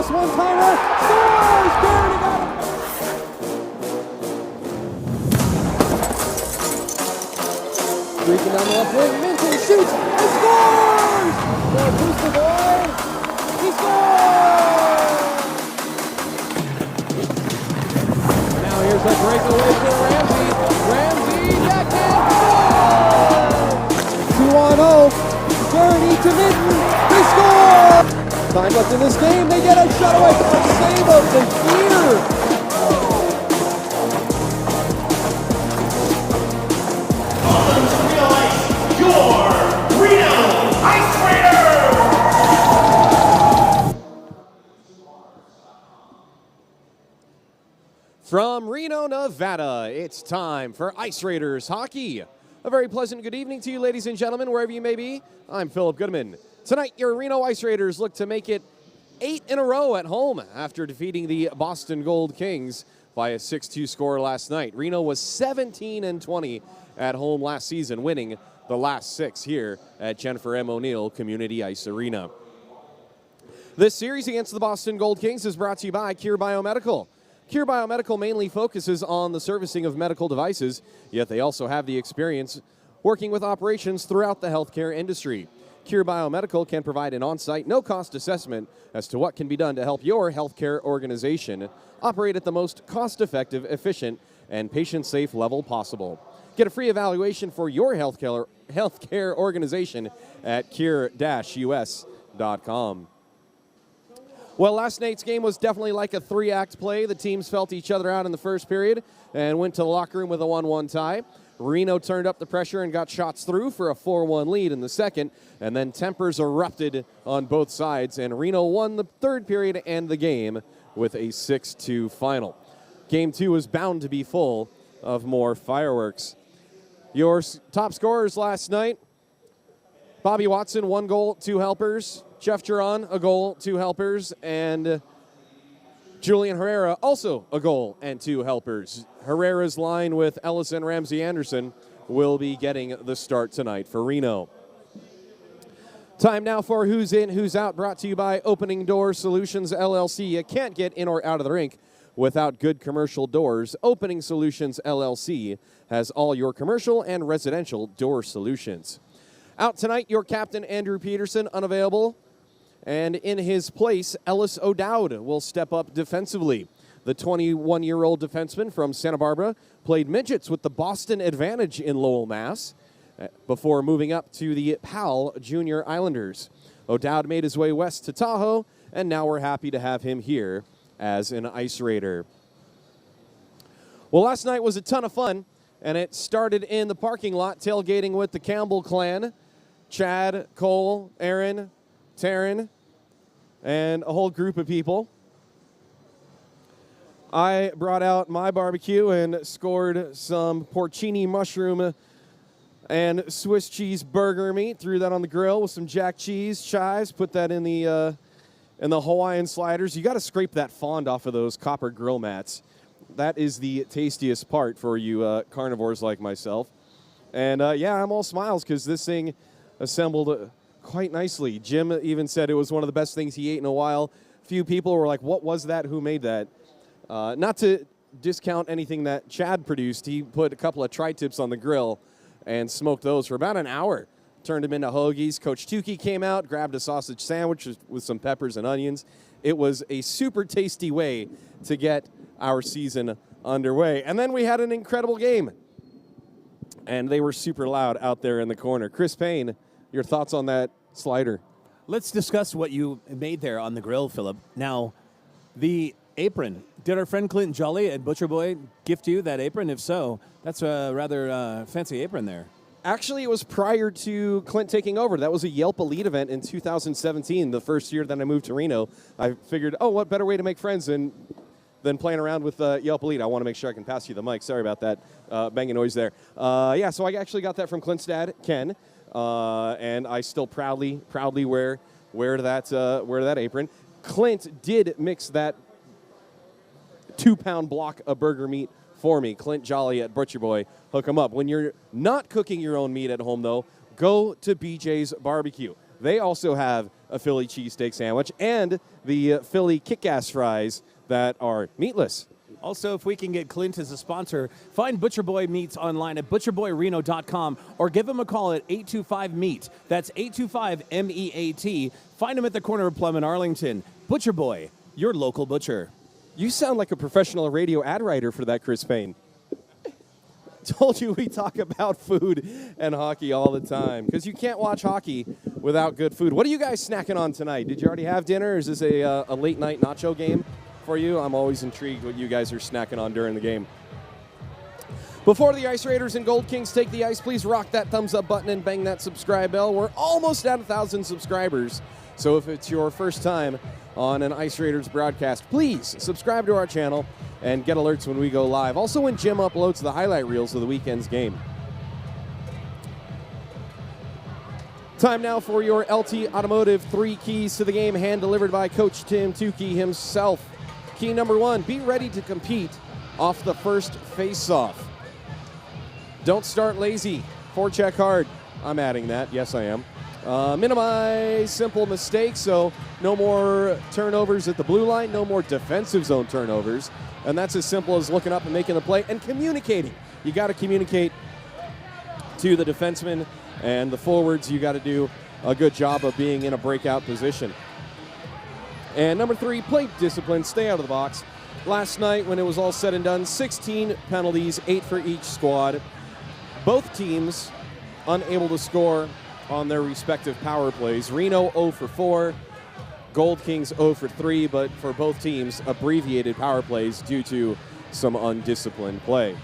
this one-timer. Scores! Garrity got it. Streaking down the left wing. Minton shoots and scores! The booster boy. He scores! Now here's a breakaway for Ramsey. Ramsey, backhand, goal! 2-on-0. Garrity to Minton. He scores! Time left in this game. They get a shot away from the save of the year. Welcome to Reno Ice, your Reno Ice Raiders! From Reno, Nevada, it's time for Ice Raiders hockey. A very pleasant good evening to you, ladies and gentlemen, wherever you may be. I'm Philip Goodman. Tonight, your Reno Ice Raiders look to make it 8 in a row at home after defeating the Boston Gold Kings by a 6-2 score last night. Reno was 17-20 at home last season, winning the last 6 here at Jennifer M. O'Neill Community Ice Arena. This series against the Boston Gold Kings is brought to you by Cure Biomedical. Cure Biomedical mainly focuses on the servicing of medical devices, yet they also have the experience working with operations throughout the healthcare industry. Cure Biomedical can provide an on-site, no-cost assessment as to what can be done to help your healthcare organization operate at the most cost-effective, efficient, and patient-safe level possible. Get a free evaluation for your healthcare organization at cure-us.com. Well, last night's game was definitely like a 3-act play. The teams felt each other out in the first period and went to the locker room with a 1-1 tie. Reno turned up the pressure and got shots through for a 4-1 lead in the second, and then tempers erupted on both sides, and Reno won the third period and the game with a 6-2 final. Game 2 was bound to be full of more fireworks. Your top scorers last night: Bobby Watson, 1 goal, 2 helpers. Jeff Giron, a goal, 2 helpers. And Julian Herrera, also a goal and 2 helpers. Herrera's line with Ellis and Ramsey Anderson will be getting the start tonight for Reno. Time now for Who's In, Who's Out, brought to you by Opening Door Solutions, LLC. You can't get in or out of the rink without good commercial doors. Opening Solutions, LLC has all your commercial and residential door solutions. Out tonight, your captain, Andrew Peterson, unavailable. And in his place, Ellis O'Dowd will step up defensively. The 21-year-old defenseman from Santa Barbara played midgets with the Boston Advantage in Lowell, Mass. Before moving up to the Powell Junior Islanders. O'Dowd made his way west to Tahoe, and now we're happy to have him here as an Ice Raider. Well, last night was a ton of fun, and it started in the parking lot, tailgating with the Campbell clan. Chad, Cole, Aaron, Taryn, and a whole group of people. I brought out my barbecue and scored some porcini mushroom and Swiss cheese burger meat. Threw that on the grill with some jack cheese, chives. Put that in the Hawaiian sliders. You got to scrape that fond off of those copper grill mats. That is the tastiest part for you carnivores like myself. And yeah, I'm all smiles because this thing assembled quite nicely. Jim even said it was one of the best things he ate in a while. A few people were like, what was that? Who made that? Not to discount anything that Chad produced. He put a couple of tri-tips on the grill and smoked those for about an hour. Turned them into hoagies. Coach Tukey came out, grabbed a sausage sandwich with some peppers and onions. It was a super tasty way to get our season underway. And then we had an incredible game. And they were super loud out there in the corner. Chris Payne, your thoughts on that slider? Let's discuss what you made there on the grill, Philip. Now, the apron. Did our friend Clinton Jolly at Butcher Boy gift you that apron? If so, that's a rather fancy apron there. Actually, it was prior to Clint taking over. That was a Yelp Elite event in 2017, the first year that I moved to Reno. I figured, oh, what better way to make friends than playing around with Yelp Elite. I want to make sure I can pass you the mic. Sorry about that banging noise there. Yeah, so I actually got that from Clint's dad, Ken, and I still proudly wear that apron. Clint did mix that 2-pound block of burger meat for me. Clint Jolly at Butcher Boy, hook him up. When you're not cooking your own meat at home, though, go to BJ's Barbecue. They also have a Philly cheesesteak sandwich, and the Philly kick-ass fries that are meatless. Also, if we can get Clint as a sponsor, find Butcher Boy Meats online at butcherboyreno.com or give him a call at 825-MEAT. That's 825-MEAT. Find him at the corner of Plum and Arlington. Butcher Boy, your local butcher. You sound like a professional radio ad writer for that, Chris Payne. Told you we talk about food and hockey all the time because you can't watch hockey without good food. What are you guys snacking on tonight? Did you already have dinner, or is this a late-night nacho game for you? I'm always intrigued what you guys are snacking on during the game. Before the Ice Raiders and Gold Kings take the ice, please rock that thumbs up button and bang that subscribe bell. We're almost at 1,000 subscribers, so if it's your first time on an Ice Raiders broadcast, please subscribe to our channel and get alerts when we go live. Also when Jim uploads the highlight reels of the weekend's game. Time now for your LT Automotive 3 keys to the game, hand-delivered by Coach Tim Tukey himself. Key number 1, be ready to compete off the first face-off. Don't start lazy. Forecheck hard. I'm adding that. Yes, I am. Minimize simple mistakes, so no more turnovers at the blue line, no more defensive zone turnovers. And that's as simple as looking up and making the play and communicating. You got to communicate to the defensemen and the forwards. You got to do a good job of being in a breakout position. And number 3, play discipline, stay out of the box. Last night, when it was all said and done, 16 penalties, 8 for each squad. Both teams unable to score on their respective power plays. Reno 0 for 4, Gold Kings 0 for 3, but for both teams, abbreviated power plays due to some undisciplined play.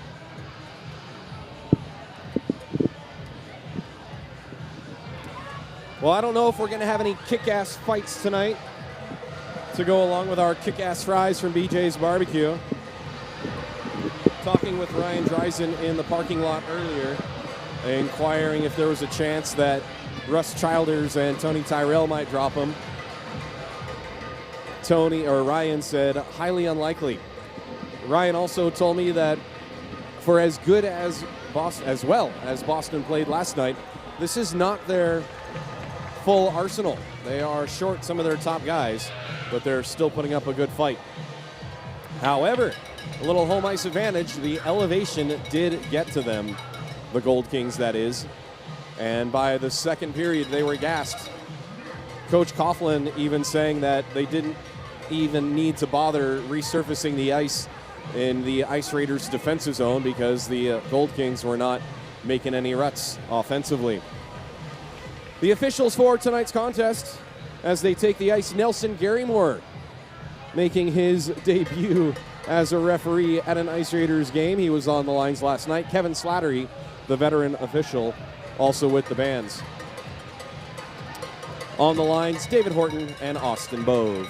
Well, I don't know if we're going to have any kick-ass fights tonight to go along with our kick-ass fries from BJ's Barbecue. Talking with Ryan Dreisen in the parking lot earlier, inquiring if there was a chance that Russ Childers and Tony Tyrell might drop him. Ryan said, highly unlikely. Ryan also told me that for as good as Boston played last night, this is not their full arsenal. They are short some of their top guys, but they're still putting up a good fight. However, a little home ice advantage, the elevation did get to them, the Gold Kings, that is. And by the second period, they were gassed. Coach Coughlin even saying that they didn't even need to bother resurfacing the ice in the Ice Raiders defensive zone because the Gold Kings were not making any ruts offensively. The officials for tonight's contest, as they take the ice, Nelson Garrymore making his debut as a referee at an Ice Raiders game. He was on the lines last night. Kevin Slattery, the veteran official, also with the bands. On the lines, David Horton and Austin Bove.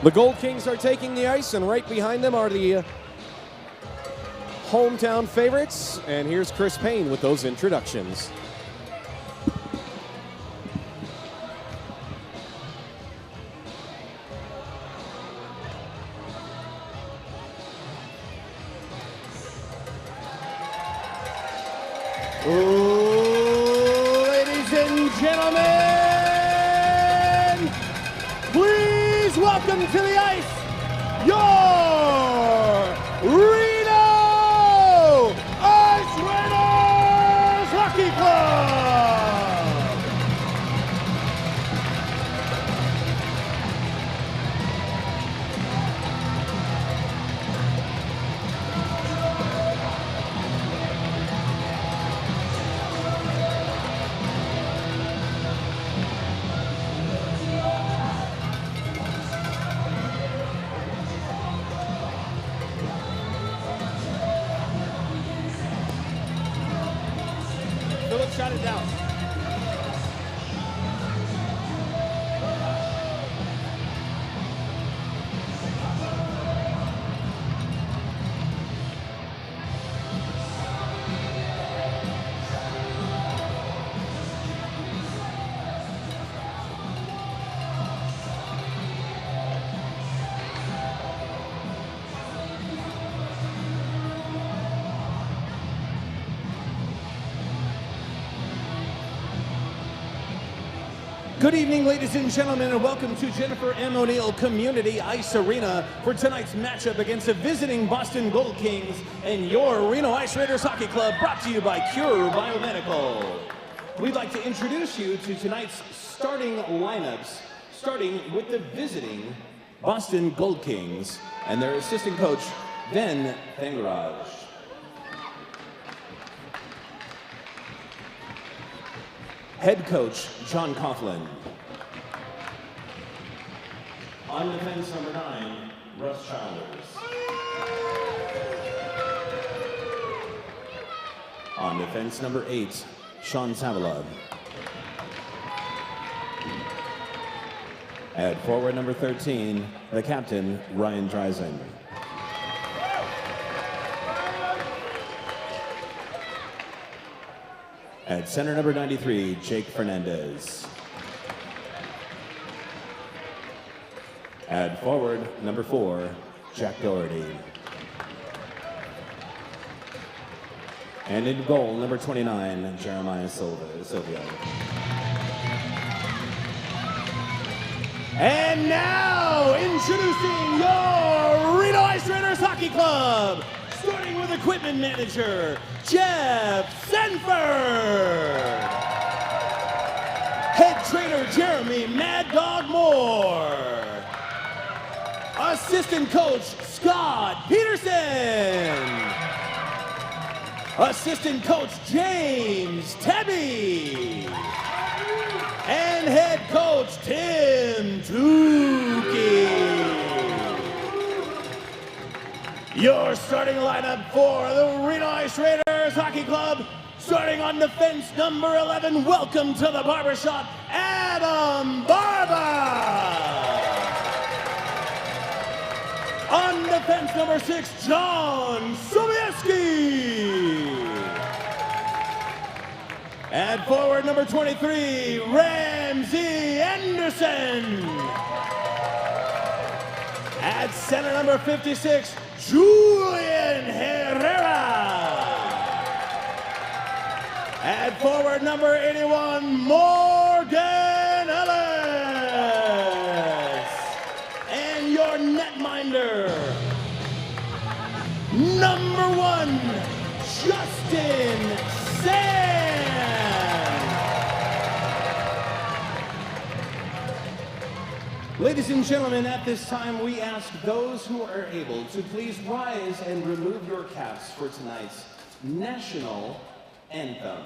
The Gold Kings are taking the ice, and right behind them are the hometown favorites. And here's Chris Payne with those introductions. Ladies and gentlemen, please welcome to the ice your Reno Ice Raiders Hockey Club. Philip, shut it down. Good evening, ladies and gentlemen, and welcome to Jennifer M. O'Neill Community Ice Arena for tonight's matchup against the visiting Boston Gold Kings and your Reno Ice Raiders Hockey Club, brought to you by Cure Biomedical. We'd like to introduce you to tonight's starting lineups, starting with the visiting Boston Gold Kings and their assistant coach, Ben Thangaraj. Head coach, John Coughlin. On defense, number 9, Russ Childers. On defense, number 8, Sean Savalov. At forward, number 13, the captain, Ryan Dreisen. At center, number 93, Jake Fernandez. At forward, number 4, Jack Garrity. And in goal, number 29, Jeremiah Silvio. And now, introducing your Reno Ice Raiders Hockey Club, starting with equipment manager, Jeff Sanford. Head trainer, Jeremy Mad Dog Moore. Assistant coach, Scott Peterson. Assistant coach, James Tabby. And head coach, Tim Tukey. Your starting lineup for the Reno Ice Raiders Hockey Club, starting on defense, number 11, welcome to the barbershop, Adam Barba. On defense, number 6, John Sobieski. At forward, number 23, Ramsey Anderson. At center, number 56, Julian Herrera. At forward, number 81, Morgan Ellis. And your netminder, number 1, Justin Sand. Ladies and gentlemen, at this time, we ask those who are able to please rise and remove your caps for tonight's national anthem.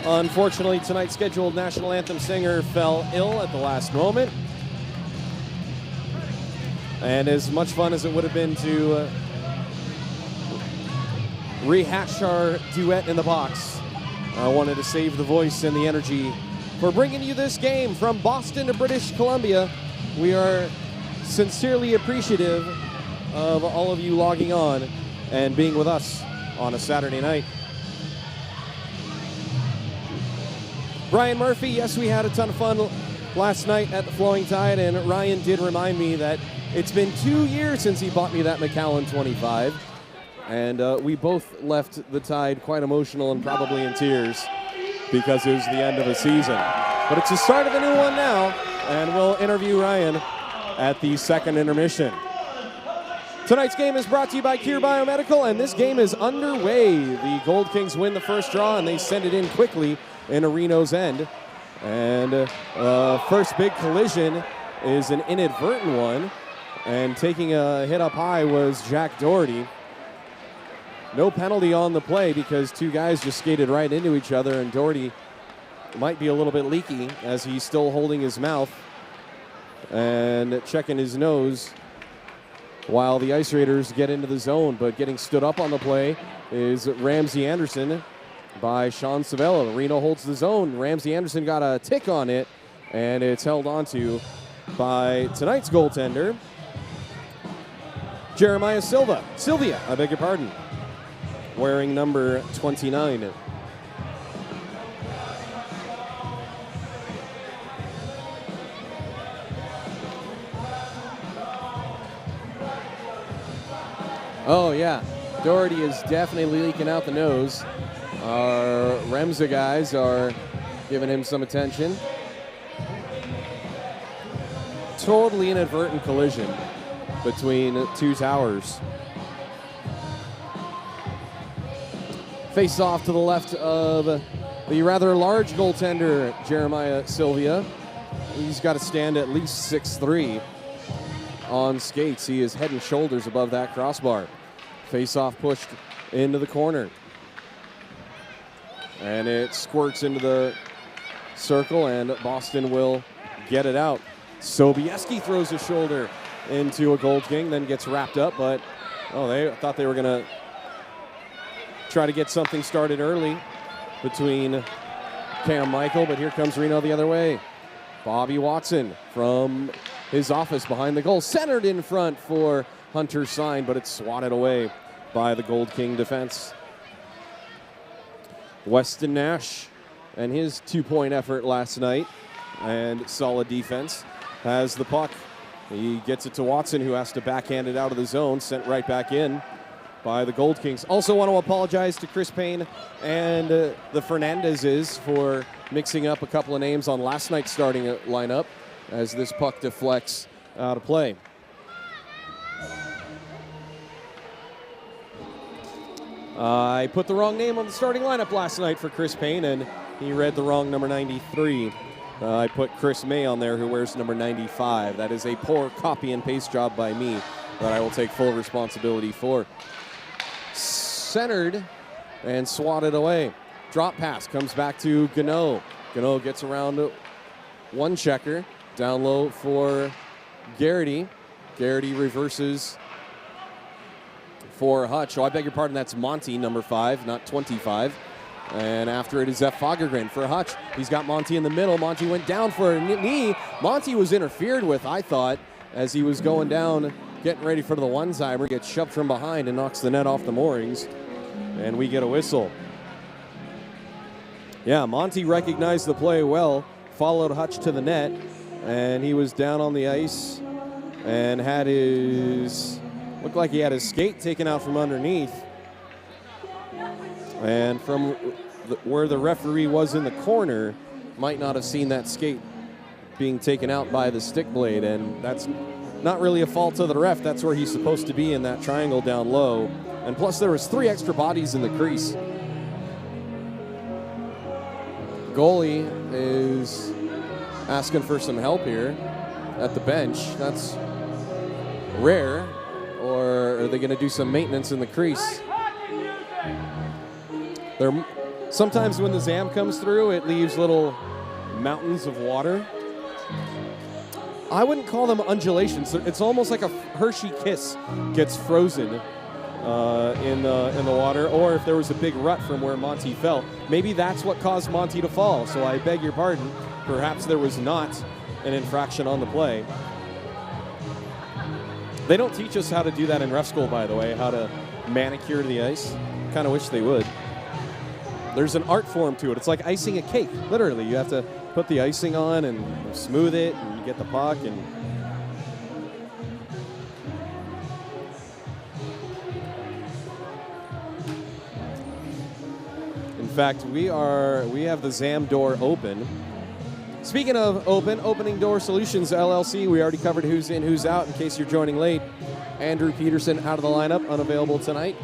Unfortunately, tonight's scheduled national anthem singer fell ill at the last moment. And as much fun as it would have been to rehash our duet in the box, I wanted to save the voice and the energy for bringing you this game from Boston to British Columbia. We are sincerely appreciative of all of you logging on and being with us on a Saturday night. Brian Murphy, yes, we had a ton of fun last night at the Flowing Tide, and Ryan did remind me that it's been 2 years since he bought me that Macallan 25. And we both left the Tide quite emotional and probably in tears because it was the end of the season. But it's the start of a new one now, and we'll interview Ryan at the second intermission. Tonight's game is brought to you by Cure Biomedical, and this game is underway. The Gold Kings win the first draw, and they send it in quickly in Reno's end. And first big collision is an inadvertent one, and taking a hit up high was Jack Doherty. No penalty on the play because two guys just skated right into each other, and Doherty might be a little bit leaky as he's still holding his mouth and checking his nose while the Ice Raiders get into the zone. But getting stood up on the play is Ramsey Anderson by Sean Savella. Reno holds the zone. Ramsey Anderson got a tick on it, and it's held onto by tonight's goaltender, Jeremiah Sylvia, I beg your pardon, wearing number 29. Oh, yeah. Doherty is definitely leaking out the nose. Our Remza guys are giving him some attention. Totally inadvertent collision between two towers. Face off to the left of the rather large goaltender, Jeremiah Sylvia. He's got to stand at least 6'3" on skates. He is head and shoulders above that crossbar. Face off pushed into the corner. And it squirts into the circle, and Boston will get it out. Sobieski throws a shoulder into a Gold King, then gets wrapped up, but they thought they were going to try to get something started early between Cam Michael, but here comes Reno the other way. Bobby Watson from his office behind the goal, centered in front for Hunter Sine, but it's swatted away by the Gold King defense. Weston Nash and his 2-point effort last night and solid defense has the puck. He gets it to Watson, who has to backhand it out of the zone, sent right back in by the Gold Kings. Also want to apologize to Chris Payne and the Fernandezes for mixing up a couple of names on last night's starting lineup as this puck deflects out of play. I put the wrong name on the starting lineup last night for Chris Payne, and he read the wrong number 93. I put Chris May on there, who wears number 95. That is a poor copy and paste job by me that I will take full responsibility for. Centered and swatted away. Drop pass comes back to Gunnoe. Gunnoe gets around one checker. Down low for Garrity. Garrity reverses for Hutch. Oh, I beg your pardon, that's Monty, number 5, not 25. And after it is F. Fagergren for Hutch. He's got Monty in the middle. Monty went down for a knee. Monty was interfered with, I thought, as he was going down, getting ready for the one-timer. Gets shoved from behind and knocks the net off the moorings. And we get a whistle. Yeah, Monty recognized the play well, followed Hutch to the net, and he was down on the ice and had looked like he had his skate taken out from underneath. And from where the referee was in the corner, might not have seen that skate being taken out by the stick blade, and that's not really a fault of the ref. That's where he's supposed to be, in that triangle down low. And plus there was 3 extra bodies in the crease. Goalie is asking for some help here at the bench. That's rare. Or are they going to do some maintenance in the crease? Sometimes when the ZAM comes through, it leaves little mountains of water. I wouldn't call them undulations. It's almost like a Hershey Kiss gets frozen in the water, or if there was a big rut from where Monty fell. Maybe that's what caused Monty to fall, so I beg your pardon. Perhaps there was not an infraction on the play. They don't teach us how to do that in ref school, by the way, how to manicure the ice. Kind of wish they would. There's an art form to it. It's like icing a cake. Literally, you have to put the icing on and smooth it and get the puck. And fact, we have the ZAM door open. Speaking of Opening Door Solutions LLC, we already covered who's in, who's out in case you're joining late. Andrew Peterson out of the lineup, unavailable tonight,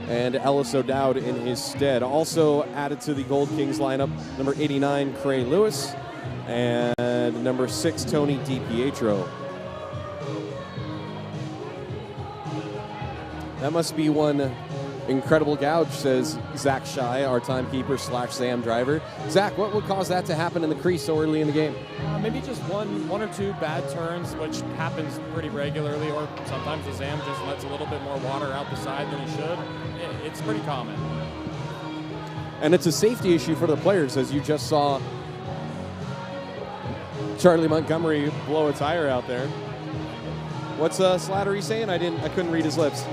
and Ellis O'Dowd in his stead. Also added to the Gold Kings lineup, number 89, Cray Lewis, and number 6, Tony DiPietro. That must be one incredible gouge, says Zach Shy, our timekeeper / ZAM driver. Zach, what would cause that to happen in the crease so early in the game? Maybe just one or two bad turns, which happens pretty regularly, or sometimes the ZAM just lets a little bit more water out the side than he should. It's pretty common. And it's a safety issue for the players, as you just saw Charlie Montgomery blow a tire out there. What's Slattery saying? I couldn't read his lips.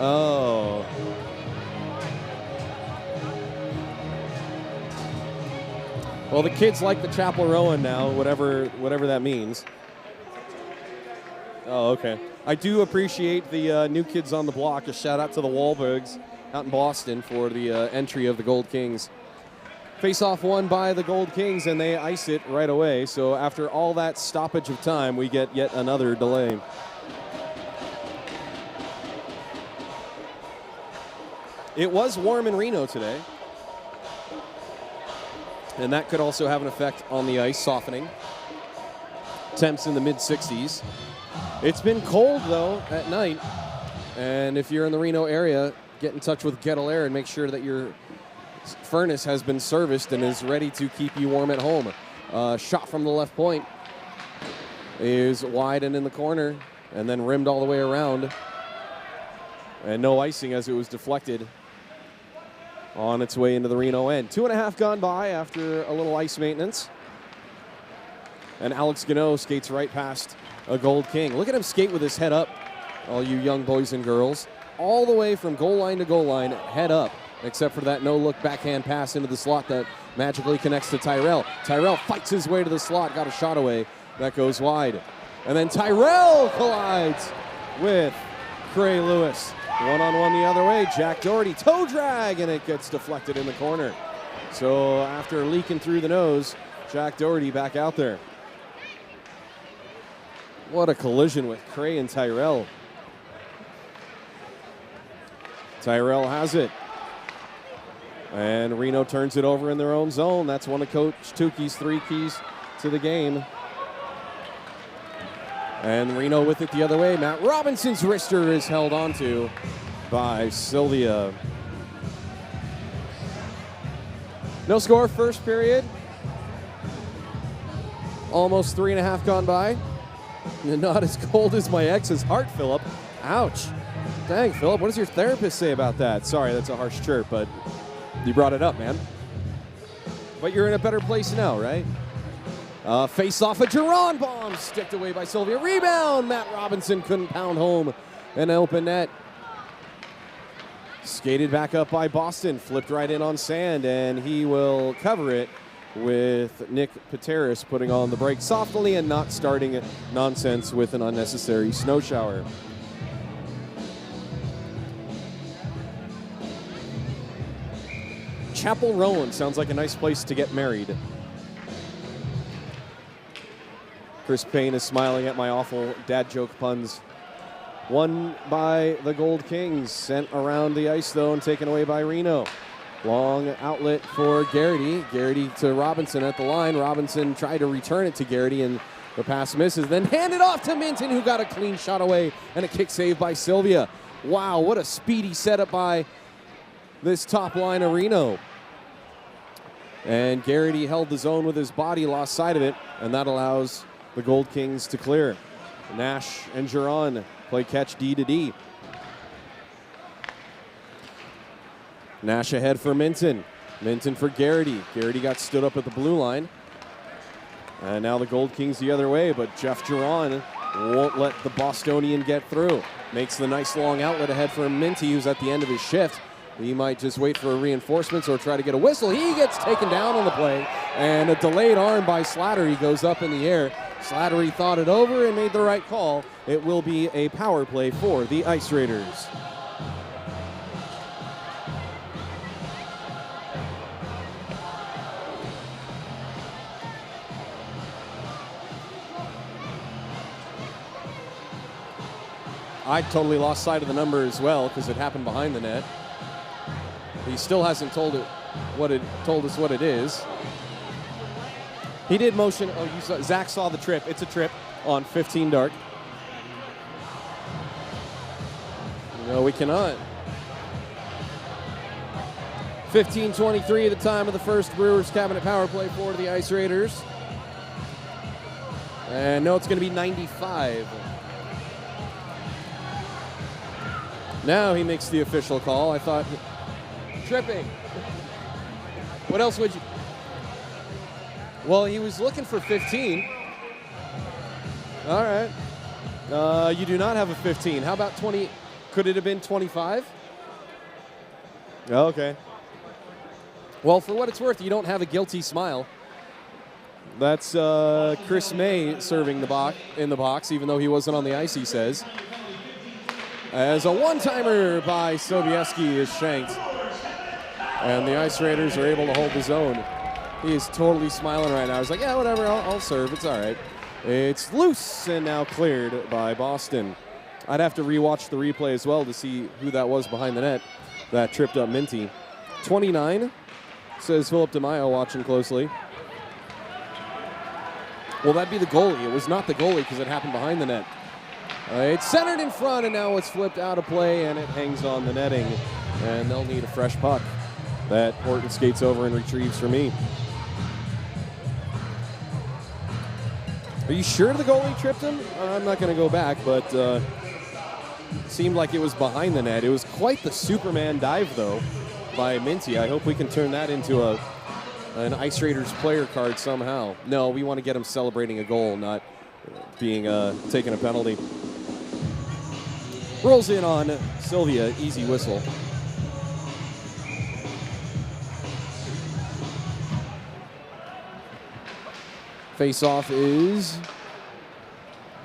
Oh. Well, the kids like the Chapel Rowan now, whatever that means. Oh, okay. I do appreciate the new kids on the block. A shout out to the Wahlbergs out in Boston for the entry of the Gold Kings. Face-off won by the Gold Kings, and they ice it right away. So after all that stoppage of time, we get yet another delay. It was warm in Reno today, and that could also have an effect on the ice, softening. Temps in the mid-60s. It's been cold, though, at night, and if you're in the Reno area, get in touch with Goettl Air and make sure that your furnace has been serviced and is ready to keep you warm at home. Shot from the left point is wide and in the corner, and then rimmed all the way around, and no icing as it was deflected on its way into the Reno end. 2.5 gone by after a little ice maintenance. And Alex Gunnoe skates right past a Gold King. Look at him skate with his head up, all you young boys and girls. All the way from goal line to goal line, head up, except for that no-look backhand pass into the slot that magically connects to Tyrell. Tyrell fights his way to the slot, got a shot away. That goes wide. And then Tyrell collides with Cray Lewis. One-on-one the other way. Jack Doherty, toe drag, and it gets deflected in the corner. So after leaking through the nose, Jack Doherty back out there. What a collision with Cray and Tyrell. Tyrell has it. And Reno turns it over in their own zone. That's one of Coach Tukey's 3 keys to the game. And Reno with it the other way. Matt Robinson's wrister is held onto by Sylvia. No score, first period. Almost 3.5 gone by. Not as cold as my ex's heart, Philip. Ouch. Dang, Philip, what does your therapist say about that? Sorry, that's a harsh chirp, but you brought it up, man. But you're in a better place now, right? Face off a Giron bomb, sticked away by Sylvia. Rebound, Matt Robinson couldn't pound home an open net. Skated back up by Boston, flipped right in on sand, and he will cover it with Nick Pateris putting on the brake softly and not starting nonsense with an unnecessary snow shower. Chapel Rowan sounds like a nice place to get married. Chris Payne is smiling at my awful dad joke puns. Won by the Gold Kings, sent around the ice though and taken away by Reno. Long outlet for Garrity. Garrity to Robinson at the line. Robinson tried to return it to Garrity and the pass misses. Then handed off to Minton, who got a clean shot away and a kick save by Sylvia. Wow, what a speedy setup by this top line of Reno. And Garrity held the zone with his body, lost sight of it, and that allows the Gold Kings to clear. Nash and Giron play catch D to D. Nash ahead for Minton. Minton for Garrity. Garrity got stood up at the blue line. And now the Gold Kings the other way, but Jeff Giron won't let the Bostonian get through. Makes the nice long outlet ahead for Minty, who's at the end of his shift. He might just wait for reinforcements or try to get a whistle. He gets taken down on the play, and a delayed arm by Slattery goes up in the air. Slattery thought it over and made the right call. It will be a power play for the Ice Raiders. I totally lost sight of the number as well because it happened behind the net. He still hasn't told us what it is. He did motion. Oh, Zach saw the trip. It's a trip on 15 dark. No, we cannot. 15:23 the time of the first Brewers cabinet power play for the Ice Raiders. And no, it's going to be 95. Now he makes the official call. I thought, tripping. What else would you? Well, he was looking for 15. All right. You do not have a 15. How about 20? Could it have been 25? Okay. Well, for what it's worth, you don't have a guilty smile. That's Chris May serving in the box, even though he wasn't on the ice, he says. As a one-timer by Sobieski is shanked. And the Ice Raiders are able to hold the zone. He is totally smiling right now. He's like, yeah, whatever, I'll serve. It's all right. It's loose and now cleared by Boston. I'd have to rewatch the replay as well to see who that was behind the net that tripped up Minty. 29, says Philip DeMaio watching closely. Well, that'd be the goalie. It was not the goalie because it happened behind the net. It's centered in front, and now it's flipped out of play, and it hangs on the netting. And they'll need a fresh puck that Horton skates over and retrieves for me. Are you sure the goalie tripped him? I'm not going to go back, but seemed like it was behind the net. It was quite the Superman dive, though, by Minty. I hope we can turn that into an Ice Raiders player card somehow. No, we want to get him celebrating a goal, not being taking a penalty. Rolls in on Sylvia, easy whistle. Face-off is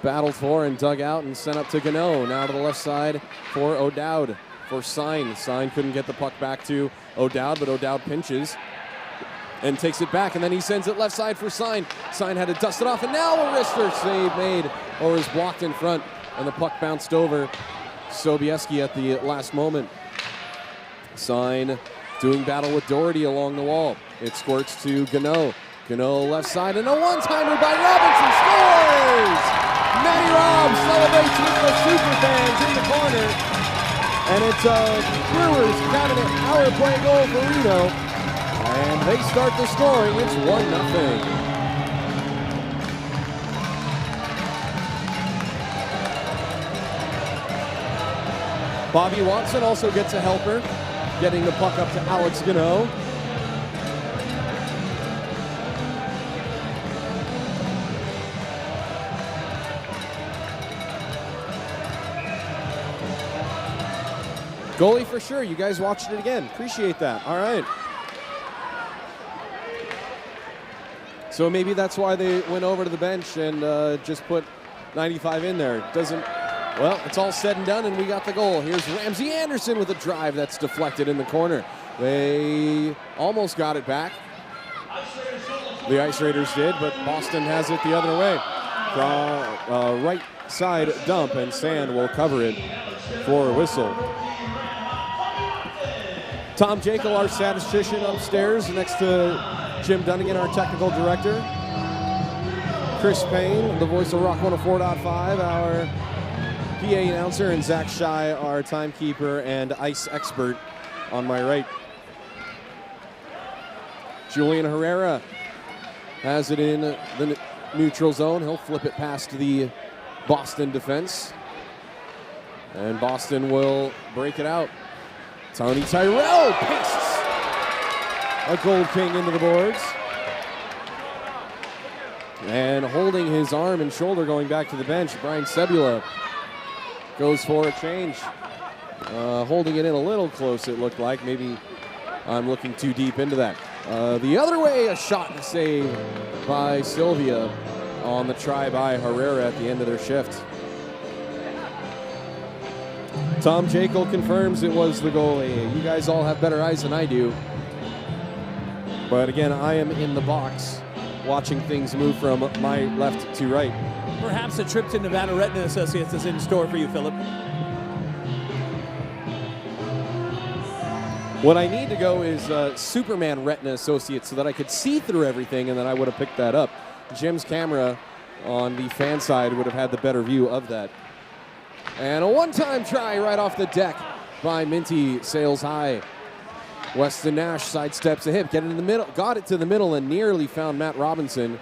battled for and dug out and sent up to Gunnoe. Now to the left side for O'Dowd. For Sine. Sine couldn't get the puck back to O'Dowd, but O'Dowd pinches and takes it back, and then he sends it left side for Sine. Sine had to dust it off, and now a wrister save made, or is blocked in front, and the puck bounced over Sobieski at the last moment. Sine doing battle with Doherty along the wall. It squirts to Gunnoe. Gunnoe left side, and a one-timer by Robinson scores! Matty Robb celebrates with the super fans in the corner, and it's a Brewers cabinet power play goal for Reno, and they start the scoring. It's 1-0. Bobby Watson also gets a helper, getting the puck up to Alex Gunnoe. Goalie for sure. You guys watched it again. Appreciate that. All right. So maybe that's why they went over to the bench and just put 95 in there. Well, it's all said and done, and we got the goal. Here's Ramsey Anderson with a drive that's deflected in the corner. They almost got it back. The Ice Raiders did, but Boston has it the other way. Right side dump, and Sand will cover it for a whistle. Tom Jekyll, our statistician upstairs, next to Jim Dunnigan, our technical director. Chris Payne, the voice of Rock 104.5, our PA announcer, and Zach Shy, our timekeeper and ice expert on my right. Julian Herrera has it in the neutral zone. He'll flip it past the Boston defense. And Boston will break it out. Tony Tyrell pastes a Gold King into the boards. And holding his arm and shoulder going back to the bench, Brian Sebula goes for a change. Holding it in a little close, it looked like. Maybe I'm looking too deep into that. The other way, a shot and save by Sylvia on the try by Herrera at the end of their shift. Tom Jekyll confirms it was the goalie. You guys all have better eyes than I do. But again, I am in the box watching things move from my left to right. Perhaps a trip to Nevada Retina Associates is in store for you, Philip. What I need to go is Superman Retina Associates so that I could see through everything, and then I would have picked that up. Jim's camera on the fan side would have had the better view of that. And a one-time try right off the deck by Minty, sails high. Weston Nash sidesteps a hip, get it in the middle, got it to the middle, and nearly found Matt Robinson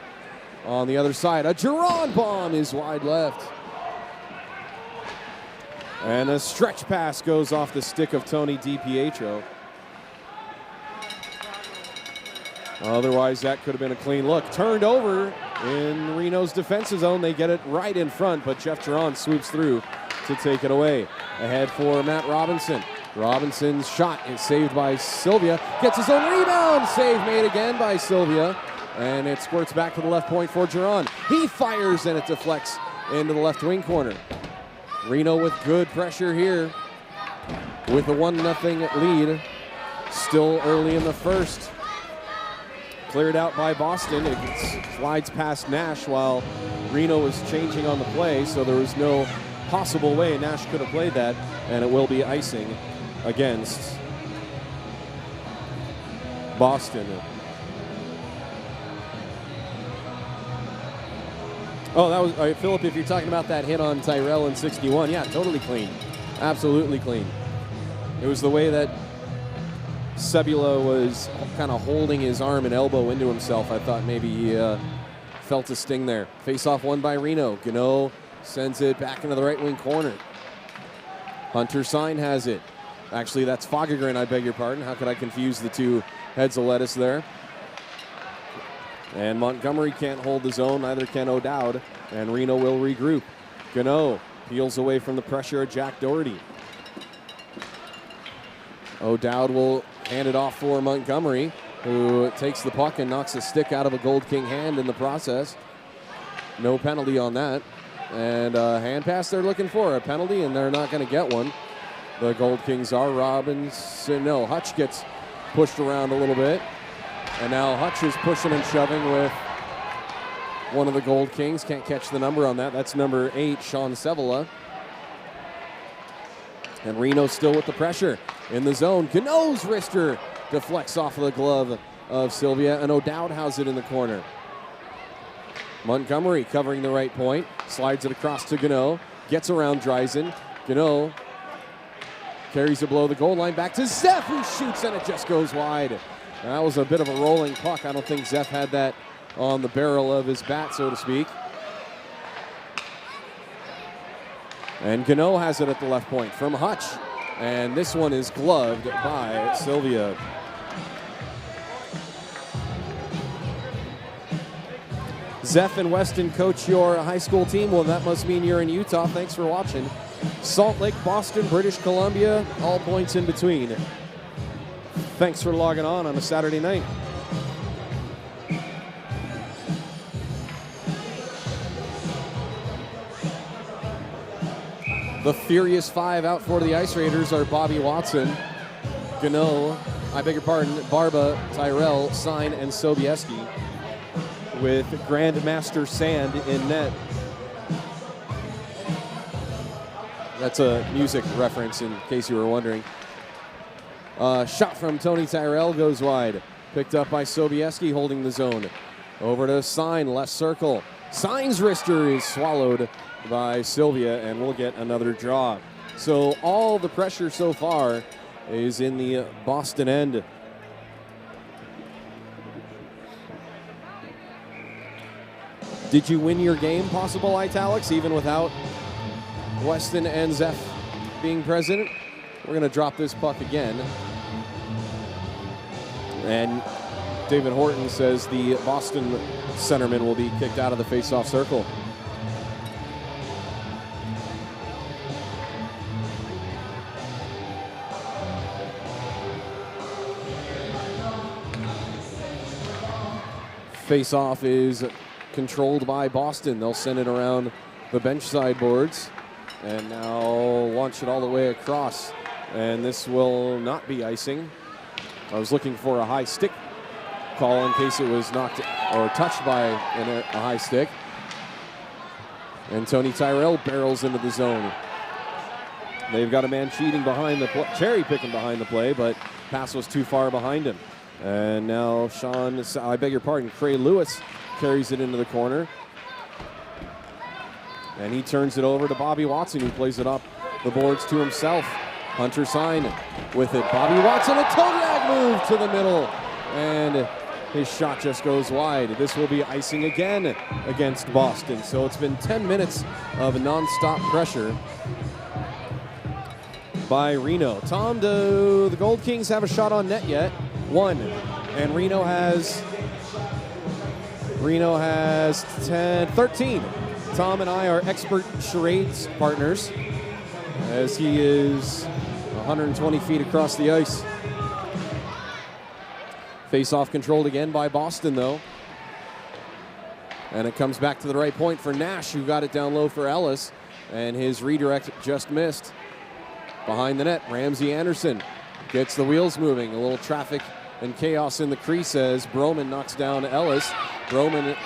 on the other side. A Giron bomb is wide left. And a stretch pass goes off the stick of Tony DiPietro. Otherwise, that could have been a clean look. Turned over in Reno's defensive zone. They get it right in front, but Jeff Giron swoops through to take it away. Ahead for Matt Robinson. Robinson's shot is saved by Sylvia. Gets his own rebound. Save made again by Sylvia. And it squirts back to the left point for Giron. He fires and it deflects into the left wing corner. Reno with good pressure here with a 1-0 lead. Still early in the first. Cleared out by Boston. It slides past Nash while Reno was changing on the play, so there was no possible way Nash could have played that, and it will be icing against Boston. Oh, that was Philip, if you're talking about that hit on Tyrell in 61, yeah, totally clean. Absolutely clean. It was the way that Sebula was kind of holding his arm and elbow into himself. I thought maybe he felt a sting there. Face-off won by Reno. Gunnoe sends it back into the right wing corner. Hunter Sine has it. Actually, that's Fogegren, I beg your pardon. How could I confuse the two heads of lettuce there? And Montgomery can't hold the zone, neither can O'Dowd, and Reno will regroup. Gunnoe peels away from the pressure of Jack Doherty. O'Dowd will hand it off for Montgomery, who takes the puck and knocks a stick out of a Gold King hand in the process. No penalty on that. And a hand pass they're looking for, a penalty, and they're not going to get one. The Gold Kings are Robinson. No, Hutch gets pushed around a little bit. And now Hutch is pushing and shoving with one of the Gold Kings. Can't catch the number on that. That's number 8, Sean Sebula. And Reno still with the pressure in the zone. Gunnoe's wrister deflects off of the glove of Sylvia, and O'Dowd has it in the corner. Montgomery covering the right point, slides it across to Gunnoe, gets around Dreisen. Gunnoe carries it below the goal line, back to Zeph, who shoots, and it just goes wide. And that was a bit of a rolling puck. I don't think Zeph had that on the barrel of his bat, so to speak. And Gunnoe has it at the left point from Hutch. And this one is gloved by Sylvia. Zeph and Weston coach your high school team. Well, that must mean you're in Utah. Thanks for watching. Salt Lake, Boston, British Columbia, all points in between. Thanks for logging on a Saturday night. The Furious Five out for the Ice Raiders are Bobby Watson, Gunnoe, Barba, Tyrell, Sine, and Sobieski, with Grandmaster Sand in net. That's a music reference in case you were wondering. Shot from Tony Tyrell goes wide. Picked up by Sobieski holding the zone. Over to Sine, left circle. Sine's wrister is swallowed by Sylvia, and we'll get another draw. So all the pressure so far is in the Boston end. Did you win your game, possible italics, even without Weston and Zeph being present? We're going to drop this puck again. And David Horton says the Boston centerman will be kicked out of the face-off circle. Face-off is controlled by Boston. They'll send it around the bench side boards and now launch it all the way across. And this will not be icing. I was looking for a high stick call in case it was knocked or touched by a high stick. And Tony Tyrell barrels into the zone. They've got a man cheating behind the cherry picking behind the play, but pass was too far behind him. And now Cray Lewis carries it into the corner. And he turns it over to Bobby Watson, who plays it up the boards to himself. Hunter Sine with it. Bobby Watson, a toe drag move to the middle. And his shot just goes wide. This will be icing again against Boston. So it's been 10 minutes of non-stop pressure by Reno. Tom, do the Gold Kings have a shot on net yet? One. And Reno has 13. Tom and I are expert charades partners, as he is 120 feet across the ice. Face-off controlled again by Boston, though. And it comes back to the right point for Nash, who got it down low for Ellis. And his redirect just missed. Behind the net, Ramsey Anderson gets the wheels moving. A little traffic and chaos in the crease as Broman knocks down Ellis. Broman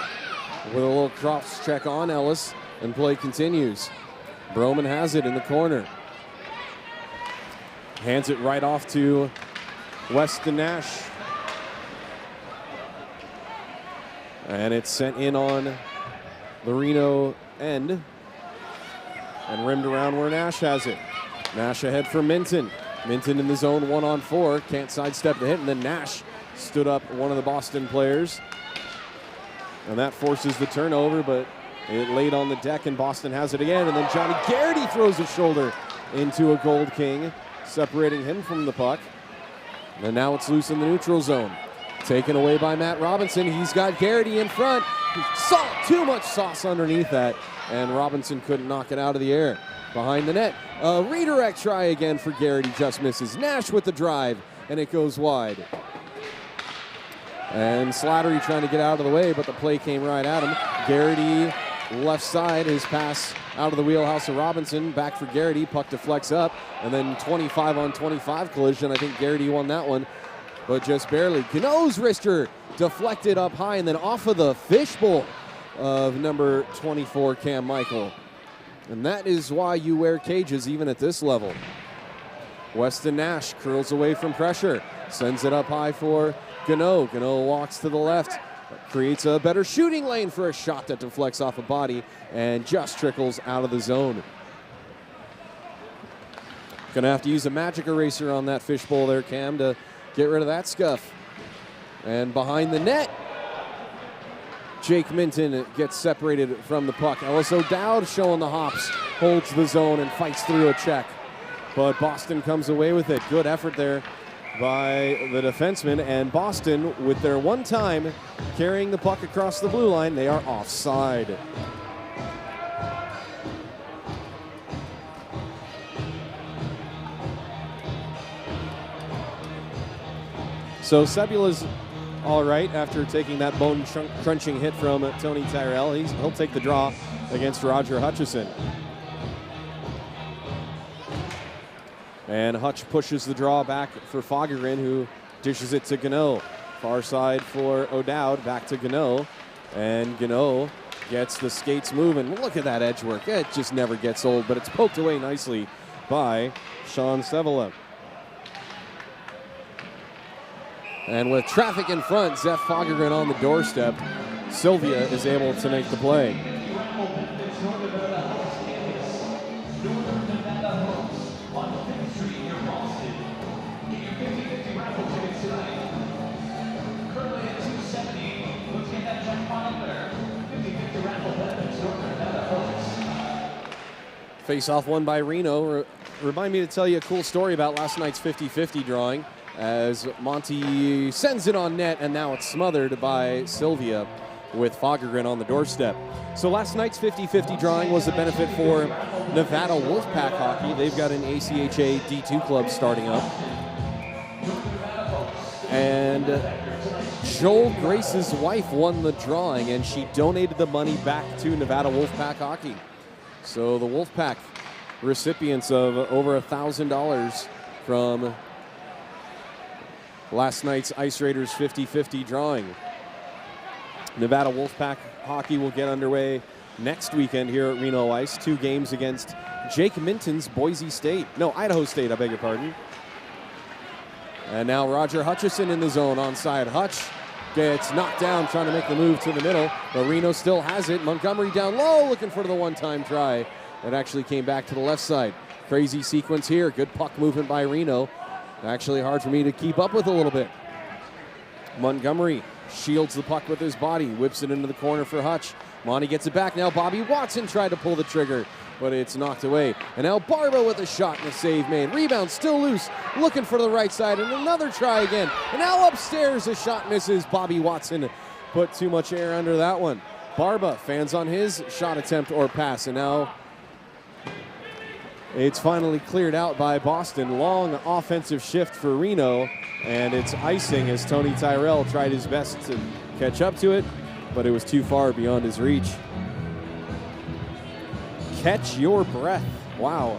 with a little cross check on Ellis, and play continues. Broman has it in the corner. Hands it right off to Weston Nash. And it's sent in on the Reno end. And rimmed around where Nash has it. Nash ahead for Minton. Minton in the zone 1-on-4. Can't sidestep the hit. And then Nash stood up one of the Boston players. And that forces the turnover, but it laid on the deck, and Boston has it again. And then Johnny Garrity throws his shoulder into a Gold King, separating him from the puck. And now it's loose in the neutral zone. Taken away by Matt Robinson. He's got Garrity in front. Too much sauce underneath that, and Robinson couldn't knock it out of the air. Behind the net, a redirect try again for Garrity, just misses. Nash with the drive, and it goes wide. And Slattery trying to get out of the way, but the play came right at him. Garrity left side, his pass out of the wheelhouse of Robinson. Back for Garrity, puck deflects up, and then 25-on-25 collision. I think Garrity won that one, but just barely. Gunnoe's wrister deflected up high and then off of the fishbowl of number 24, Cam Michael. And that is why you wear cages even at this level. Weston Nash curls away from pressure, sends it up high for Gunnoe. Gunnoe walks to the left, creates a better shooting lane for a shot that deflects off a body and just trickles out of the zone. Gonna have to use a magic eraser on that fishbowl there, Cam, to get rid of that scuff. And behind the net, Jake Minton gets separated from the puck. Ellis O'Dowd showing the hops, holds the zone and fights through a check. But Boston comes away with it. Good effort there by the defenseman, and Boston, with their one time carrying the puck across the blue line, they are offside. So Sebula's all right after taking that bone-crunching hit from Tony Tyrell. He'll take the draw against Roger Hutchison. And Hutch pushes the draw back for Fagerin, who dishes it to Gunnoe. Far side for O'Dowd, back to Gunnoe. And Gunnoe gets the skates moving. Look at that edge work. It just never gets old, but it's poked away nicely by Sean Sebula. And with traffic in front, Zeph Fagerin on the doorstep, Sylvia is able to make the play. Face-off won by Reno. Remind me to tell you a cool story about last night's 50-50 drawing, as Monty sends it on net, and now it's smothered by Sylvia with Fagerin on the doorstep. So last night's 50-50 drawing was a benefit for Nevada Wolfpack Hockey. They've got an ACHA D2 club starting up. And Joel Grace's wife won the drawing, and she donated the money back to Nevada Wolfpack Hockey. So the Wolfpack recipients of over $1,000 from last night's Ice Raiders 50-50 drawing. Nevada Wolfpack hockey will get underway next weekend here at Reno Ice. 2 games against Jake Minton's Boise State. No, Idaho State, I beg your pardon. And now Roger Hutchison in the zone onside. Hutch gets knocked down trying to make the move to the middle, but Reno still has it. Montgomery down low looking for the one-time try. It actually came back to the left side. Crazy sequence here. Good puck movement by Reno. Actually hard for me to keep up with a little bit. Montgomery shields the puck with his body, whips it into the corner for Hutch. Monty gets it back. Now Bobby Watson tried to pull the trigger, but it's knocked away. And now Barba with a shot and a save made. Rebound still loose, looking for the right side, and another try again. And now upstairs, a shot misses. Bobby Watson put too much air under that one. Barba fans on his shot attempt or pass, and now it's finally cleared out by Boston. Long offensive shift for Reno, and it's icing as Tony Tyrell tried his best to catch up to it, but it was too far beyond his reach. Catch your breath. Wow.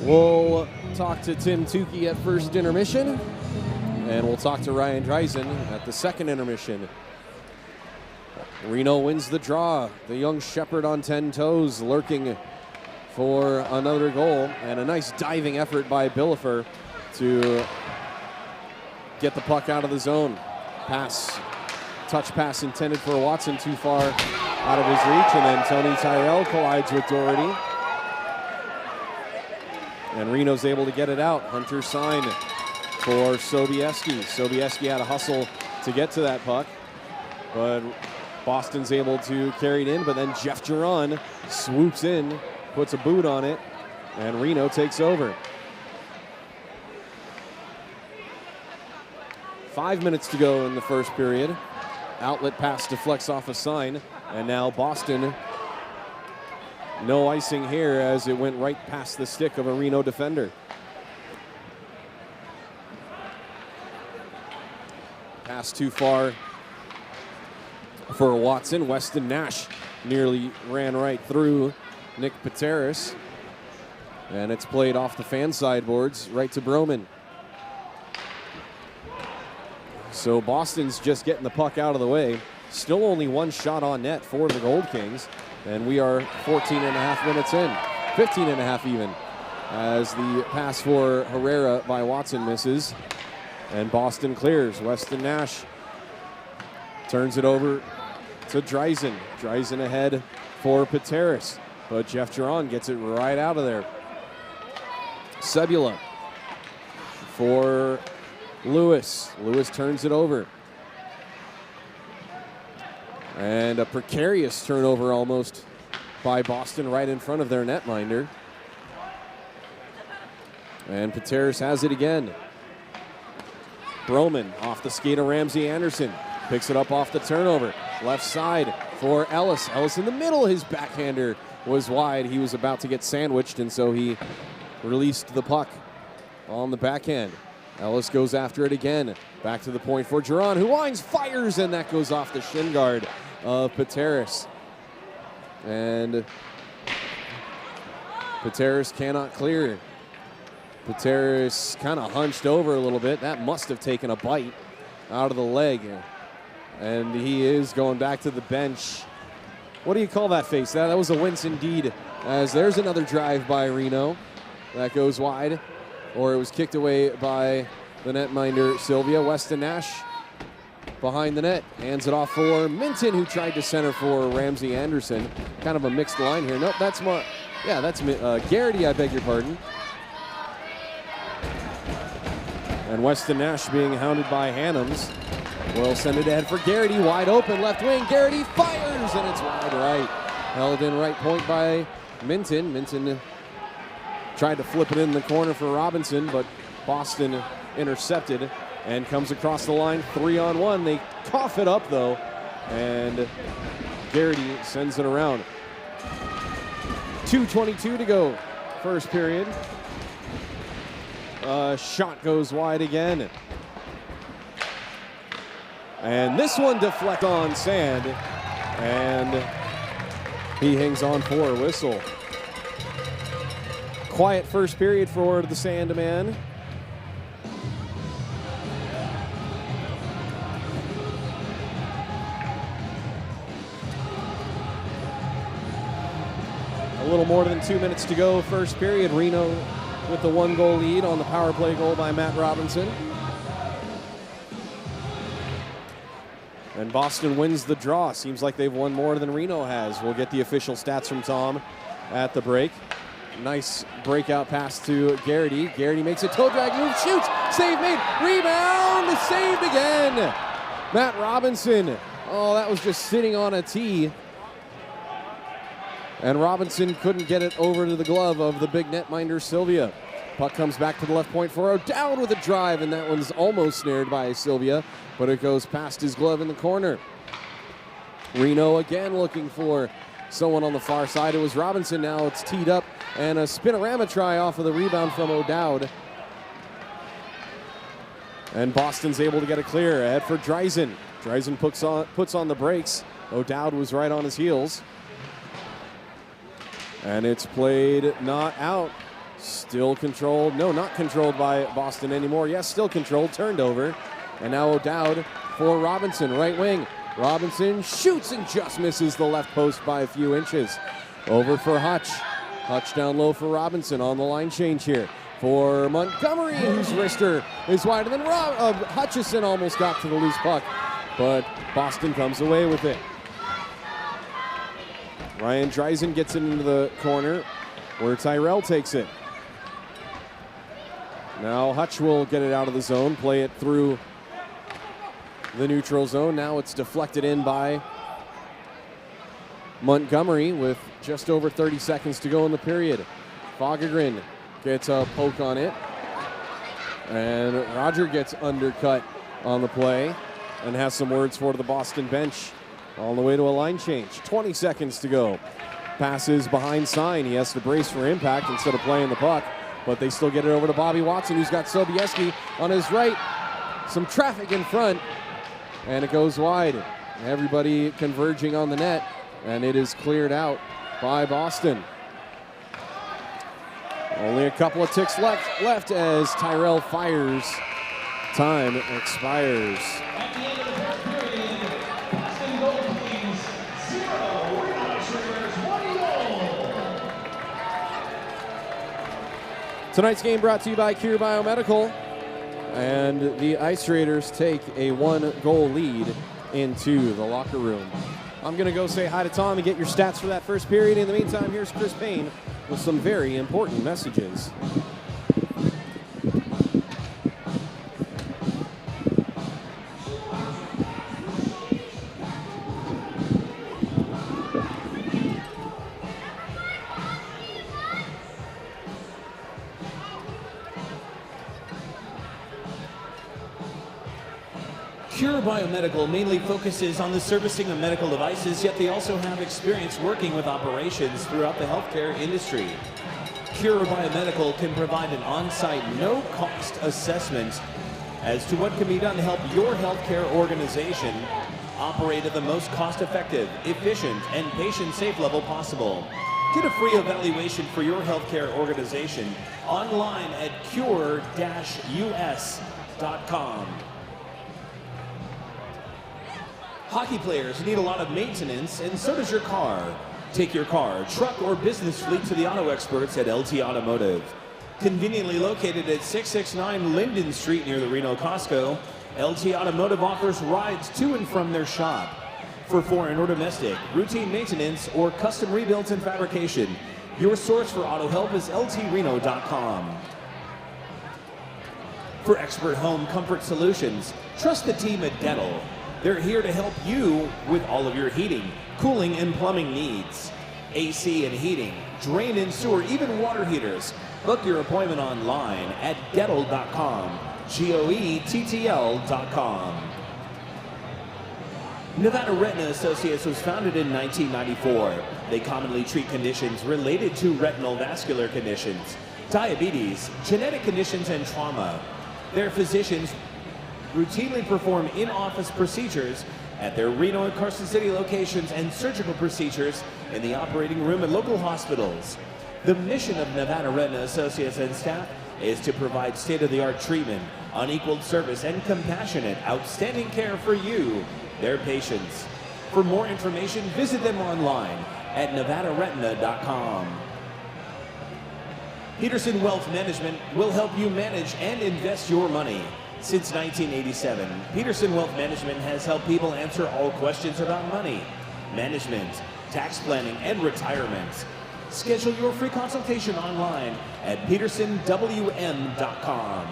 We'll talk to Tim Tukey at first intermission, and we'll talk to Ryan Dreisen at the second intermission. Reno wins the draw. The young shepherd on 10 toes, lurking for another goal, and a nice diving effort by Billifer to get the puck out of the zone. Touch pass intended for Watson, too far out of his reach, and then Tony Tyrell collides with Doherty. And Reno's able to get it out. Hunter Sine for Sobieski. Sobieski had a hustle to get to that puck, but Boston's able to carry it in, but then Jeff Giron swoops in, puts a boot on it, and Reno takes over. 5 minutes to go in the first period. Outlet pass deflects off a Sine, and now Boston, no icing here as it went right past the stick of a Reno defender. Pass too far for Watson. Weston Nash nearly ran right through Nick Pateris, and it's played off the fan sideboards right to Broman. So Boston's just getting the puck out of the way. Still only 1 shot on net for the Gold Kings, and we are 14 and a half minutes in, 15 and a half even, as the pass for Herrera by Watson misses, and Boston clears. Weston Nash turns it over to Dreisen. Dreisen ahead for Pateris, but Jeff Giron gets it right out of there. Sebula for Lewis. Lewis turns it over. And a precarious turnover almost by Boston right in front of their netminder. And Pateris has it again. Broman off the skate of Ramsey Anderson. Picks it up off the turnover. Left side for Ellis. Ellis in the middle. His backhander was wide. He was about to get sandwiched, and so he released the puck on the backhand. Ellis goes after it again. Back to the point for Giron, who winds, fires, and that goes off the shin guard of Pateris. And Pateris cannot clear. Pateris kind of hunched over a little bit. That must have taken a bite out of the leg. And he is going back to the bench. What do you call that face? That was a wince indeed, as there's another drive by Reno. That goes wide, or it was kicked away by the netminder Sylvia. Weston Nash behind the net, hands it off for Minton, who tried to center for Ramsey Anderson. Kind of a mixed line here. Nope, that's Garrity, I beg your pardon. And Weston Nash being hounded by Hannums will send it ahead for Garrity, wide open left wing. Garrity fires, and it's wide right. Held in right point by Minton. Minton tried to flip it in the corner for Robinson, but Boston intercepted and comes across the line 3-on-1. They cough it up though, and Garrity sends it around. 2:22 to go, first period. Shot goes wide again. And this one deflect on sand, and he hangs on for a whistle. quiet first period for the Sandman. A little more than 2 minutes to go, first period. Reno with the 1-goal lead on the power play goal by Matt Robinson. And Boston wins the draw. Seems like they've won more than Reno has. We'll get the official stats from Tom at the break. Nice breakout pass to Garrity. Garrity makes a toe drag move, shoots, save made, rebound, saved again. Matt Robinson. Oh, that was just sitting on a tee. And Robinson couldn't get it over to the glove of the big netminder, Sylvia. Puck comes back to the left point for O'Dowd with a drive, and that one's almost snared by Sylvia, but it goes past his glove in the corner. Reno again looking for someone on the far side. It was Robinson. Now it's teed up, and a spinorama try off of the rebound from O'Dowd. And Boston's able to get it clear. Ahead for Dreisen. Dreisen puts on the brakes. O'Dowd was right on his heels. And it's played not out. Still controlled. No, not controlled by Boston anymore. Yes, still controlled. Turned over. And now O'Dowd for Robinson, right wing. Robinson shoots and just misses the left post by a few inches. Over for Hutch. Hutch down low for Robinson on the line change here. For Montgomery, whose wrister is wide. And then Hutchison almost got to the loose puck. But Boston comes away with it. Ryan Dreisen gets it into the corner where Tyrell takes it. Now Hutch will get it out of the zone, play it through the neutral zone. Now it's deflected in by Montgomery with just over 30 seconds to go in the period. Fogegren gets a poke on it. And Roger gets undercut on the play and has some words for the Boston bench. On the way to a line change. 20 seconds to go. Passes behind Sine. He has to brace for impact instead of playing the puck. But they still get it over to Bobby Watson, who's got Sobieski on his right. Some traffic in front. And it goes wide. Everybody converging on the net. And it is cleared out by Boston. Only a couple of ticks left as Tyrell fires. Time expires. Tonight's game brought to you by Cure Biomedical, and the Ice Raiders take a 1-goal lead into the locker room. I'm going to go say hi to Tom and get your stats for that first period. In the meantime, here's Chris Payne with some very important messages. Cure Biomedical mainly focuses on the servicing of medical devices, yet they also have experience working with operations throughout the healthcare industry. Cure Biomedical can provide an on-site, no-cost assessment as to what can be done to help your healthcare organization operate at the most cost-effective, efficient, and patient-safe level possible. Get a free evaluation for your healthcare organization online at cure-us.com. Hockey players need a lot of maintenance, and so does your car. Take your car, truck, or business fleet to the auto experts at LT Automotive. Conveniently located at 669 Linden Street near the Reno Costco, LT Automotive offers rides to and from their shop. For foreign or domestic, routine maintenance, or custom rebuilds and fabrication, your source for auto help is ltreno.com. For expert home comfort solutions, trust the team at Goettl. They're here to help you with all of your heating, cooling, and plumbing needs. AC and heating, drain and sewer, even water heaters. Book your appointment online at Goettl.com, Goettl.com. Nevada Retina Associates was founded in 1994. They commonly treat conditions related to retinal vascular conditions, diabetes, genetic conditions, and trauma. Their physicians routinely perform in-office procedures at their Reno and Carson City locations and surgical procedures in the operating room at local hospitals. The mission of Nevada Retina Associates and staff is to provide state-of-the-art treatment, unequaled service, and compassionate, outstanding care for you, their patients. For more information, visit them online at nevadaretina.com. Peterson Wealth Management will help you manage and invest your money. Since 1987, Peterson Wealth Management has helped people answer all questions about money, management, tax planning, and retirement. Schedule your free consultation online at petersonwm.com.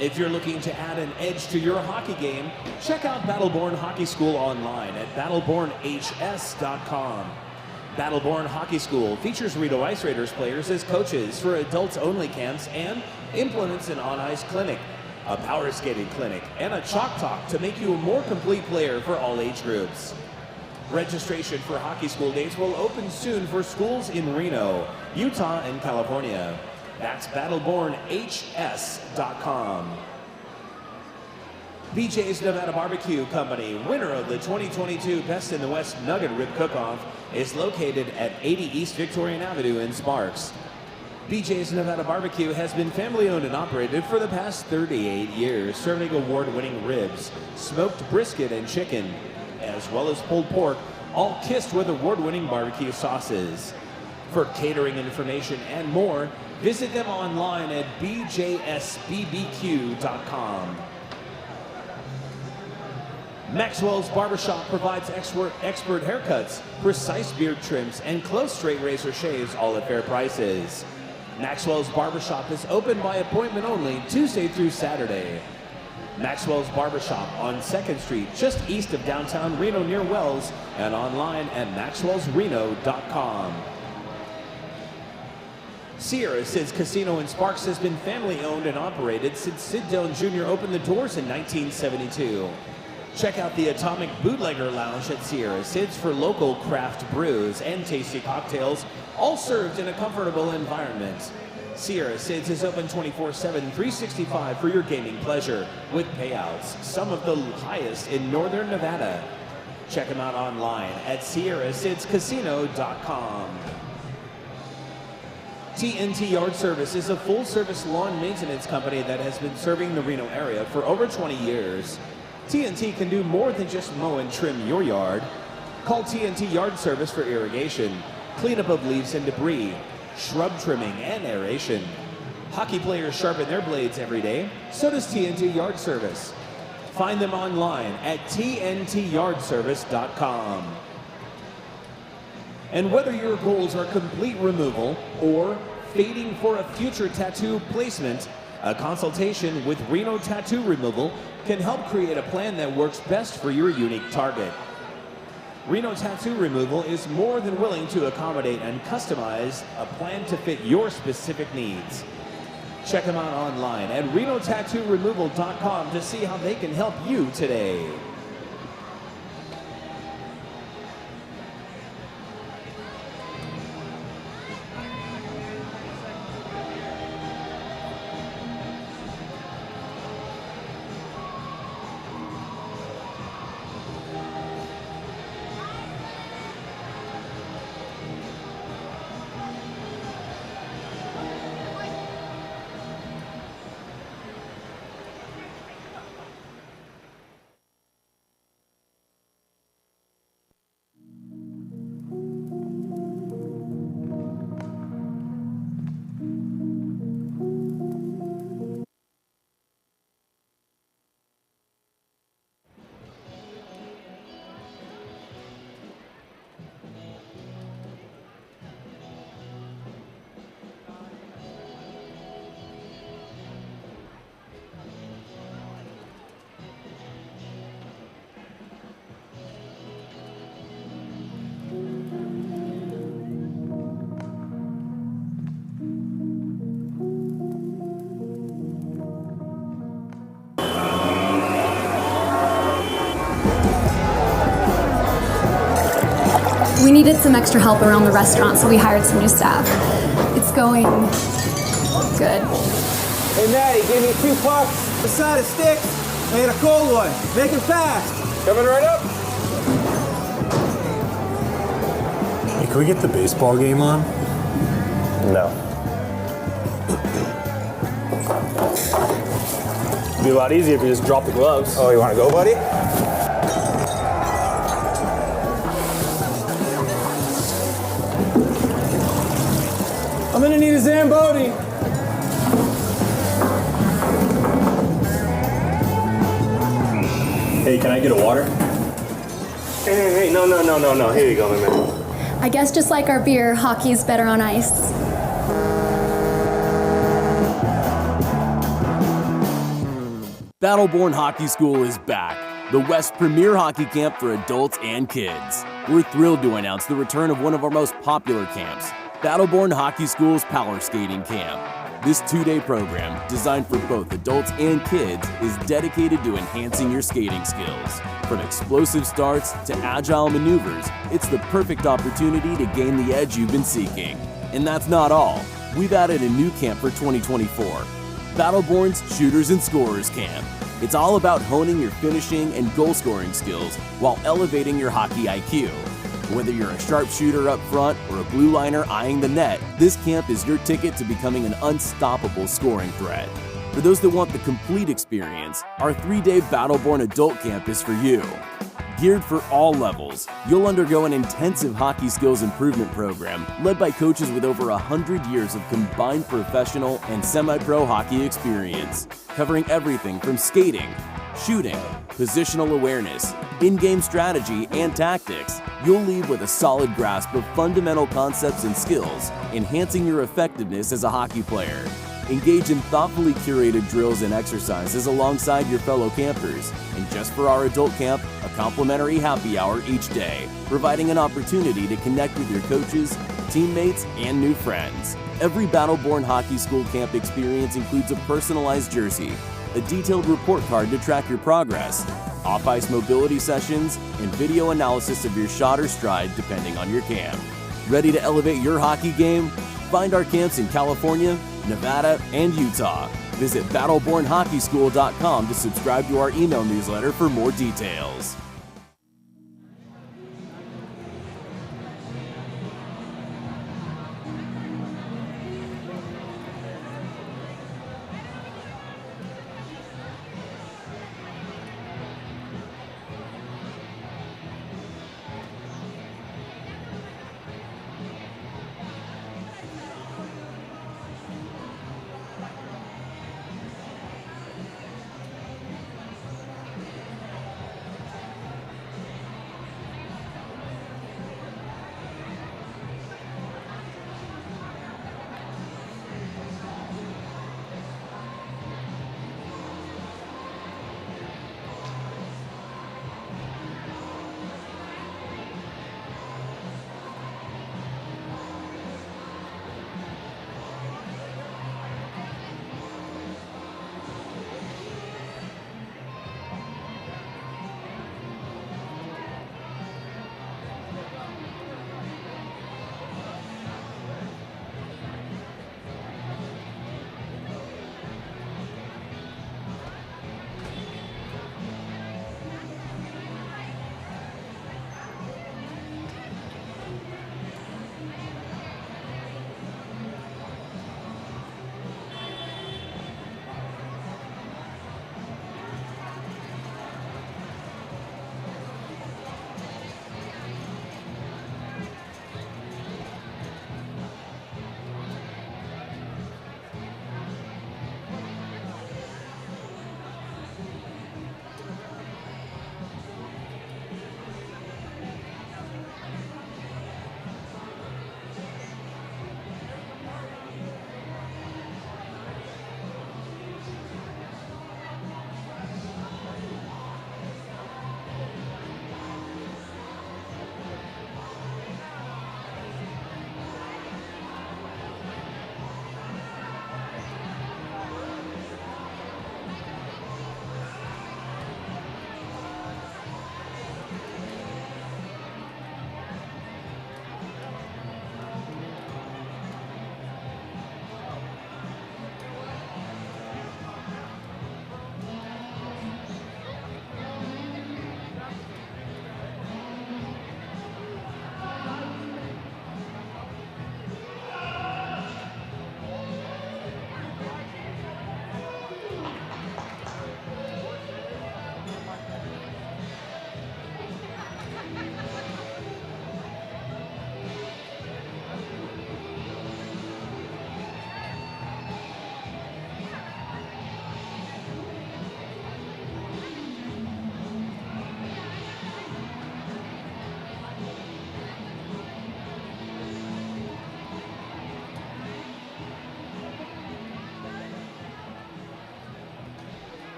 If you're looking to add an edge to your hockey game, check out Battleborn Hockey School online at battlebornhs.com. Battleborn Hockey School features Reno Ice Raiders players as coaches for adults-only camps and implements an on-ice clinic, a power skating clinic, and a chalk talk to make you a more complete player for all age groups. Registration for hockey school dates will open soon for schools in Reno, Utah, and California. That's battlebornhs.com. BJ's Nevada Barbecue Company, winner of the 2022 Best in the West Nugget Rib Cook-Off, is located at 80 East Victorian Avenue in Sparks. BJ's Nevada Barbecue has been family-owned and operated for the past 38 years, serving award-winning ribs, smoked brisket and chicken, as well as pulled pork, all kissed with award-winning barbecue sauces. For catering information and more, visit them online at bjsbbq.com. Maxwell's Barbershop provides expert haircuts, precise beard trims, and close straight razor shaves, all at fair prices. Maxwell's Barbershop is open by appointment only, Tuesday through Saturday. Maxwell's Barbershop on 2nd Street, just east of downtown Reno near Wells, and online at maxwellsreno.com. Sierra Sid's Casino in Sparks has been family-owned and operated since Sid Dillon Jr. opened the doors in 1972. Check out the Atomic Bootlegger Lounge at Sierra Sid's for local craft brews and tasty cocktails, all served in a comfortable environment. Sierra Sid's is open 24/7, 365 for your gaming pleasure, with payouts, some of the highest in Northern Nevada. Check them out online at sierrasidscasino.com. TNT Yard Service is a full-service lawn maintenance company that has been serving the Reno area for over 20 years. TNT can do more than just mow and trim your yard. Call TNT Yard Service for irrigation, cleanup of leaves and debris, shrub trimming and aeration. Hockey players sharpen their blades every day, so does TNT Yard Service. Find them online at tntyardservice.com. And whether your goals are complete removal or fading for a future tattoo placement, a consultation with Reno Tattoo Removal can help create a plan that works best for your unique target. Reno Tattoo Removal is more than willing to accommodate and customize a plan to fit your specific needs. Check them out online at renotattooremoval.com to see how they can help you today. We needed some extra help around the restaurant, so we hired some new staff. It's going good. Hey, Maddie, give me 2 pucks, a side of sticks, and a cold one. Make it fast. Coming right up. can we get the baseball game on? No. It'd be a lot easier if you just drop the gloves. Oh, you want to go, buddy? I'm gonna need a Zamboni. Hey, can I get a water? Hey, no. Here you go, my man. I guess just like our beer, hockey's better on ice. Battleborn Hockey School is back, the West's premier hockey camp for adults and kids. We're thrilled to announce the return of one of our most popular camps, Battleborn Hockey School's Power Skating Camp. This 2-day program, designed for both adults and kids, is dedicated to enhancing your skating skills. From explosive starts to agile maneuvers, it's the perfect opportunity to gain the edge you've been seeking. And that's not all. We've added a new camp for 2024, Battleborn's Shooters and Scorers Camp. It's all about honing your finishing and goal-scoring skills while elevating your hockey IQ. Whether you're a sharpshooter up front or a blue liner eyeing the net, this camp is your ticket to becoming an unstoppable scoring threat. For those that want the complete experience, our 3-day Battleborn Adult Camp is for you. Geared for all levels, you'll undergo an intensive hockey skills improvement program led by coaches with over 100 years of combined professional and semi-pro hockey experience, covering everything from skating, shooting, positional awareness, in-game strategy, and tactics. You'll leave with a solid grasp of fundamental concepts and skills, enhancing your effectiveness as a hockey player. Engage in thoughtfully curated drills and exercises alongside your fellow campers. And just for our adult camp, a complimentary happy hour each day, providing an opportunity to connect with your coaches, teammates, and new friends. Every Battleborn Hockey School camp experience includes a personalized jersey, a detailed report card to track your progress, off-ice mobility sessions, and video analysis of your shot or stride depending on your camp. Ready to elevate your hockey game? Find our camps in California, Nevada, and Utah. Visit battlebornhockeyschool.com to subscribe to our email newsletter for more details.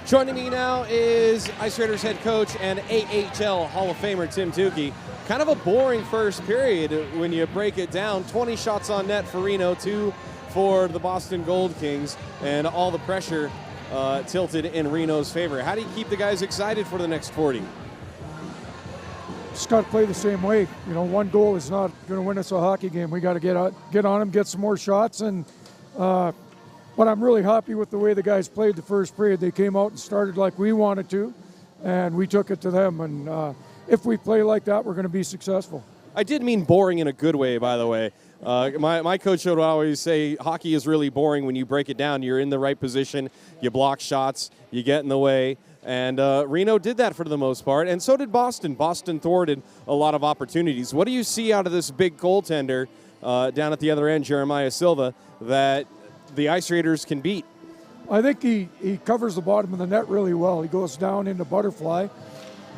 Joining me now is Ice Raiders head coach and AHL Hall of Famer Tim Tukey. Kind of a boring first period when you break it down. 20 shots on net for Reno, 2 for the Boston Gold Kings, and all the pressure tilted in Reno's favor. How do you keep the guys excited for the next 40? Just got to play the same way. You know, one goal is not going to win us a hockey game. We got to get on them, get some more shots, and but I'm really happy with the way the guys played the first period. They came out and started like we wanted to, and we took it to them. And if we play like that, we're going to be successful. I did mean boring in a good way, by the way. My coach would always say hockey is really boring when you break it down. You're in the right position, you block shots, you get in the way. And Reno did that for the most part, and so did Boston. Boston thwarted a lot of opportunities. What do you see out of this big goaltender down at the other end, Jeremiah Silva, that the Ice Raiders can beat? I think he covers the bottom of the net really well. He goes down into butterfly.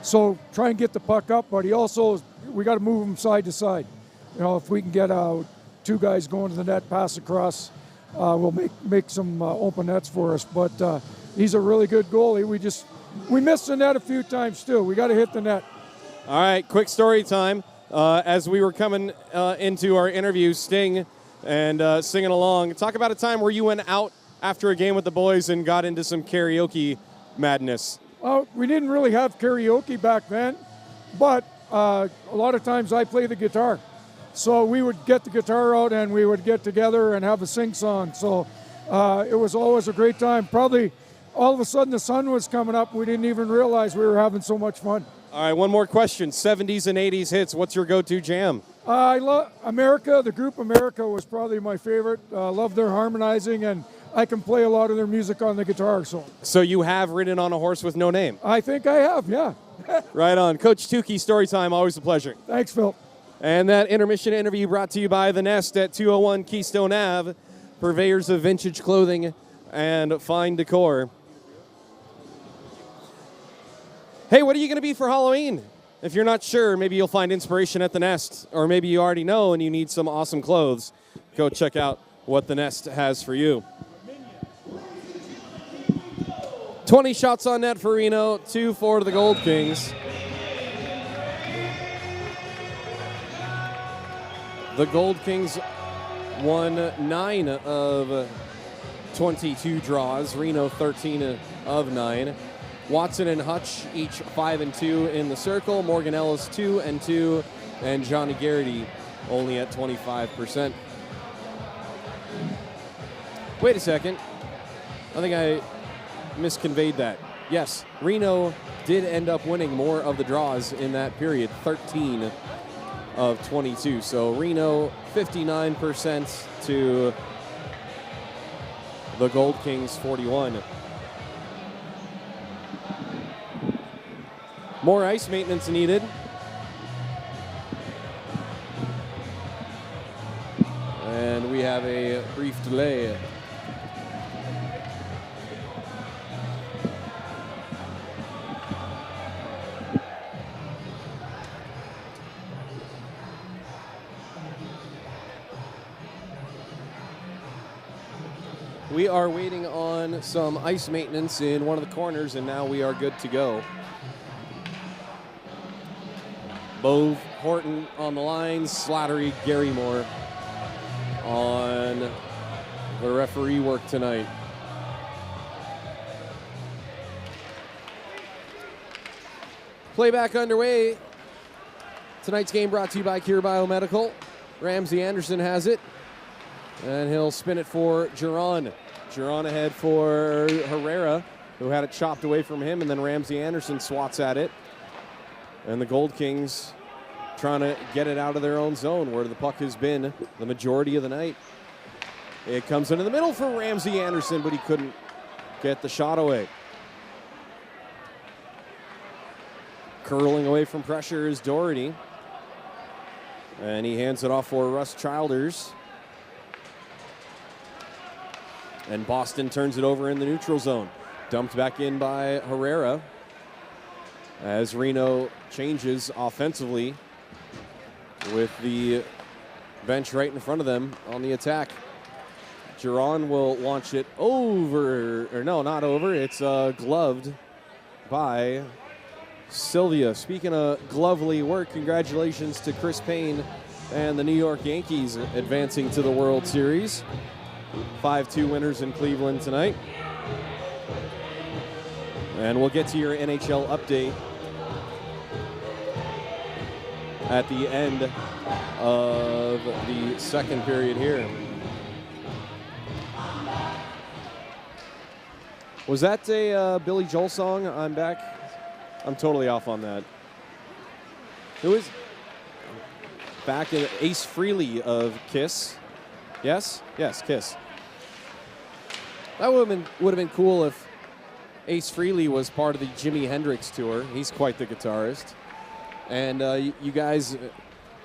So try and get the puck up, but he also, we got to move him side to side. You know, if we can get 2 guys going to the net, pass across, we'll make some open nets for us. But he's a really good goalie. We missed the net a few times too. We got to hit the net. All right, quick story time. As we were coming into our interview, Sting and singing along, talk about a time where you went out after a game with the boys and got into some karaoke madness. We didn't really have karaoke back then, but a lot of times I play the guitar. So we would get the guitar out and we would get together and have a sing-song. So it was always a great time. Probably all of a sudden the sun was coming up. We didn't even realize we were having so much fun. All right, one more question. 70s and 80s hits. What's your go-to jam? I love America. The group America was probably my favorite. Love their harmonizing, and I can play a lot of their music on the guitar. So you have ridden on a horse with no name? I think I have, yeah. Right on. Coach Tukey, story time. Always a pleasure. Thanks, Phil. And that intermission interview brought to you by The Nest at 201 Keystone Ave, purveyors of vintage clothing and fine decor. Hey, what are you going to be for Halloween? If you're not sure, maybe you'll find inspiration at The Nest, or maybe you already know and you need some awesome clothes. Go check out what The Nest has for you. 20 shots on net for Reno, 2 for the Gold Kings. The Gold Kings won 9 of 22 draws. Reno 13 of 9. Watson and Hutch each 5 and 2 in the circle. Morgan Ellis 2 and 2, and Johnny Garrity only at 25%. Wait a second. I think I misconveyed that. Yes, Reno did end up winning more of the draws in that period, 13 of 22. So Reno 59% to the Gold Kings 41. More ice maintenance needed. And we have a brief delay. We are waiting on some ice maintenance in one of the corners, and now we are good to go. Bove, Horton on the lines, Slattery, Garrymore on the referee work tonight. Playback underway. Tonight's game brought to you by Cure Biomedical. Ramsey Anderson has it, and he'll spin it for Giron. Giron ahead for Herrera, who had it chopped away from him, and then Ramsey Anderson swats at it. And the Gold Kings trying to get it out of their own zone where the puck has been the majority of the night. It comes into the middle for Ramsey Anderson, but he couldn't get the shot away. Curling away from pressure is Doherty. And he hands it off for Russ Childers. And Boston turns it over in the neutral zone. Dumped back in by Herrera. As Reno changes offensively with the bench right in front of them on the attack. Giron will launch it over, or no, not over. It's gloved by Sylvia. Speaking of glovely work, congratulations to Chris Payne and the New York Yankees advancing to the World Series. 5-2 winners in Cleveland tonight. And we'll get to your NHL update at the end of the second period here. Was that a Billy Joel song, I'm Back? I'm totally off on that. Who is back in Ace Frehley of Kiss? Yes? Yes, Kiss. That would have been cool if Ace Frehley was part of the Jimi Hendrix tour. He's quite the guitarist. And you guys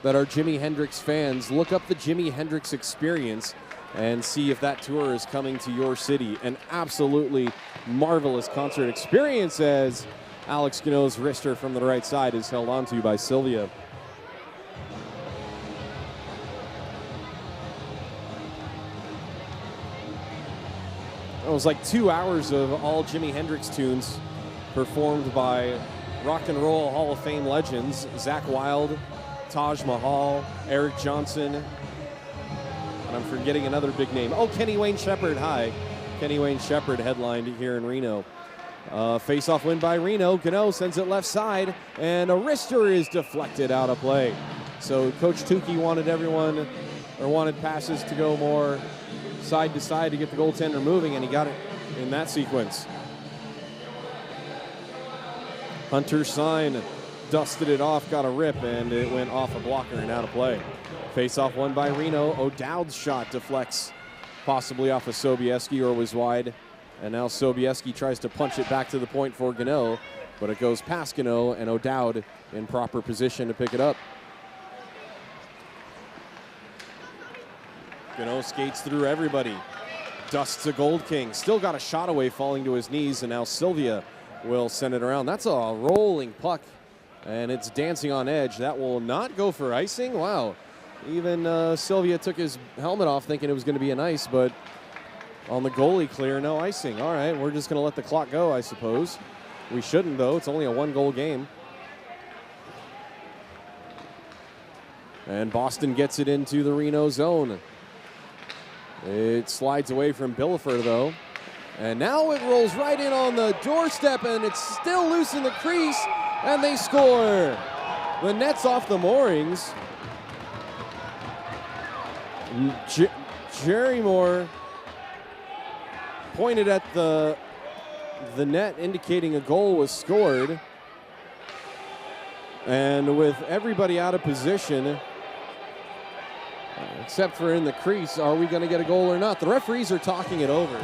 that are Jimi Hendrix fans, look up the Jimi Hendrix Experience and see if that tour is coming to your city. An absolutely marvelous concert experience as Alex Gunnoe's wrister from the right side is held onto by Sylvia. It was like 2 hours of all Jimi Hendrix tunes performed by Rock and Roll Hall of Fame legends Zakk Wylde, Taj Mahal, Eric Johnson, and I'm forgetting another big name. Oh, Kenny Wayne Shepherd. Hi. Kenny Wayne Shepherd headlined here in Reno. Face-off win by Reno. Gunnoe sends it left side, and a wrister is deflected out of play. So Coach Tukey wanted passes to go more side to side to get the goaltender moving, and he got it in that sequence. Hunter Sine dusted it off, got a rip, and it went off a blocker and out of play. Face-off won by Reno. O'Dowd's shot deflects possibly off of Sobieski or was wide. And now Sobieski tries to punch it back to the point for Gunnoe, but it goes past Gunnoe, and O'Dowd in proper position to pick it up. Gunnoe skates through everybody. Dusts a Gold King. Still got a shot away, falling to his knees, and now Sylvia will send it around. That's a rolling puck, and it's dancing on edge. That will not go for icing. Wow. Even Sylvia took his helmet off thinking it was going to be an ice, but on the goalie clear, no icing. All right, we're just going to let the clock go, I suppose. We shouldn't, though. It's only a one-goal game. And Boston gets it into the Reno zone. It slides away from Billafer, though. And now it rolls right in on the doorstep, and it's still loose in the crease, and they score. The net's off the moorings. Jerry Moore pointed at the net, indicating a goal was scored. And with everybody out of position, except for in the crease, are we going to get a goal or not? The referees are talking it over.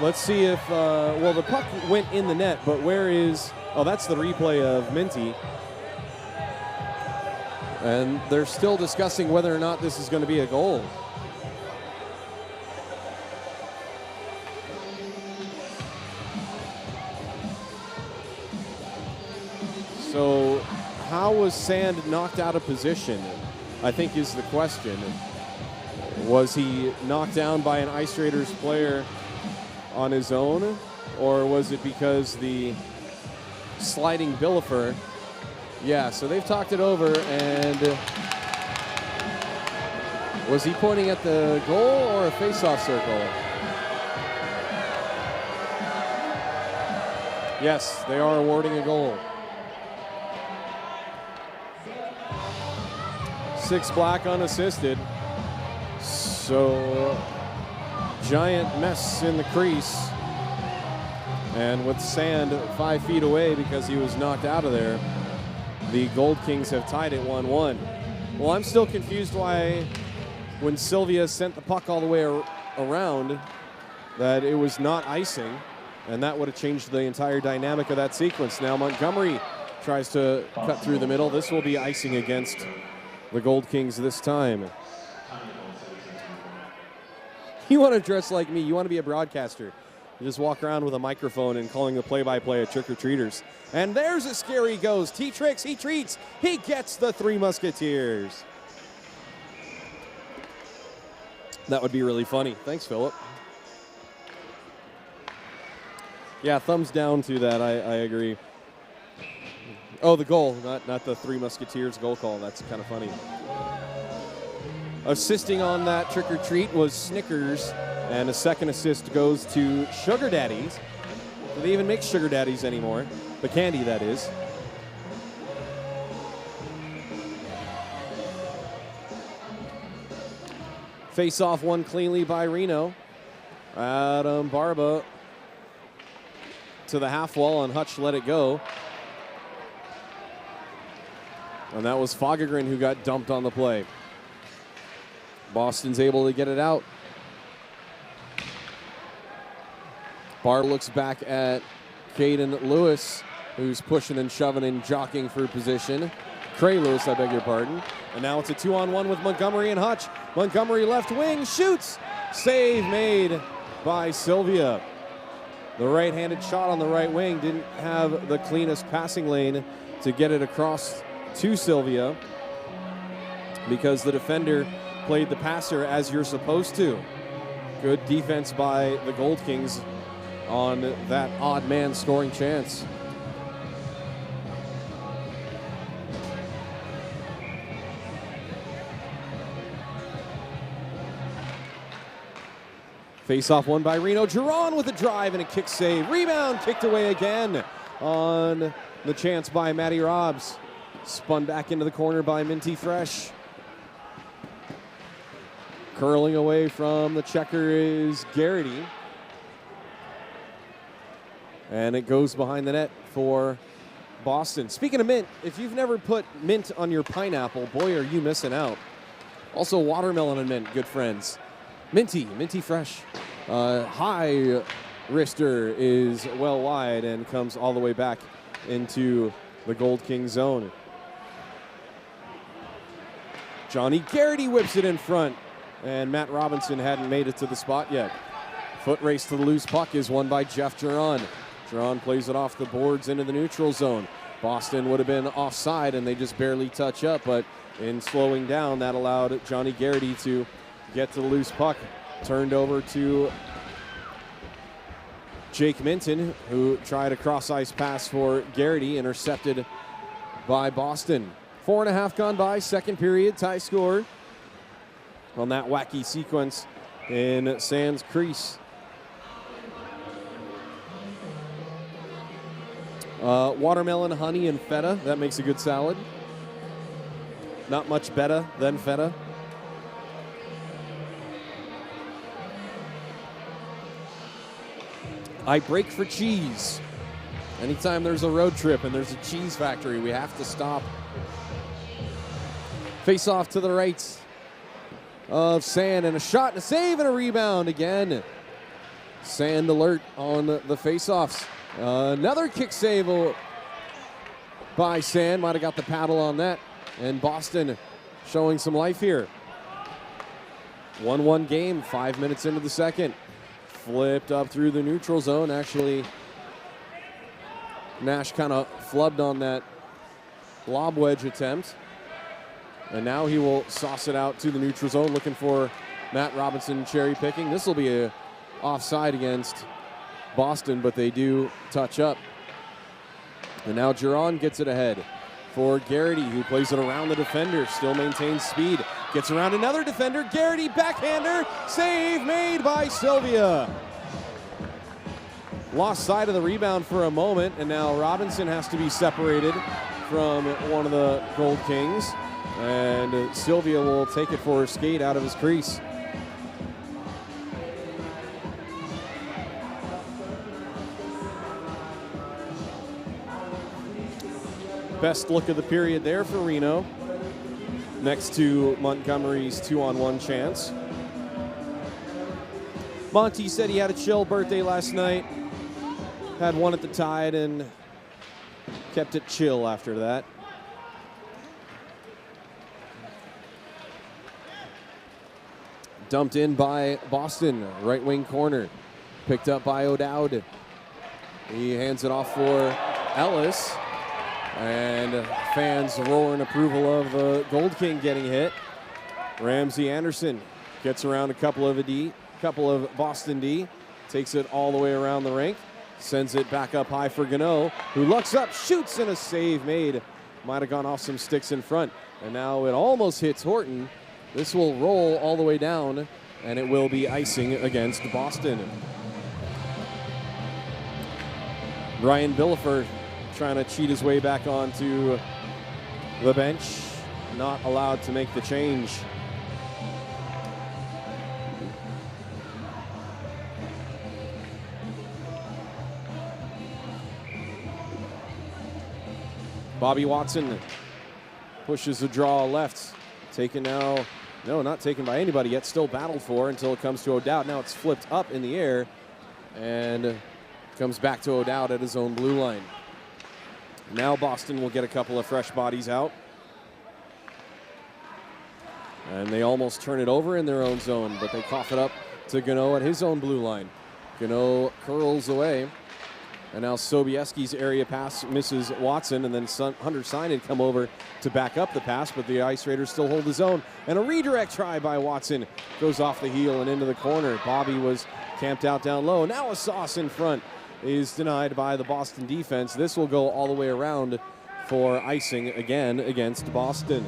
Let's see if, well, the puck went in the net, but where is, oh, that's the replay of Minty. And they're still discussing whether or not this is going to be a goal. So how was Sand knocked out of position, I think is the question. Was he knocked down by an Ice Raiders player on his own, or was it because the sliding Billafer? Yeah, so they've talked it over, and was he pointing at the goal or a face-off circle? Yes, they are awarding a goal. 6 black unassisted. So giant mess in the crease. And with Sand 5 feet away because he was knocked out of there, the Gold Kings have tied it 1-1. Well, I'm still confused why when Sylvia sent the puck all the way around that it was not icing, and that would have changed the entire dynamic of that sequence. Now Montgomery tries to cut through the middle. This will be icing against the Gold Kings this time. You want to dress like me. You want to be a broadcaster. You just walk around with a microphone and calling the play-by-play at trick-or-treaters. And there's a scary goes. He tricks, he treats. He gets the Three Musketeers. That would be really funny. Thanks, Philip. Yeah, thumbs down to that. I agree. Oh, the goal, not the Three Musketeers goal call. That's kind of funny. Assisting on that trick or treat was Snickers, and a second assist goes to Sugar Daddies. Do they even make Sugar Daddies anymore? The candy, that is. Face off won cleanly by Reno. Adam Barba to the half wall, and Hutch let it go. And that was Fogegren who got dumped on the play. Boston's able to get it out. Barr looks back at Caden Lewis, who's pushing and shoving and jockeying for position. Cray Lewis, I beg your pardon. And now it's a 2-on-1 with Montgomery and Hutch. Montgomery left wing, shoots. Save made by Sylvia. The right-handed shot on the right wing didn't have the cleanest passing lane to get it across to Sylvia because the defender played the passer as you're supposed to. Good defense by the Gold Kings on that odd man scoring chance. Face-off won by Reno. Giron with a drive and a kick save. Rebound kicked away again on the chance by Matty Robbs. Spun back into the corner by Minty Fresh. Curling away from the checker is Garrity. And it goes behind the net for Boston. Speaking of mint, if you've never put mint on your pineapple, boy, are you missing out. Also, watermelon and mint, good friends. Minty Fresh. High wrister is well wide and comes all the way back into the Gold King zone. Johnny Garrity whips it in front, and Matt Robinson hadn't made it to the spot yet. Foot race to the loose puck is won by Jeff Giron. Giron plays it off the boards into the neutral zone. Boston would have been offside, and they just barely touch up, but in slowing down, that allowed Johnny Garrity to get to the loose puck. Turned over to Jake Minton, who tried a cross-ice pass for Garrity, intercepted by Boston. 4.5 gone by, second period, tie score on that wacky sequence in Sands Crease. Watermelon, honey, and feta. That makes a good salad. Not much better than feta. I break for cheese. Anytime there's a road trip and there's a cheese factory, we have to stop. Face off to the right of Sand, and a shot and a save and a rebound again. Sand alert on the face-offs. Another kick save by Sand. Might have got the paddle on that. And Boston showing some life here. 1-1 game, 5 minutes into the second. Flipped up through the neutral zone. Actually, Nash kind of flubbed on that lob wedge attempt. And now he will sauce it out to the neutral zone, looking for Matt Robinson cherry picking. This will be a offside against Boston, but they do touch up. And now Giron gets it ahead for Garrity, who plays it around the defender, still maintains speed. Gets around another defender, Garrity, backhander, save made by Sylvia. Lost sight of the rebound for a moment, and now Robinson has to be separated from one of the Gold Kings. And Sylvia will take it for a skate out of his crease. Best look of the period there for Reno, next to Montgomery's 2-on-1 chance. Monty said he had a chill birthday last night, had one at the Tide, and kept it chill after that. Dumped in by Boston, right wing corner. Picked up by O'Dowd. He hands it off for Ellis. And fans roar in approval of the Gold King getting hit. Ramsey Anderson Gets around a couple of Boston D. Takes it all the way around the rink. Sends it back up high for Gunnoe, who looks up, shoots, and a save made. Might have gone off some sticks in front. And now it almost hits Horton. This will roll all the way down, and it will be icing against Boston. Ryan Billiford trying to cheat his way back onto the bench. Not allowed to make the change. Bobby Watson pushes the draw left. Taken now, no, not taken by anybody yet. Still battled for until it comes to O'Dowd. Now it's flipped up in the air and comes back to O'Dowd at his own blue line. Now Boston will get a couple of fresh bodies out. And they almost turn it over in their own zone, but they cough it up to Gunnoe at his own blue line. Gunnoe curls away. And now Sobieski's area pass misses Watson, and then Hunter Sine had come over to back up the pass, but the Ice Raiders still hold his own. And a redirect try by Watson goes off the heel and into the corner. Bobby was camped out down low. Now a sauce in front is denied by the Boston defense. This will go all the way around for icing again against Boston.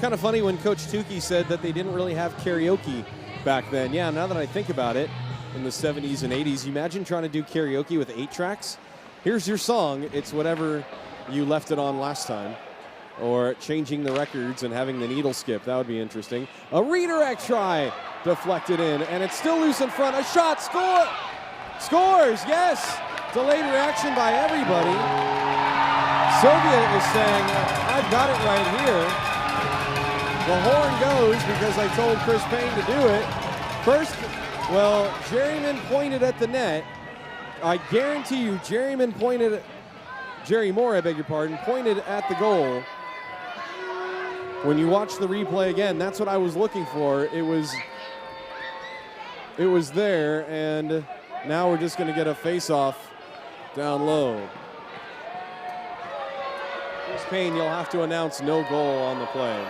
Kind of funny when Coach Tukey said that they didn't really have karaoke back then. Yeah, now that I think about it, in the 70s and 80s, you imagine trying to do karaoke with 8 tracks? Here's your song. It's whatever you left it on last time. Or changing the records and having the needle skip. That would be interesting. A redirect try deflected in, and it's still loose in front. A shot, score! Scores, yes! Delayed reaction by everybody. Soviet is saying, I've got it right here. The horn goes because I told Chris Payne to do it. First, well, Jerryman pointed at the net. I guarantee you, Jerry Moore, I beg your pardon, pointed at the goal. When you watch the replay again, that's what I was looking for. It was there, and now we're just going to get a face-off down low. Chris Payne, you'll have to announce no goal on the play.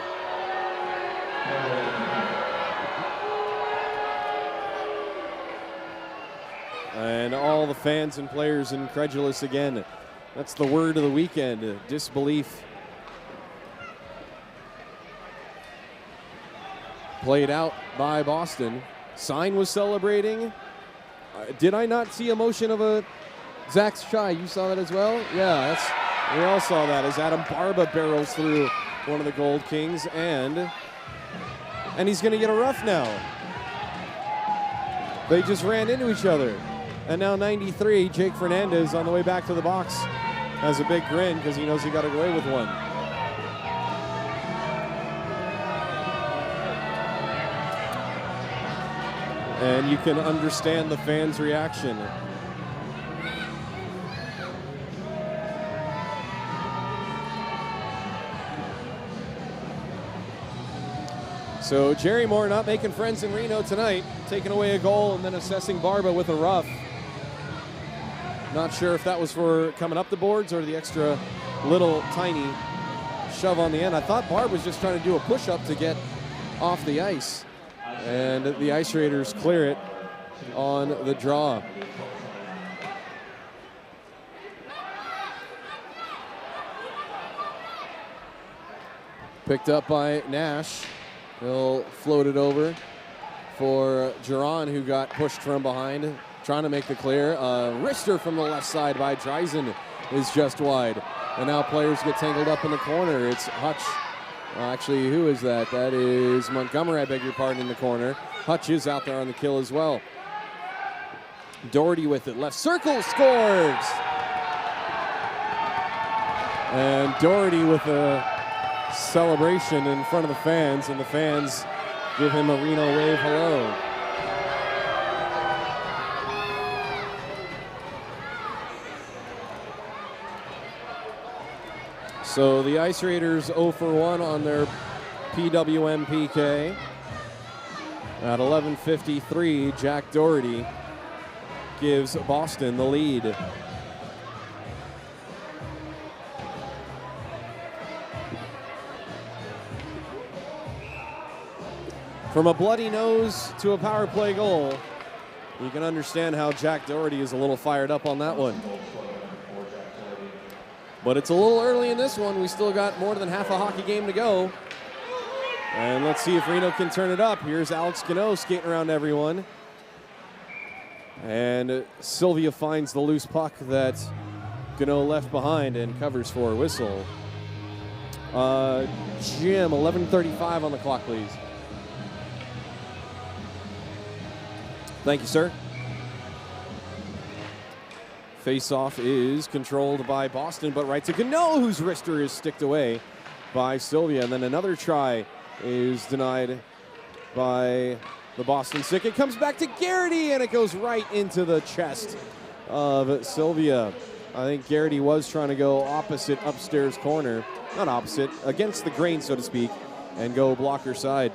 And all the fans and players incredulous again. That's the word of the weekend, disbelief. Played out by Boston. Sine was celebrating. Did I not see a motion of a Zach Shy? You saw that as well? Yeah, we all saw that as Adam Barba barrels through one of the Gold Kings, and he's going to get a rough now. They just ran into each other. And now 93, Jake Fernandez on the way back to the box has a big grin because he knows he got away with one. And you can understand the fans' reaction. So Jerry Moore not making friends in Reno tonight, taking away a goal and then assessing Barba with a rough. Not sure if that was for coming up the boards or the extra little tiny shove on the end. I thought Barb was just trying to do a push-up to get off the ice. And the Ice Raiders clear it on the draw. Picked up by Nash. He'll float it over for Geron, who got pushed from behind, trying to make the clear. Wrister from the left side by Dreisen is just wide. And now players get tangled up in the corner. It's Hutch. Actually, who is that? That is Montgomery, I beg your pardon, in the corner. Hutch is out there on the kill as well. Doherty with it. Left circle, scores! And Doherty with a celebration in front of the fans, and the fans give him a Reno wave hello. So the Ice Raiders 0 for 1 on their PWM PK. At 11:53, Jack Doherty gives Boston the lead. From a bloody nose to a power play goal, you can understand how Jack Doherty is a little fired up on that one. But it's a little early in this one. We still got more than half a hockey game to go. And let's see if Reno can turn it up. Here's Alex Gunnoe skating around everyone. And Sylvia finds the loose puck that Gunnoe left behind and covers for a whistle. Jim, 11:35 on the clock, please. Thank you, sir. Face-off is controlled by Boston, but right to Gunnoe, whose wrister is sticked away by Sylvia. And then another try is denied by the Boston stick. It comes back to Garrity, and it goes right into the chest of Sylvia. I think Garrity was trying to go opposite upstairs corner. Not opposite, against the grain, so to speak, and go blocker side.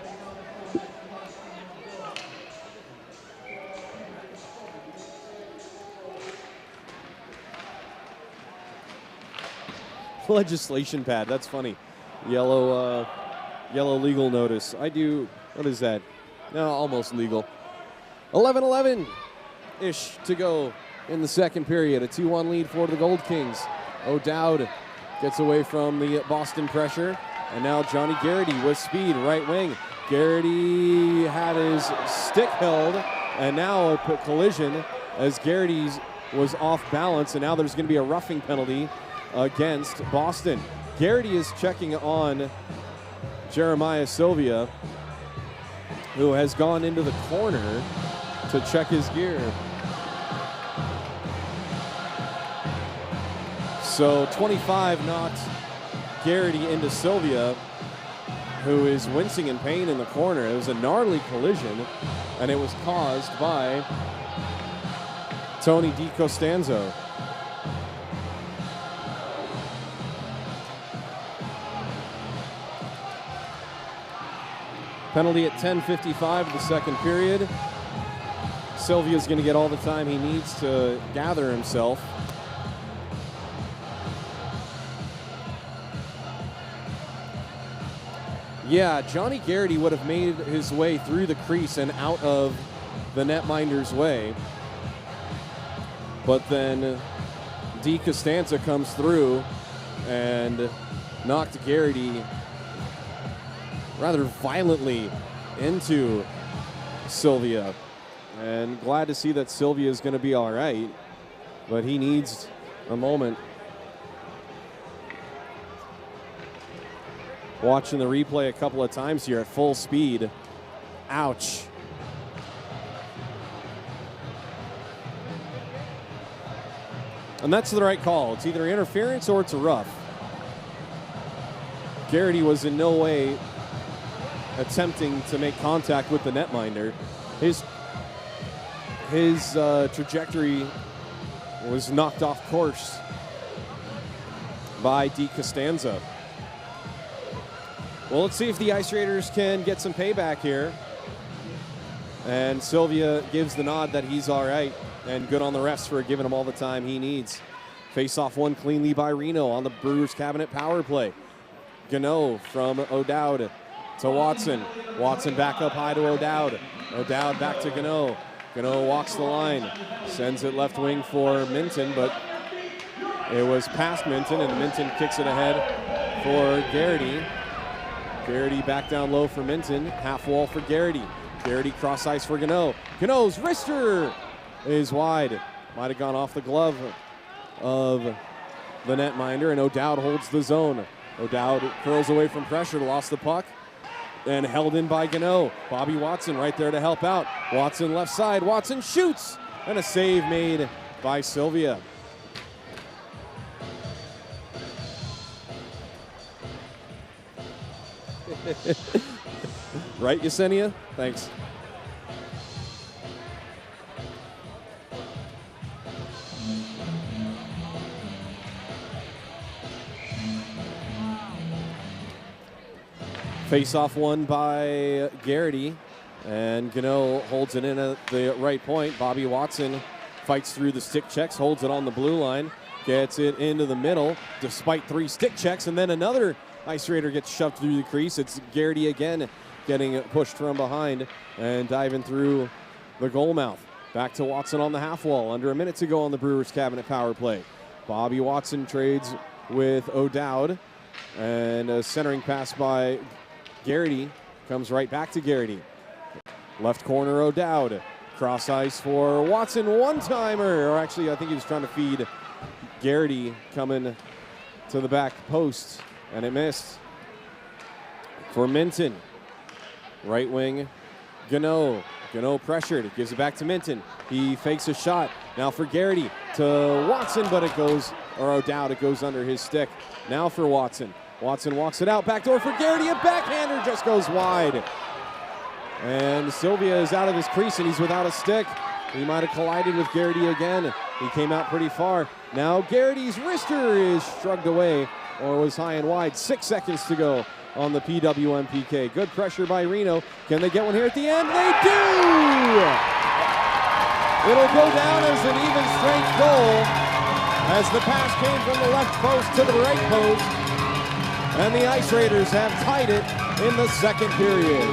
Legislation pad, that's funny. Yellow legal notice. What is that? No, almost legal. 11:11-ish to go in the second period. A 2-1 lead for the Gold Kings. O'Dowd gets away from the Boston pressure. And now Johnny Garrity with speed, right wing. Garrity had his stick held, and now a collision as Garrity was off balance, and now there's going to be a roughing penalty against Boston. Garrity is checking on Jeremiah Sylvia, who has gone into the corner to check his gear. So 25 knocked Garrity into Sylvia, who is wincing in pain in the corner. It was a gnarly collision, and it was caused by Tony DiCostanzo. Penalty at 10:55 of the second period. Sylvia's going to get all the time he needs to gather himself. Yeah, Johnny Garrity would have made his way through the crease and out of the netminder's way. But then DiCostanzo comes through and knocked Garrity rather violently into Sylvia. And glad to see that Sylvia is going to be all right, but he needs a moment. Watching the replay a couple of times here at full speed. Ouch. And that's the right call. It's either interference or it's a rough. Garrity was in no way attempting to make contact with the netminder. His trajectory was knocked off course by DiCostanzo. Well, let's see if the Ice Raiders can get some payback here. And Sylvia gives the nod that he's all right, and good on the refs for giving him all the time he needs. Face-off won cleanly by Reno on the Brewers cabinet power play. Gunnoe from O'Dowd to Watson. Watson back up high to O'Dowd. O'Dowd back to Gunnoe. Gunnoe walks the line, sends it left wing for Minton, but it was past Minton, and Minton kicks it ahead for Garrity. Garrity back down low for Minton, half wall for Garrity. Garrity cross ice for Gunnoe. Gunnoe's wrister is wide. Might have gone off the glove of the netminder, and O'Dowd holds the zone. O'Dowd curls away from pressure, lost the puck, and held in by Gunnoe. Bobby Watson right there to help out. Watson left side, Watson shoots, and a save made by Sylvia. Right, Yesenia? Thanks. Face-off won by Garrity, And Gunnoe holds it in at the right point. Bobby Watson fights through the stick checks, holds it on the blue line, gets it into the middle despite 3 stick checks, and then another Ice Raider gets shoved through the crease. It's Garrity again getting pushed from behind and diving through the goal mouth. Back to Watson on the half wall. Under a minute to go on the Brewers cabinet power play. Bobby Watson trades with O'Dowd, and a centering pass by Garrity comes right back to Garrity. Left corner O'Dowd. Cross ice for Watson, one-timer. Or actually, I think he was trying to feed Garrity coming to the back post, and it missed. For Minton. Right wing, Gunnoe. Gunnoe pressured. Gives it back to Minton. He fakes a shot. Now for Garrity to Watson, but it goes, or O'Dowd, it goes under his stick. Now for Watson. Watson walks it out. Backdoor for Garrity. A backhander just goes wide. And Sylvia is out of his crease, and he's without a stick. He might have collided with Garrity again. He came out pretty far. Now Garrity's wrister is shrugged away, or was high and wide. 6 seconds to go on the PWMPK. Good pressure by Reno. Can they get one here at the end? They do! It'll go down as an even strength goal as the pass came from the left post to the right post. And the Ice Raiders have tied it in the second period.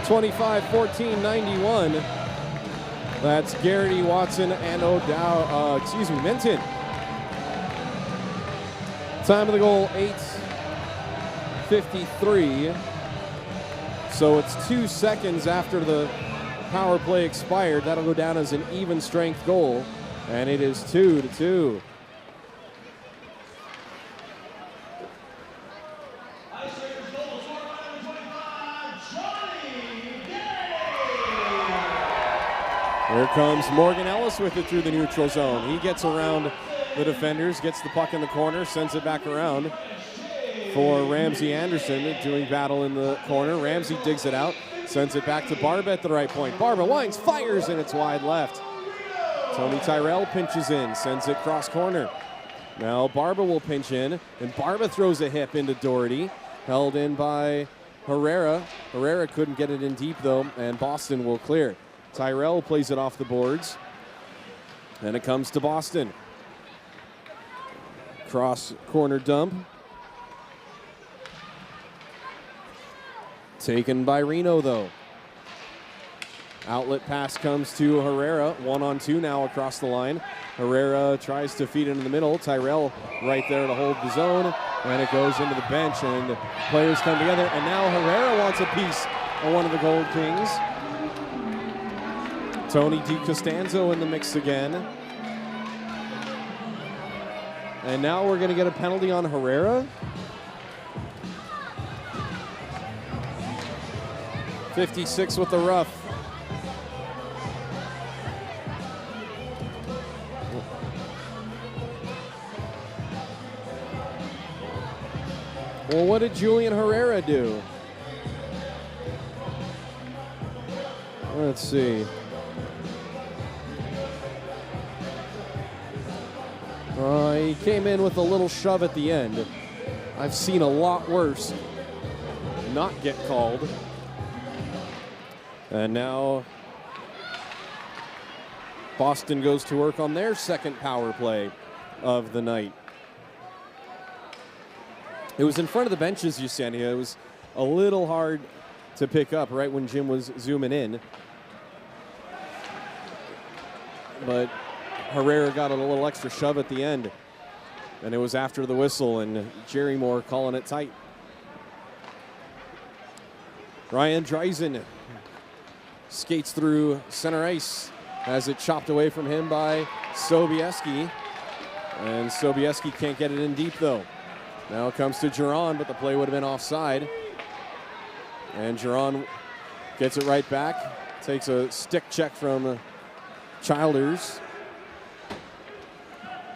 (25-14-91). That's Garrity, Watson, and Minton. Time of the goal, 8:53. So it's 2 seconds after the power play expired. That'll go down as an even strength goal, and it is 2-2. Here comes Morgan Ellis with it through the neutral zone. He gets around the defenders, gets the puck in the corner, sends it back around for Ramsey Anderson doing battle in the corner. Ramsey digs it out, sends it back to Barba at the right point. Barba winds, fires, and it's wide left. Tony Tyrell pinches in, sends it cross corner. Now Barba will pinch in, and Barba throws a hip into Doherty. Held in by Herrera. Herrera couldn't get it in deep, though, and Boston will clear. Tyrell plays it off the boards. Then it comes to Boston. Cross corner dump. Taken by Reno, though. Outlet pass comes to Herrera. 1-on-2 now across the line. Herrera tries to feed into the middle. Tyrell right there to hold the zone. And it goes into the bench, and players come together. And now Herrera wants a piece of one of the Gold Kings. Tony DiCostanzo in the mix again. And now we're going to get a penalty on Herrera. 56 with the rough. Well, what did Julian Herrera do? Let's see. He came in with a little shove at the end. I've seen a lot worse not get called. And now Boston goes to work on their second power play of the night. It was in front of the benches, Yesenia. It was a little hard to pick up right when Jim was zooming in. But Herrera got a little extra shove at the end. And it was after the whistle, and Jerry Moore calling it tight. Ryan Dreisen skates through center ice. Has it chopped away from him by Sobieski. And Sobieski can't get it in deep, though. Now it comes to Giron, but the play would have been offside. And Giron gets it right back. Takes a stick check from Childers.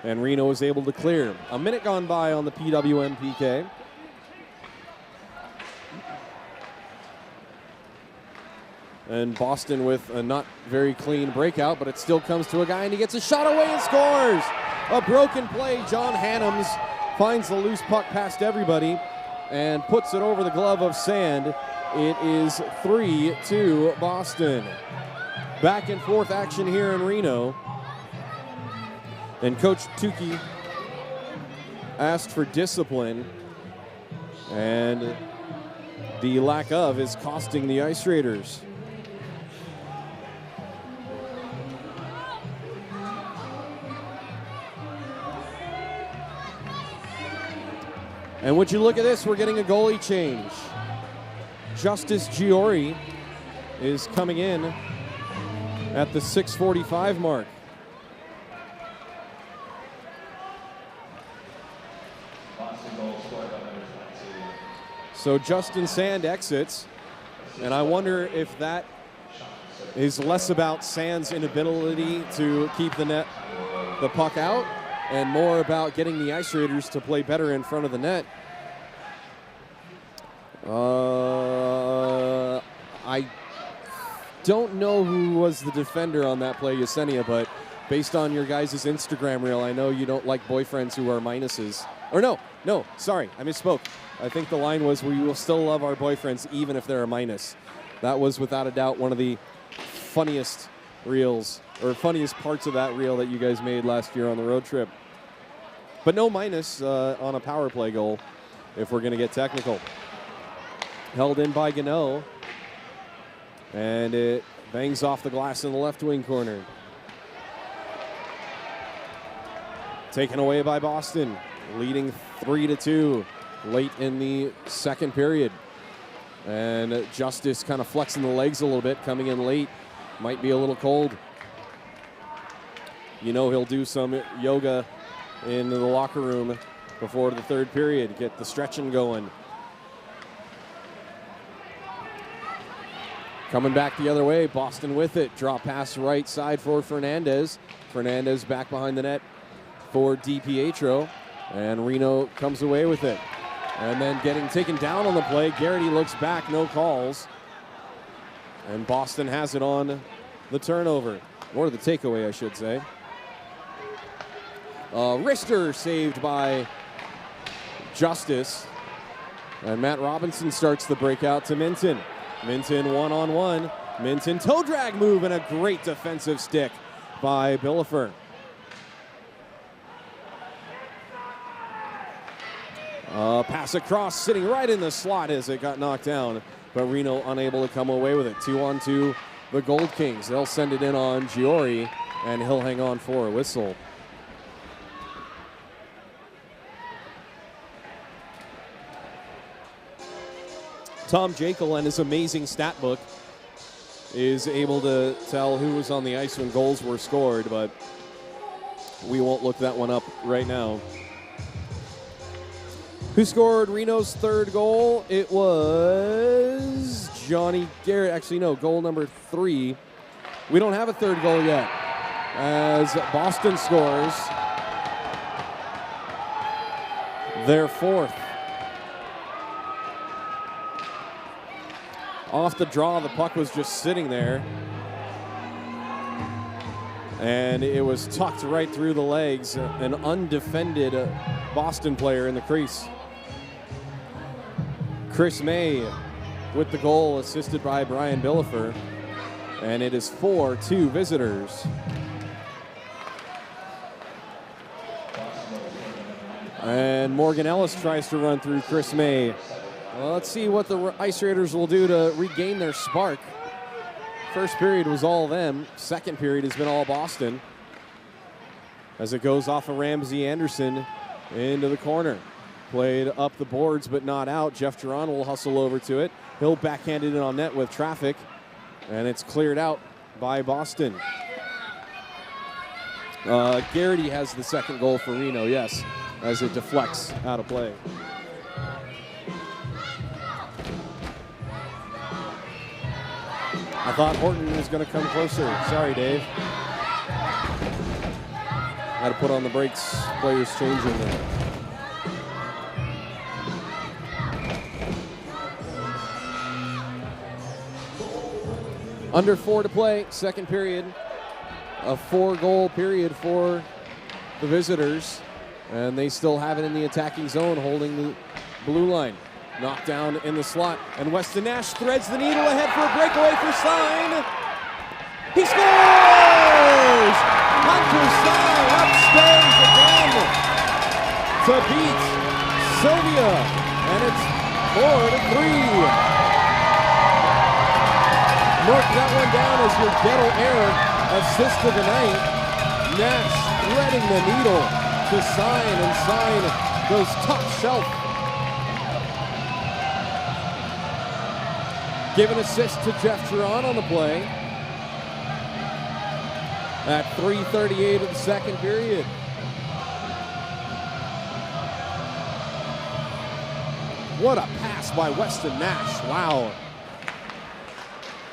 And Reno is able to clear. A minute gone by on the PWMPK. And Boston with a not very clean breakout, but it still comes to a guy, and he gets a shot away and scores. A broken play. John Hannums finds the loose puck past everybody and puts it over the glove of Sand. It is 3-2 Boston. Back and forth action here in Reno. And Coach Tukey asked for discipline, and the lack of is costing the Ice Raiders. And would you look at this, we're getting a goalie change. Justice Giori is coming in at the 6:45 mark. So Justin Sand exits, and I wonder if that is less about Sand's inability to keep the puck out, and more about getting the Ice Raiders to play better in front of the net. I don't know who was the defender on that play, Yesenia, but based on your guys' Instagram reel, I know you don't like boyfriends who are minuses. Or no, sorry, I misspoke. I think the line was, we will still love our boyfriends even if they're a minus. That was without a doubt one of the funniest reels, or funniest parts of that reel that you guys made last year on the road trip. But no minus on a power play goal if we're going to get technical. Held in by Gunnoe, and it bangs off the glass in the left wing corner. Taken away by Boston, leading 3-2 late in the second period. And Justice kind of flexing the legs a little bit, coming in late. Might be a little cold. You know he'll do some yoga in the locker room before the third period, get the stretching going. Coming back the other way, Boston with it. Drop pass right side for Fernandez. Fernandez back behind the net for DiPietro, and Reno comes away with it. And then getting taken down on the play, Garrity looks back, no calls. And Boston has it on the turnover, or the takeaway, I should say. Rister saved by Justice. And Matt Robinson starts the breakout to Minton. Minton one-on-one. Minton toe drag move and a great defensive stick by Bilofer. Pass across, sitting right in the slot as it got knocked down, but Reno unable to come away with it. 2-on-2, the Gold Kings. They'll send it in on Giori, and he'll hang on for a whistle. Tom Jekyll and his amazing stat book is able to tell who was on the ice when goals were scored, but we won't look that one up right now. Who scored Reno's third goal? It was Johnny Garrett. Actually, no, goal number 3. We don't have a third goal yet, as Boston scores their fourth. Off the draw, the puck was just sitting there, and it was tucked right through the legs. An undefended Boston player in the crease. Chris May with the goal, assisted by Brian Bilofer, and it is 4-2 visitors. And Morgan Ellis tries to run through Chris May. Well, let's see what the Ice Raiders will do to regain their spark. First period was all them. Second period has been all Boston, as it goes off of Ramsey Anderson into the corner. Played up the boards, but not out. Jeff Geron will hustle over to it. He'll backhand it in on net with traffic, and it's cleared out by Boston. Garrity has the second goal for Reno, yes, as it deflects out of play. I thought Horton was going to come closer. Sorry, Dave. Had to put on the brakes. Players changing there. Under 4 to play, second period. A 4-goal period for the visitors. And they still have it in the attacking zone, holding the blue line. Knocked down in the slot. And Weston Nash threads the needle ahead for a breakaway for Sine. He scores! Hunter Sine upstairs again to beat Sylvia. And it's 4-3. Mark that one down as your Goettl Air Assist of the night. Nash threading the needle to Sine, and Sine goes top shelf. Give an assist to Jeff Geron on the play. At 3:38 of the second period. What a pass by Weston Nash. Wow.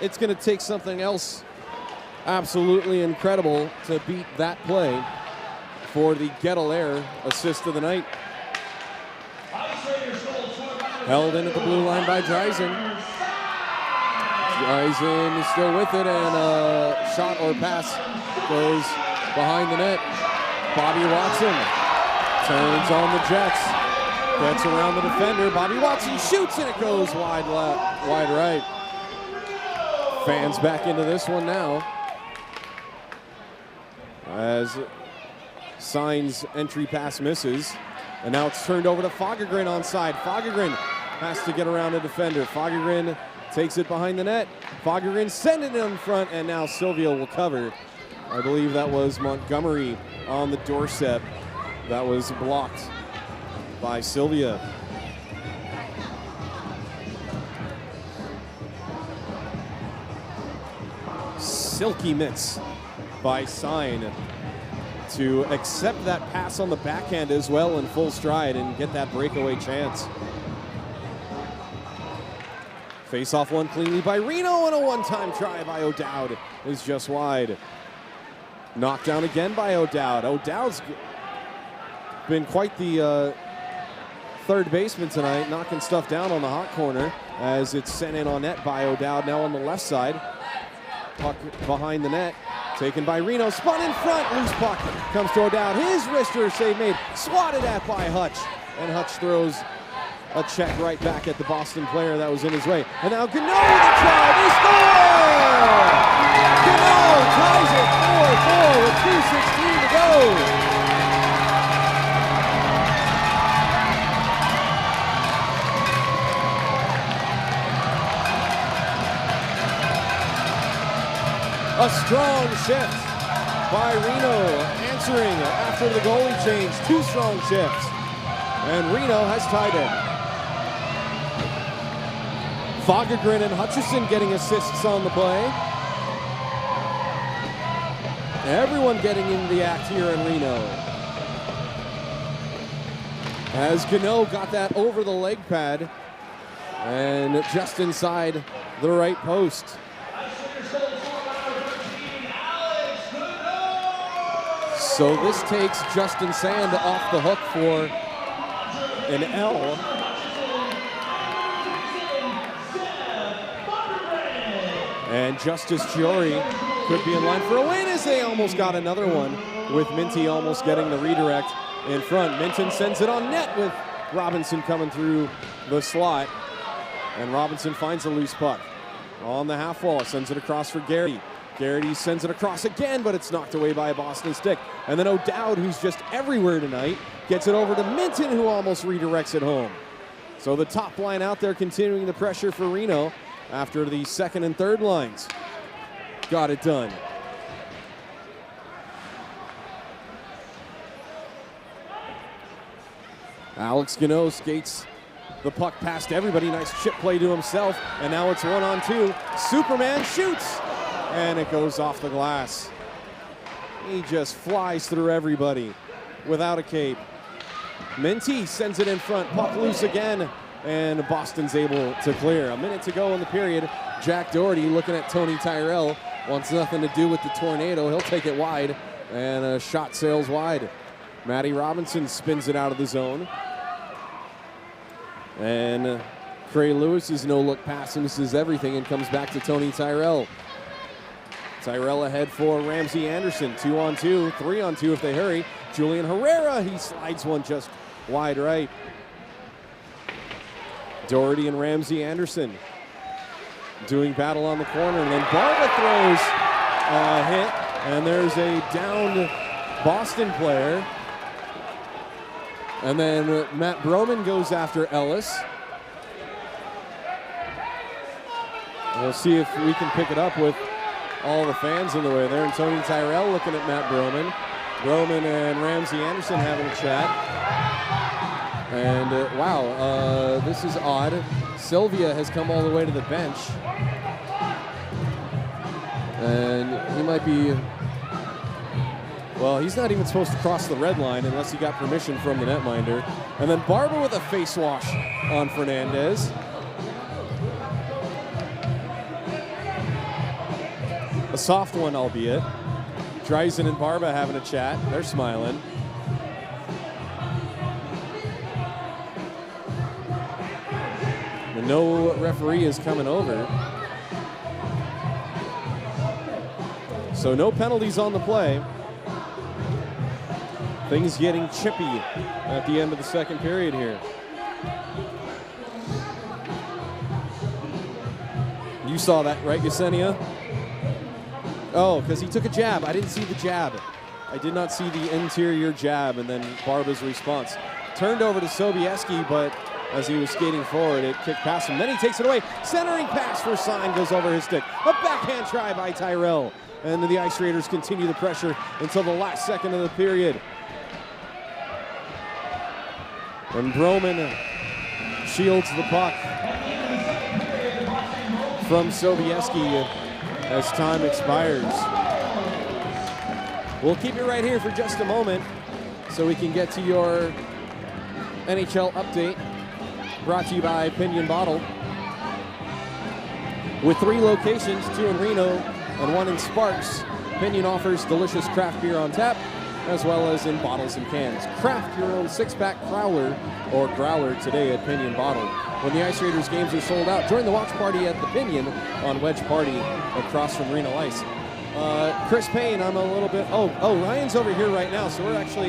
It's going to take something else absolutely incredible to beat that play for the Goettl Air Assist of the night. Held in at the blue line by Dreisen. Dreisen is still with it, and a shot or pass goes behind the net. Bobby Watson turns on the Jets. Gets around the defender. Bobby Watson shoots, and it goes wide left, wide right. Fans back into this one now. As Sine's entry pass misses. And now it's turned over to Fagergren onside. Fagergren has to get around a defender. Fagergren takes it behind the net. Fagergren sent it in front, and now Sylvia will cover. I believe that was Montgomery on the doorstep. That was blocked by Sylvia. Silky mitts by Sine to accept that pass on the backhand as well in full stride and get that breakaway chance. Face off one cleanly by Reno, and a one-time try by O'Dowd is just wide. Knocked down again by O'Dowd. O'Dowd's been quite the third baseman tonight, knocking stuff down on the hot corner as it's sent in on net by O'Dowd now on the left side. Puck behind the net, taken by Reno, spun in front, loose puck comes to O'Dowd. His wrister save made, swatted at by Hutch, and Hutch throws a check right back at the Boston player that was in his way. And now Gunnoe with a try, they score! Gunnoe ties it 4-4 with 2:16 to go. A strong shift by Reno, answering after the goalie change. 2 strong shifts, and Reno has tied it. Fagergren and Hutchison getting assists on the play. Everyone getting in the act here in Reno. As Gunnoe got that over the leg pad and just inside the right post. So this takes Justin Sand off the hook for an L. And Justice Giori could be in line for a win as they almost got another one, with Minty almost getting the redirect in front. Minton sends it on net with Robinson coming through the slot. And Robinson finds a loose puck on the half wall, sends it across for Garrity. Garrity sends it across again, but it's knocked away by a Boston stick. And then O'Dowd, who's just everywhere tonight, gets it over to Minton, who almost redirects it home. So the top line out there continuing the pressure for Reno after the second and third lines got it done. Alex Gunnoe skates the puck past everybody. Nice chip play to himself, and now it's 1-on-2. Superman shoots, and it goes off the glass. He just flies through everybody without a cape. Minty sends it in front, puck loose again, and Boston's able to clear. A minute to go in the period. Jack Doherty looking at Tony Tyrell. Wants nothing to do with the tornado. He'll take it wide, and a shot sails wide. Matty Robinson spins it out of the zone. And Trey Lewis's no-look pass misses everything and comes back to Tony Tyrell. Tyrell ahead for Ramsey Anderson. 2-on-2, 3-on-2 if they hurry. Julian Herrera, he slides one just wide right. Doherty and Ramsey Anderson doing battle on the corner. And then Barba throws a hit. And there's a downed Boston player. And then Matt Broman goes after Ellis. We'll see if we can pick it up with all the fans in the way there. And Tony Tyrell looking at Matt Broman. Broman and Ramsey Anderson having a chat. And wow, this is odd. Sylvia has come all the way to the bench. And he might be, well, he's not even supposed to cross the red line unless he got permission from the netminder. And then Barber with a face wash on Fernandez. A soft one, albeit. Dreisen and Barba having a chat. They're smiling. And no referee is coming over. So no penalties on the play. Things getting chippy at the end of the second period here. You saw that, right, Yesenia? Oh, because he took a jab. I didn't see the jab. I did not see the interior jab, and then Barba's response. Turned over to Sobieski, but as he was skating forward, it kicked past him. Then he takes it away. Centering pass for Sine goes over his stick. A backhand try by Tyrell. And the Ice Raiders continue the pressure until the last second of the period. And Broman shields the puck from Sobieski as time expires. We'll keep you right here for just a moment so we can get to your NHL update, brought to you by Pinion Bottle. With 3 locations, 2 in Reno and 1 in Sparks, Pinion offers delicious craft beer on tap, as well as in bottles and cans. Craft your own 6-pack Crowler or Growler today at Pinion Bottle. When the Ice Raiders games are sold out, join the watch party at the Pinion on Wedge Party across from Reno Ice. Chris Payne, I'm a little bit, Ryan's over here right now, so we're actually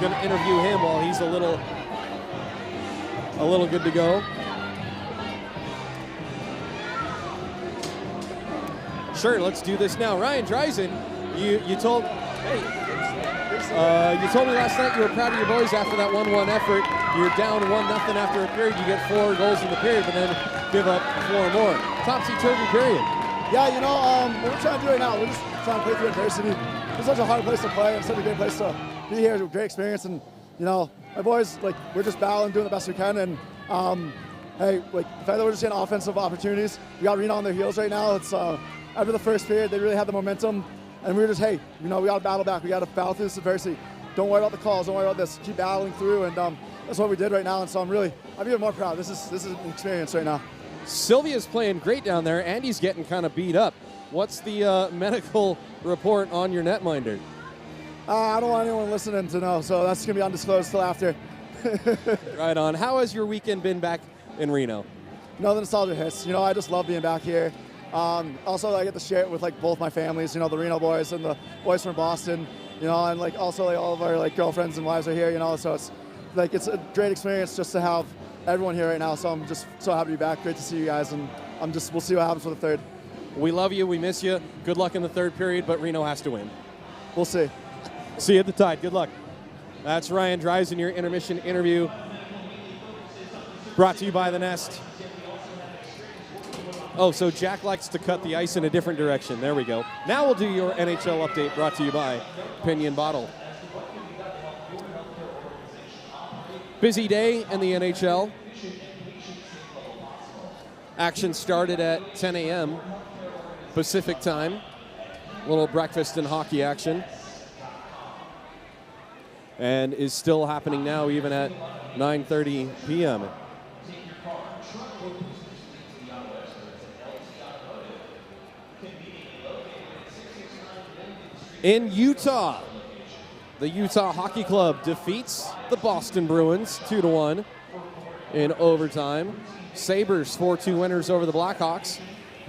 going to interview him while he's a little good to go. Sure, let's do this now. Ryan Dreisen, you told me last night you were proud of your boys after that 1-1 effort. You're down 1-0 after a period. You get 4 goals in the period, but then give up 4 more. Topsy-turvy period. Yeah, what we're trying to do right now, we're just trying to play through adversity. It's such a hard place to play and such a great place to be here. It's a great experience, and my boys, we're just battling, doing the best we can, and hey, the fact that we're just getting offensive opportunities. We got Reno on their heels right now. It's after the first period, they really had the momentum, and we were just, hey, we got to battle back. We got to battle through this adversity. Don't worry about the calls. Don't worry about this. Keep battling through, and that's what we did right now. And so I'm even more proud. This is an experience right now. Sylvia's playing great down there. Andy's getting kind of beat up. What's the medical report on your netminder? I don't want anyone listening to know, so that's going to be undisclosed till after. Right on. How has your weekend been back in Reno? No, the nostalgia hits. I just love being back here. Also, I get to share it with both my families. The Reno boys and the boys from Boston. And also all of our girlfriends and wives are here. So it's a great experience just to have everyone here right now. So I'm just so happy to be back. Great to see you guys, and we'll see what happens for the third. We love you. We miss you. Good luck in the third period, but Reno has to win. We'll see. See you at the Tide. Good luck. That's Ryan Dreisen, your intermission interview, brought to you by The Nest. Oh, so Jack likes to cut the ice in a different direction. There we go. Now we'll do your NHL update, brought to you by Pinion Bottle. Busy day in the NHL. Action started at 10 a.m. Pacific time. A little breakfast and hockey action. And is still happening now, even at 9:30 p.m. In Utah, the Utah Hockey Club defeats the Boston Bruins 2-1 in overtime. Sabres 4-2 winners over the Blackhawks.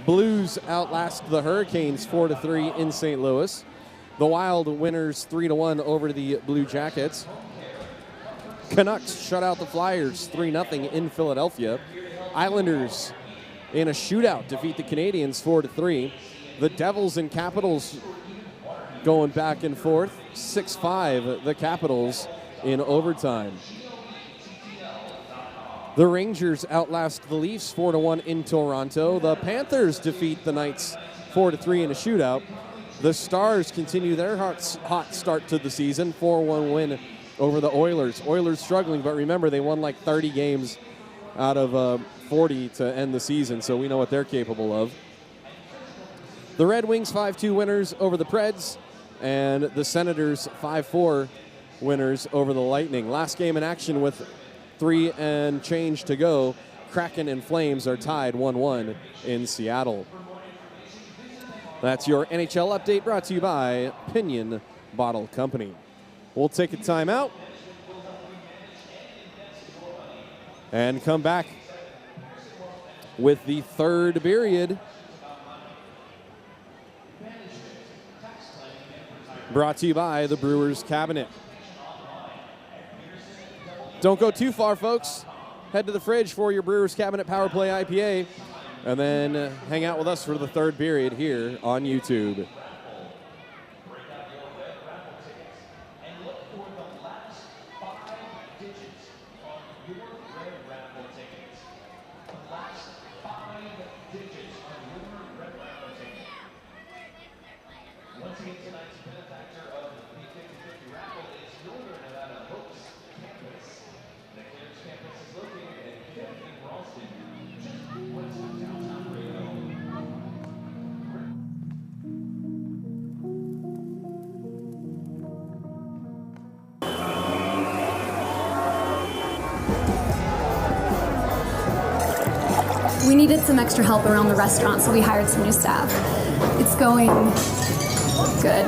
Blues outlast the Hurricanes 4-3 in St. Louis. The Wild winners 3-1 over the Blue Jackets. Canucks shut out the Flyers 3-0 in Philadelphia. Islanders in a shootout defeat the Canadiens 4-3. The Devils and Capitals going back and forth 6-5, the Capitals in overtime. The Rangers outlast the Leafs 4-1 in Toronto. The Panthers defeat the Knights 4-3 in a shootout. The Stars continue their hot start to the season, 4-1 win over the Oilers. Oilers struggling, but remember, they won like 30 games out of 40 to end the season, so we know what they're capable of. The Red Wings 5-2 winners over the Preds, and the Senators 5-4 winners over the Lightning. Last game in action with 3 and change to go. Kraken and Flames are tied 1-1 in Seattle. That's your NHL update brought to you by Pinion Bottle Company. We'll take a timeout and come back with the third period. Brought to you by the Brewers Cabinet. Don't go too far, folks. Head to the fridge for your Brewers Cabinet Power Play IPA, and then hang out with us for the third period here on YouTube. We needed some extra help around the restaurant, so we hired some new staff. It's going good.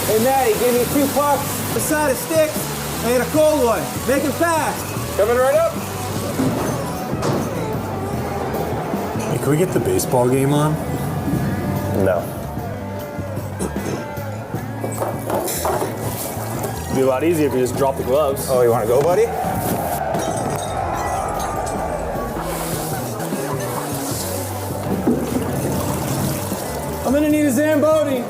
Hey, Maddie, give me 2 pucks, a side of sticks, and a cold one. Make it fast. Coming right up. Hey, can we get the baseball game on? No. It'd be a lot easier if you just drop the gloves. Oh, you want to go, buddy? I'm gonna need a Zamboni.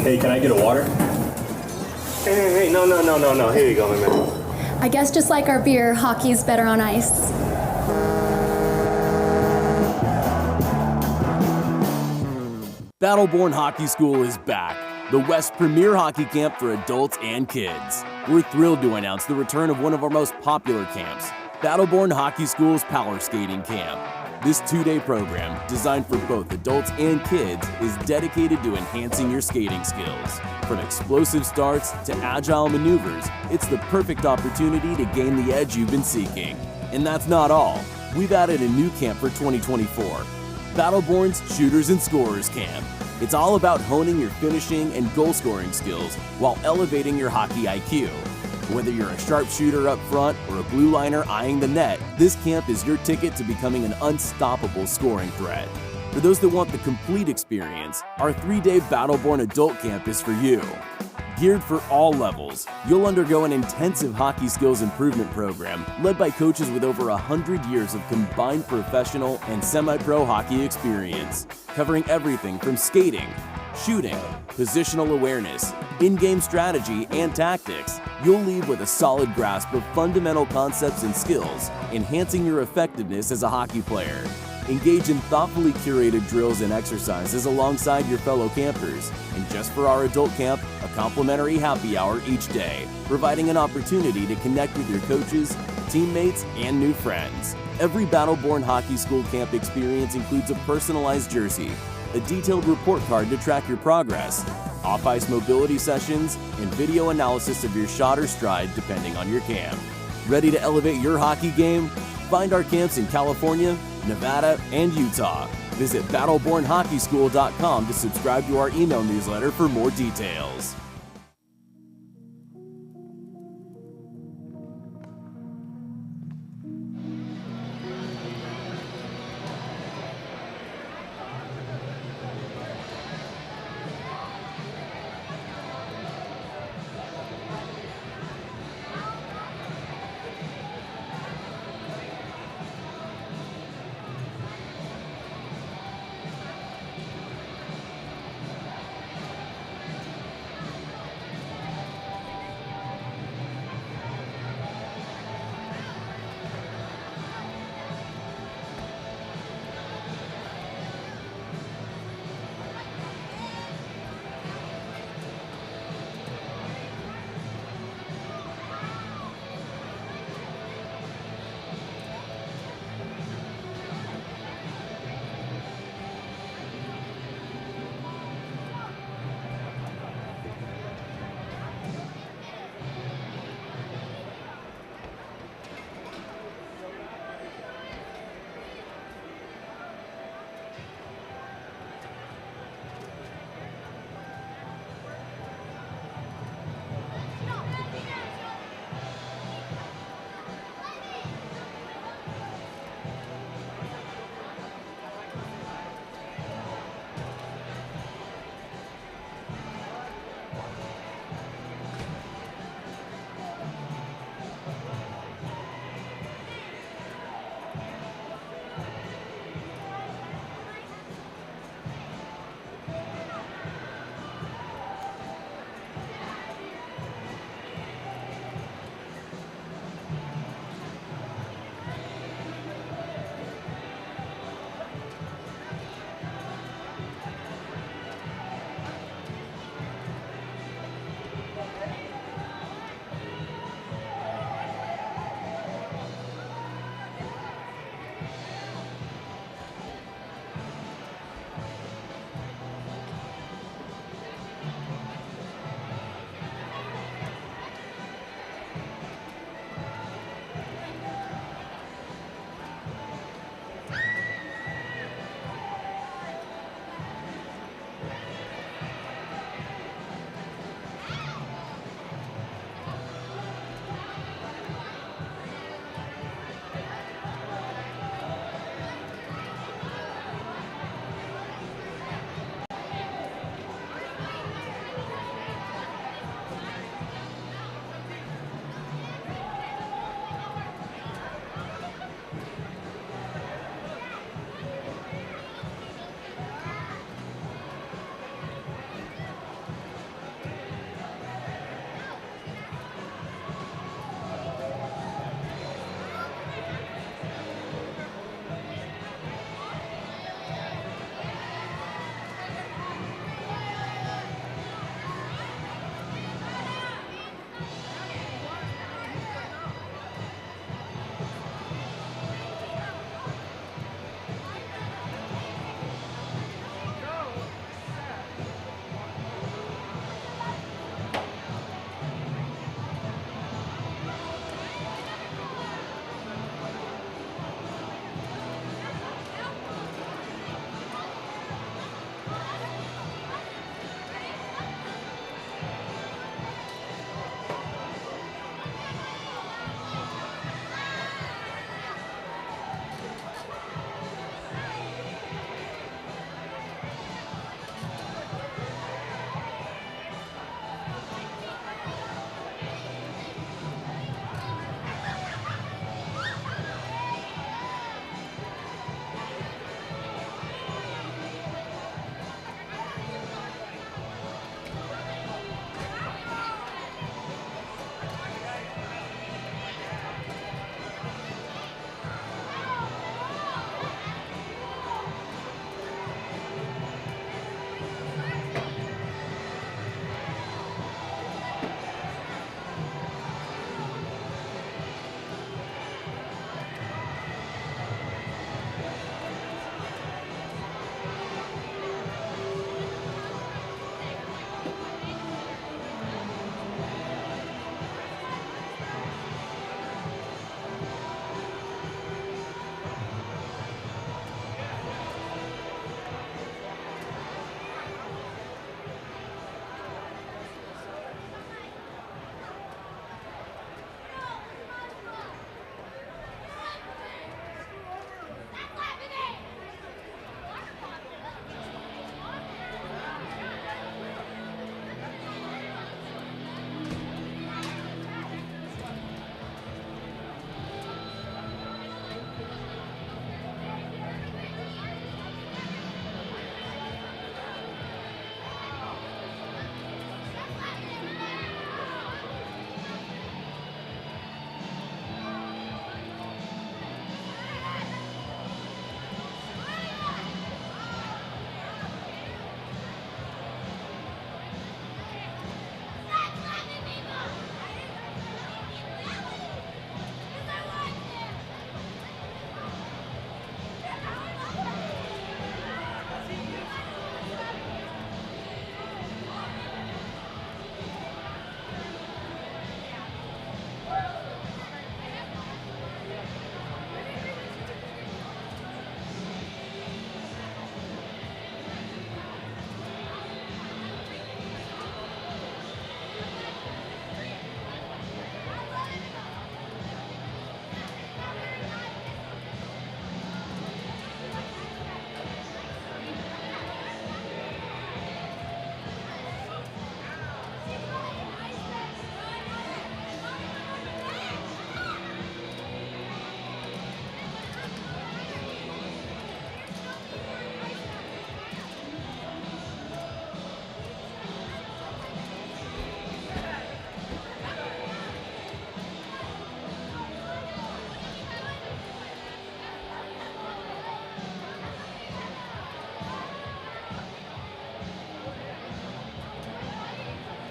Hey, can I get a water? Hey, no. Here you go, my man. I guess just like our beer, hockey's better on ice. Battleborn Hockey School is back, the West's premier hockey camp for adults and kids. We're thrilled to announce the return of one of our most popular camps, Battleborn Hockey School's Power Skating Camp. This 2-day program, designed for both adults and kids, is dedicated to enhancing your skating skills. From explosive starts to agile maneuvers, it's the perfect opportunity to gain the edge you've been seeking. And that's not all. We've added a new camp for 2024, Battleborn's Shooters and Scorers Camp. It's all about honing your finishing and goal-scoring skills while elevating your hockey IQ. Whether you're a sharpshooter up front or a blue liner eyeing the net, this camp is your ticket to becoming an unstoppable scoring threat. For those that want the complete experience, our 3-day Battleborn Adult Camp is for you. Geared for all levels, you'll undergo an intensive hockey skills improvement program led by coaches with over 100 years of combined professional and semi-pro hockey experience, covering everything from skating, shooting, positional awareness, in-game strategy, and tactics. You'll leave with a solid grasp of fundamental concepts and skills, enhancing your effectiveness as a hockey player. Engage in thoughtfully curated drills and exercises alongside your fellow campers. And just for our adult camp, a complimentary happy hour each day, providing an opportunity to connect with your coaches, teammates, and new friends. Every Battleborn Hockey School camp experience includes a personalized jersey, a detailed report card to track your progress, off-ice mobility sessions, and video analysis of your shot or stride depending on your camp. Ready to elevate your hockey game? Find our camps in California, Nevada, and Utah. Visit battlebornhockeyschool.com to subscribe to our email newsletter for more details.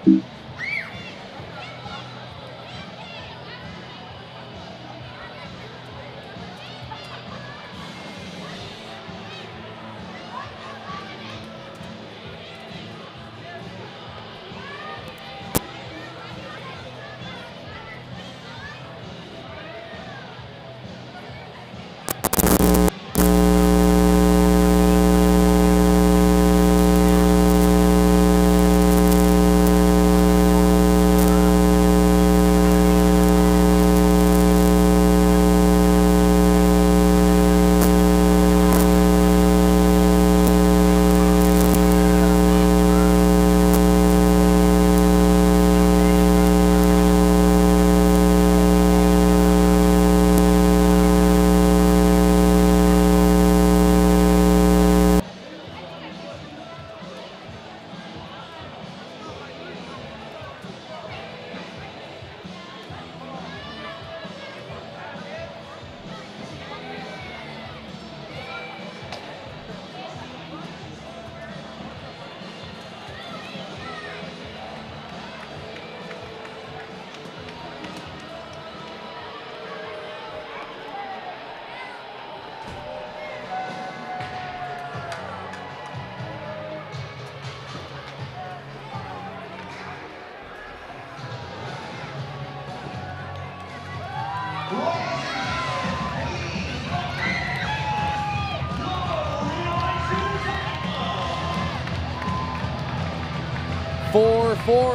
4-4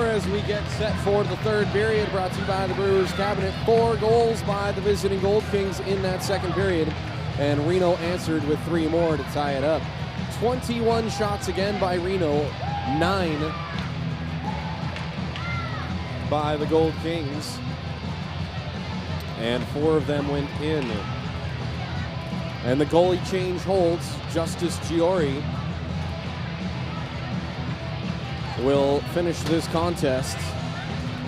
as we get set for the third period, brought to you by the Brewers Cabinet. 4 goals by the visiting Gold Kings in that second period, and Reno answered with 3 more to tie it up. 21 shots again by Reno, 9 by the Gold Kings, and 4 of them went in. And the goalie change holds. Justice Giori will finish this contest,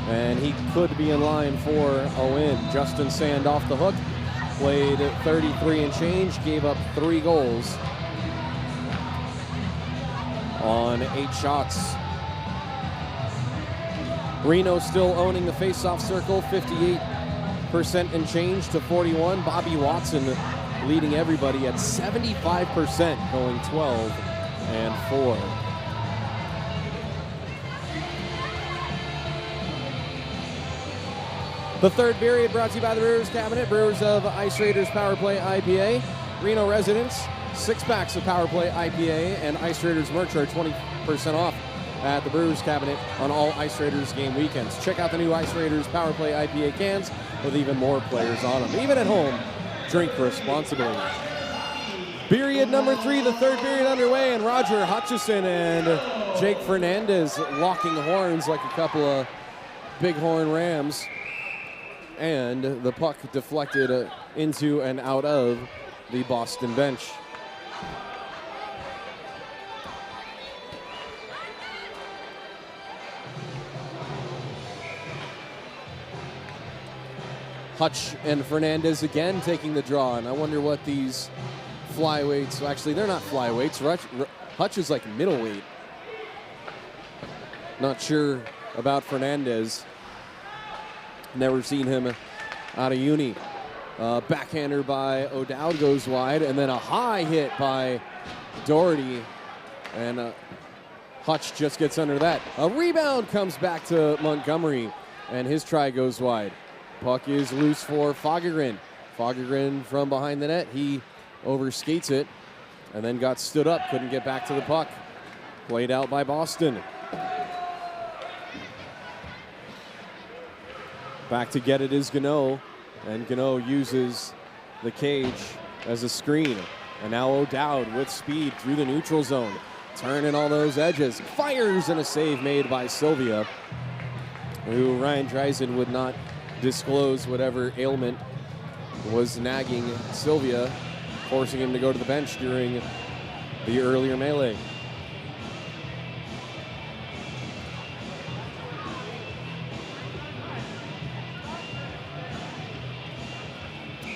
and he could be in line for a win. Justin Sand off the hook, played 33 and change, gave up 3 goals on 8 shots. Reno still owning the face-off circle, 58% and change to 41. Bobby Watson leading everybody at 75%, going 12 and 4. The third period brought to you by the Brewers Cabinet. Brewers of Ice Raiders Power Play IPA. Reno residents, 6-packs of Power Play IPA and Ice Raiders merch are 20% off at the Brewers Cabinet on all Ice Raiders game weekends. Check out the new Ice Raiders Power Play IPA cans with even more players on them. Even at home, drink responsibly. Period number 3, the third period underway, and Roger Hutchison and Jake Fernandez locking horns like a couple of bighorn rams. And the puck deflected into and out of the Boston bench. Hutch and Fernandez again taking the draw, and I wonder what these flyweights, actually they're not flyweights, Hutch is like middleweight. Not sure about Fernandez. Never seen him out of uni. Backhander by O'Dowd goes wide, and then a high hit by Doherty, and Hutch just gets under that. A rebound comes back to Montgomery, and his try goes wide. Puck is loose for Fagergren. Fagergren from behind the net, he overskates it, and then got stood up, couldn't get back to the puck. Played out by Boston. Back to get it is Gunnoe, and Gunnoe uses the cage as a screen. And now O'Dowd with speed through the neutral zone, turning all those edges, fires, and a save made by Sylvia, who Ryan Dreisen would not disclose whatever ailment was nagging Sylvia, forcing him to go to the bench during the earlier melee.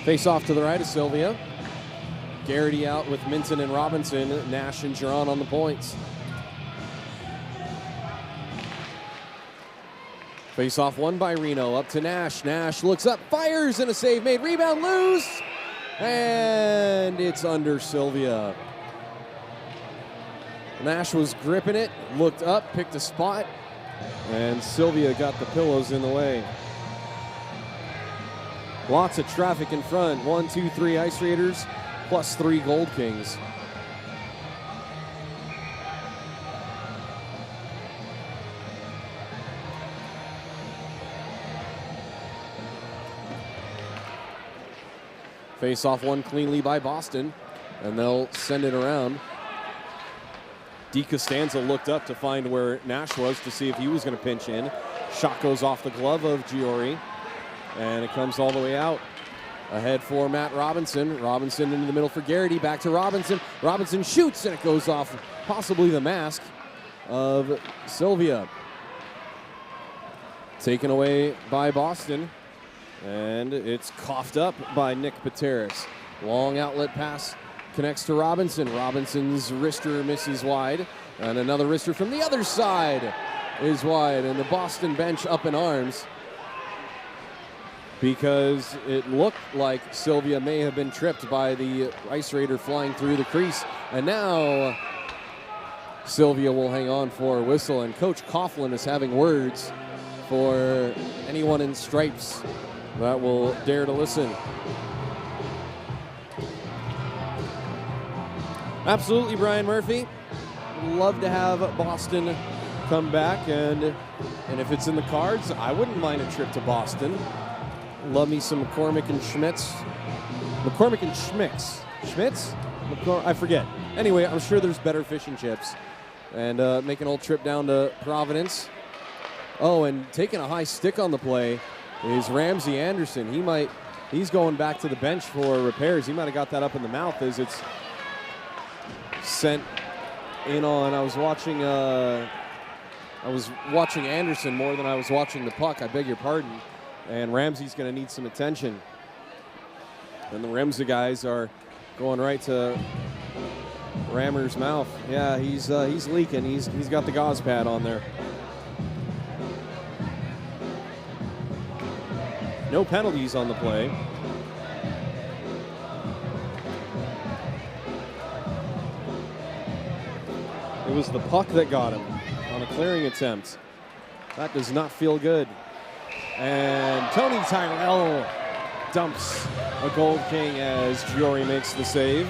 Face off to the right of Sylvia. Garrity out with Minton and Robinson. Nash and Giron on the points. Face-off won by Reno, up to Nash. Nash looks up, fires, and a save made. Rebound loose, and it's under Sylvia. Nash was gripping it, looked up, picked a spot, and Sylvia got the pillows in the way. Lots of traffic in front. 1, 2, 3 Ice Raiders, plus 3 Gold Kings. Face-off won cleanly by Boston, and they'll send it around. DiCostanzo looked up to find where Nash was to see if he was going to pinch in. Shot goes off the glove of Giori, and it comes all the way out. Ahead for Matt Robinson. Robinson into the middle for Garrity. Back to Robinson. Robinson shoots, and it goes off possibly the mask of Sylvia. Taken away by Boston. And it's coughed up by Nick Pateris. Long outlet pass connects to Robinson. Robinson's wrister misses wide. And another wrister from the other side is wide. And the Boston bench up in arms because it looked like Sylvia may have been tripped by the Ice Raider flying through the crease. And now Sylvia will hang on for a whistle. And Coach Coughlin is having words for anyone in stripes that will dare to listen. Absolutely, Brian Murphy. Love to have Boston come back, and if it's in the cards, I wouldn't mind a trip to Boston. Love me some McCormick and Schmitz. McCormick and Schmitz. Schmitz? I forget. Anyway, I'm sure there's better fish and chips. And make an old trip down to Providence. Oh, and taking a high stick on the play is Ramsey Anderson. He's going back to the bench for repairs. He might have got that up in the mouth as it's sent in on. I was watching Anderson more than I was watching the puck. I beg your pardon. And Ramsey's going to need some attention. And the Ramsey guys are going right to Rammer's mouth. Yeah, he's leaking. He's got the gauze pad on there. No penalties on the play. It was the puck that got him on a clearing attempt. That does not feel good. And Tony Tyrell dumps a Gold King as Giori makes the save.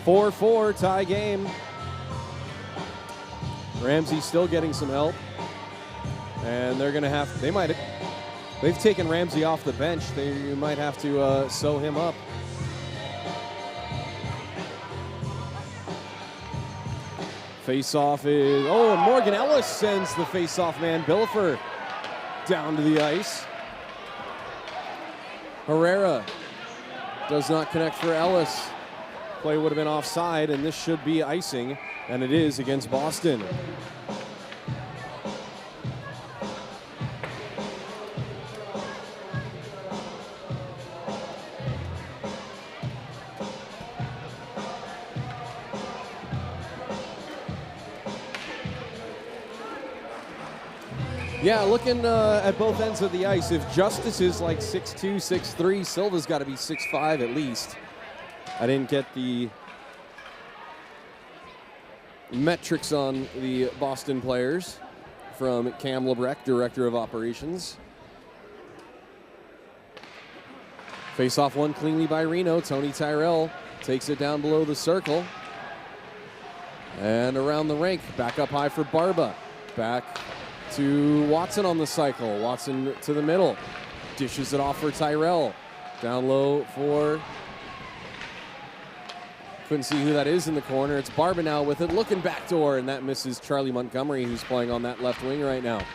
Four tie game. Ramsey still getting some help. And they're going to have, they've taken Ramsey off the bench. You might have to sew him up. Face-off is, and Morgan Ellis sends the face-off man, Billifer, down to the ice. Herrera does not connect for Ellis. Play would have been offside, and this should be icing, and it is against Boston. Yeah, looking at both ends of the ice, if Justice is like 6'2", 6'3", Silva's got to be 6'5" at least. I didn't get the metrics on the Boston players from Cam Lebrecht, Director of Operations. Face-off won cleanly by Reno. Tony Tyrell takes it down below the circle. And around the rink, back up high for Barba. Back to Watson on the cycle. Watson to the middle. Dishes it off for Tyrell. Down low for... Couldn't see who that is in the corner. It's Barba now with it, looking backdoor, and that misses Charlie Montgomery, who's playing on that left wing right now.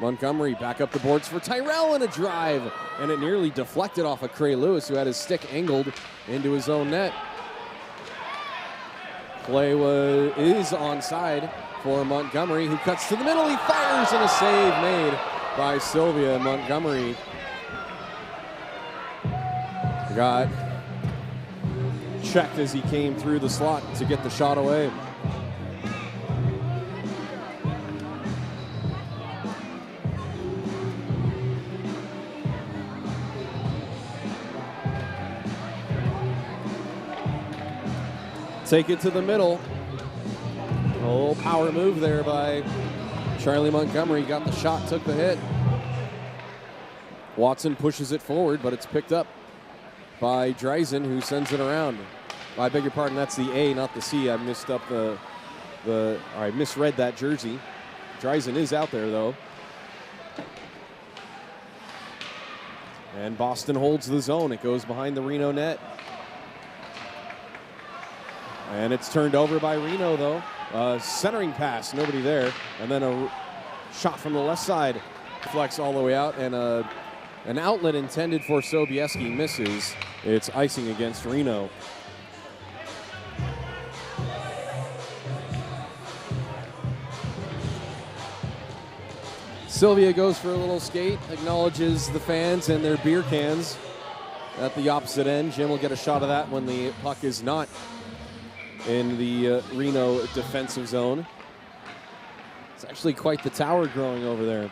Montgomery back up the boards for Tyrell and a drive, and it nearly deflected off of Cray Lewis, who had his stick angled into his own net. Play is onside for Montgomery, who cuts to the middle. He fires, and a save made by Sylvia. Montgomery got checked as he came through the slot to get the shot away. Take it to the middle. Oh, power move there by Charlie Montgomery. Got the shot, took the hit. Watson pushes it forward, but it's picked up by Dreisen, who sends it around. I beg your pardon, that's the A, not the C. I missed up I misread that jersey. Dreisen is out there, though. And Boston holds the zone. It goes behind the Reno net. And it's turned over by Reno, though. Centering pass, nobody there. And then a shot from the left side. Deflects all the way out. And an outlet intended for Sobieski misses. It's icing against Reno. Sylvia goes for a little skate, acknowledges the fans and their beer cans at the opposite end. Jim will get a shot of that when the puck is not in the Reno defensive zone. It's actually quite the tower growing over there.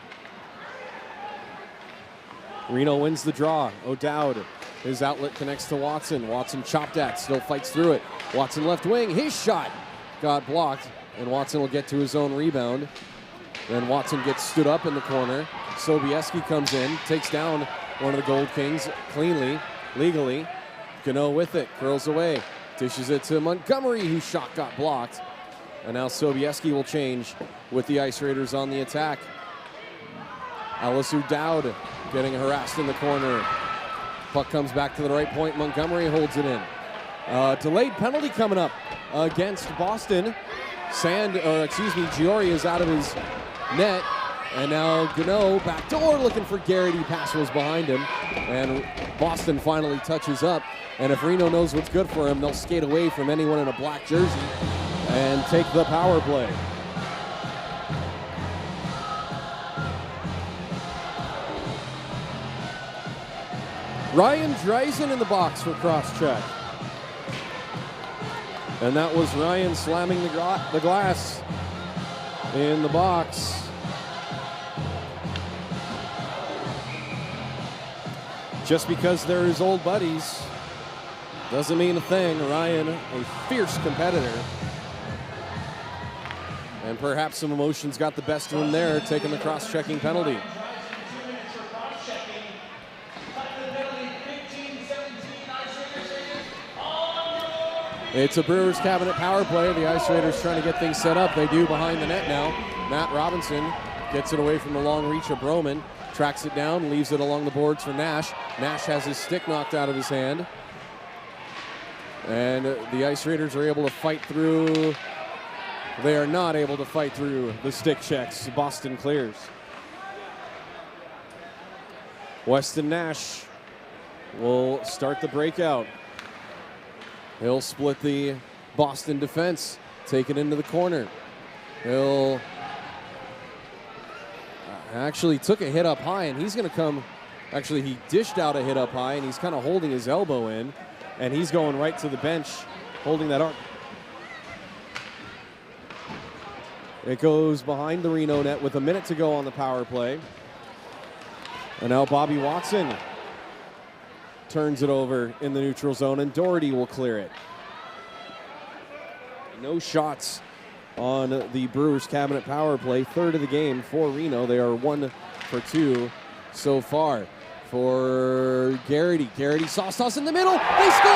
Reno wins the draw. O'Dowd, his outlet connects to Watson. Watson chopped at, still fights through it. Watson left wing, his shot got blocked, and Watson will get to his own rebound. Then Watson gets stood up in the corner. Sobieski comes in, takes down one of the Gold Kings cleanly, legally. Gunnoe with it, curls away. Dishes it to Montgomery, whose shot got blocked. And now Sobieski will change with the Ice Raiders on the attack. Alice O'Dowd getting harassed in the corner. Puck comes back to the right point. Montgomery holds it in. Delayed penalty coming up against Boston. Giori is out of his net. And now Gunnoe backdoor looking for Garrity. Pass was behind him. And Boston finally touches up. And if Reno knows what's good for him, they'll skate away from anyone in a black jersey and take the power play. Ryan Dreisen in the box for cross-check. And that was Ryan slamming the glass in the box. Just because they're his old buddies doesn't mean a thing. Ryan, a fierce competitor. And perhaps some emotions got the best of him there, taking the cross-checking penalty. It's a Brewers cabinet power play. The Ice Raiders trying to get things set up. They do behind the net now. Matt Robinson gets it away from the long reach of Broman. Tracks it down, leaves it along the boards for Nash. Nash has his stick knocked out of his hand. And the Ice Raiders are able to fight through. They are not able to fight through the stick checks. Boston clears. Weston Nash will start the breakout. He'll split the Boston defense, take it into the corner. He'll actually took a hit up high, and he's going to come. Actually, he dished out a hit up high, and he's kind of holding his elbow in, and he's going right to the bench, holding that arm. It goes behind the Reno net with a minute to go on the power play. And now Bobby Watson turns it over in the neutral zone, and Doherty will clear it. No shots on the Brewers cabinet power play. Third of the game for Reno. They are 1 for 2 so far. For Garrity. Garrity sauce toss in the middle. They score!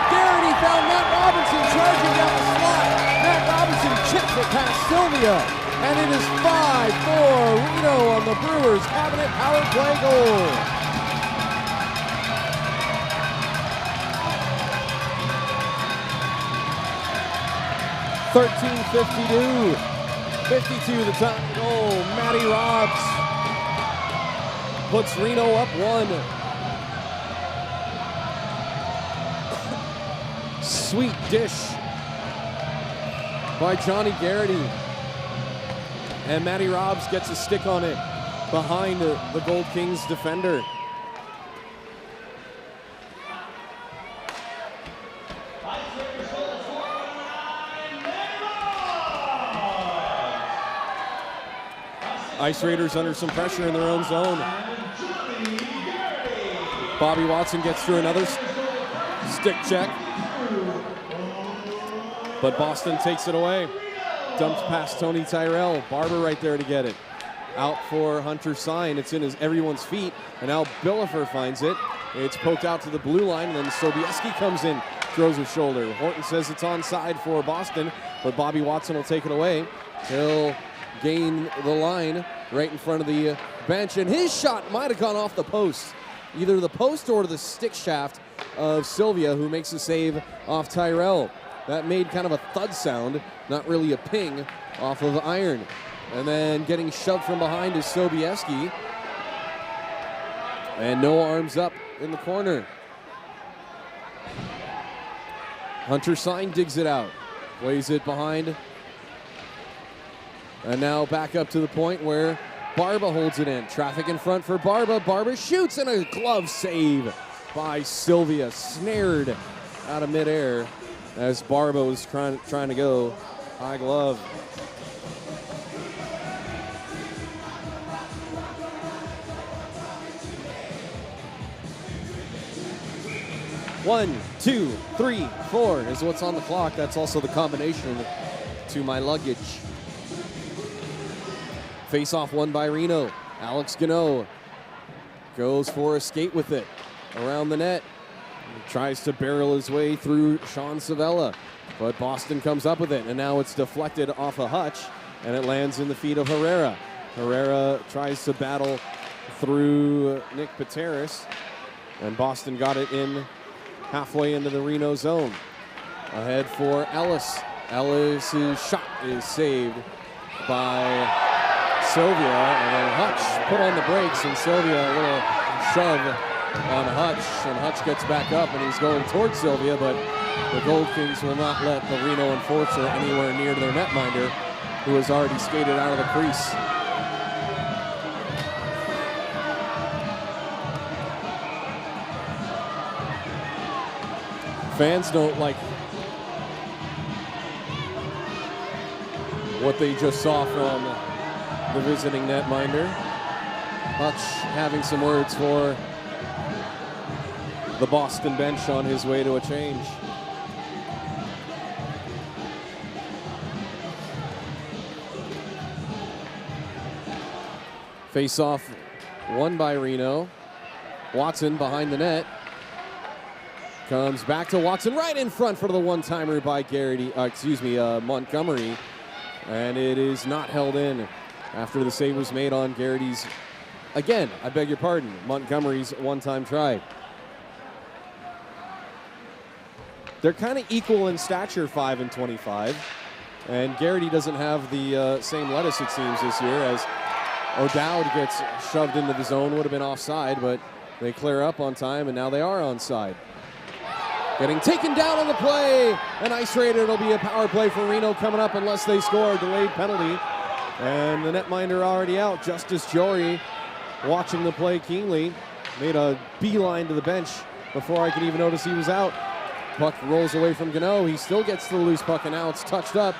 Garrity found Matt Robinson charging down the slot. Matt Robinson chips it past Sylvia. And it is 5-4 Reno on the Brewers cabinet power play goal. .52, 52 the time goal. Matty Robs puts Reno up 1. Sweet dish by Johnny Garrity. And Matty Robs gets a stick on it behind the Gold Kings defender. Ice Raiders under some pressure in their own zone. Bobby Watson gets through another stick check. But Boston takes it away. Dumps past Tony Tyrell. Barber right there to get it. Out for Hunter Sine. It's in everyone's feet. And now Billifer finds it. It's poked out to the blue line. And then Sobieski comes in, throws his shoulder. Horton says it's onside for Boston. But Bobby Watson will take it away. He'll gain the line right in front of the bench. And his shot might have gone off the post. Either the post or the stick shaft of Sylvia, who makes a save off Tyrell. That made kind of a thud sound, not really a ping, off of iron. And then getting shoved from behind is Sobieski. And no arms up in the corner. Hunter Sine digs it out, plays it behind. And now back up to the point where Barba holds it in. Traffic in front for Barba. Barba shoots, and a glove save by Sylvia. Snared out of midair as Barba was trying to go high glove. One, two, three, 4 is what's on the clock. That's also the combination to my luggage. Face-off won by Reno. Alex Gunnoe goes for a skate with it around the net. He tries to barrel his way through Sean Savella, but Boston comes up with it, and now it's deflected off a hutch, and it lands in the feet of Herrera. Herrera tries to battle through Nick Pateris, and Boston got it in halfway into the Reno zone. Ahead for Ellis. Ellis's shot is saved by Sylvia, and then Hutch put on the brakes, and Sylvia a little shove on Hutch, and Hutch gets back up, and he's going towards Sylvia, but the Gold Kings will not let the Reno enforcer anywhere near their netminder, who has already skated out of the crease. Fans don't like what they just saw from the visiting netminder. Hutch having some words for the Boston bench on his way to a change. Face-off won by Reno. Watson behind the net. Comes back to Watson right in front for the one-timer by Garrity, Montgomery. And it is not held in after the save was made on Garrity's, again, I beg your pardon, Montgomery's one-time try. They're kind of equal in stature, 5 and 25. And Garrity doesn't have the same lettuce, it seems, this year, as O'Dowd gets shoved into the zone. Would have been offside, but they clear up on time, and now they are onside. Getting taken down on the play. An Ice Raider. It'll be a power play for Reno coming up unless they score a delayed penalty. And the netminder already out. Justice Jory watching the play keenly. Made a beeline to the bench before I could even notice he was out. Puck rolls away from Gunnoe. He still gets the loose puck, and now it's touched up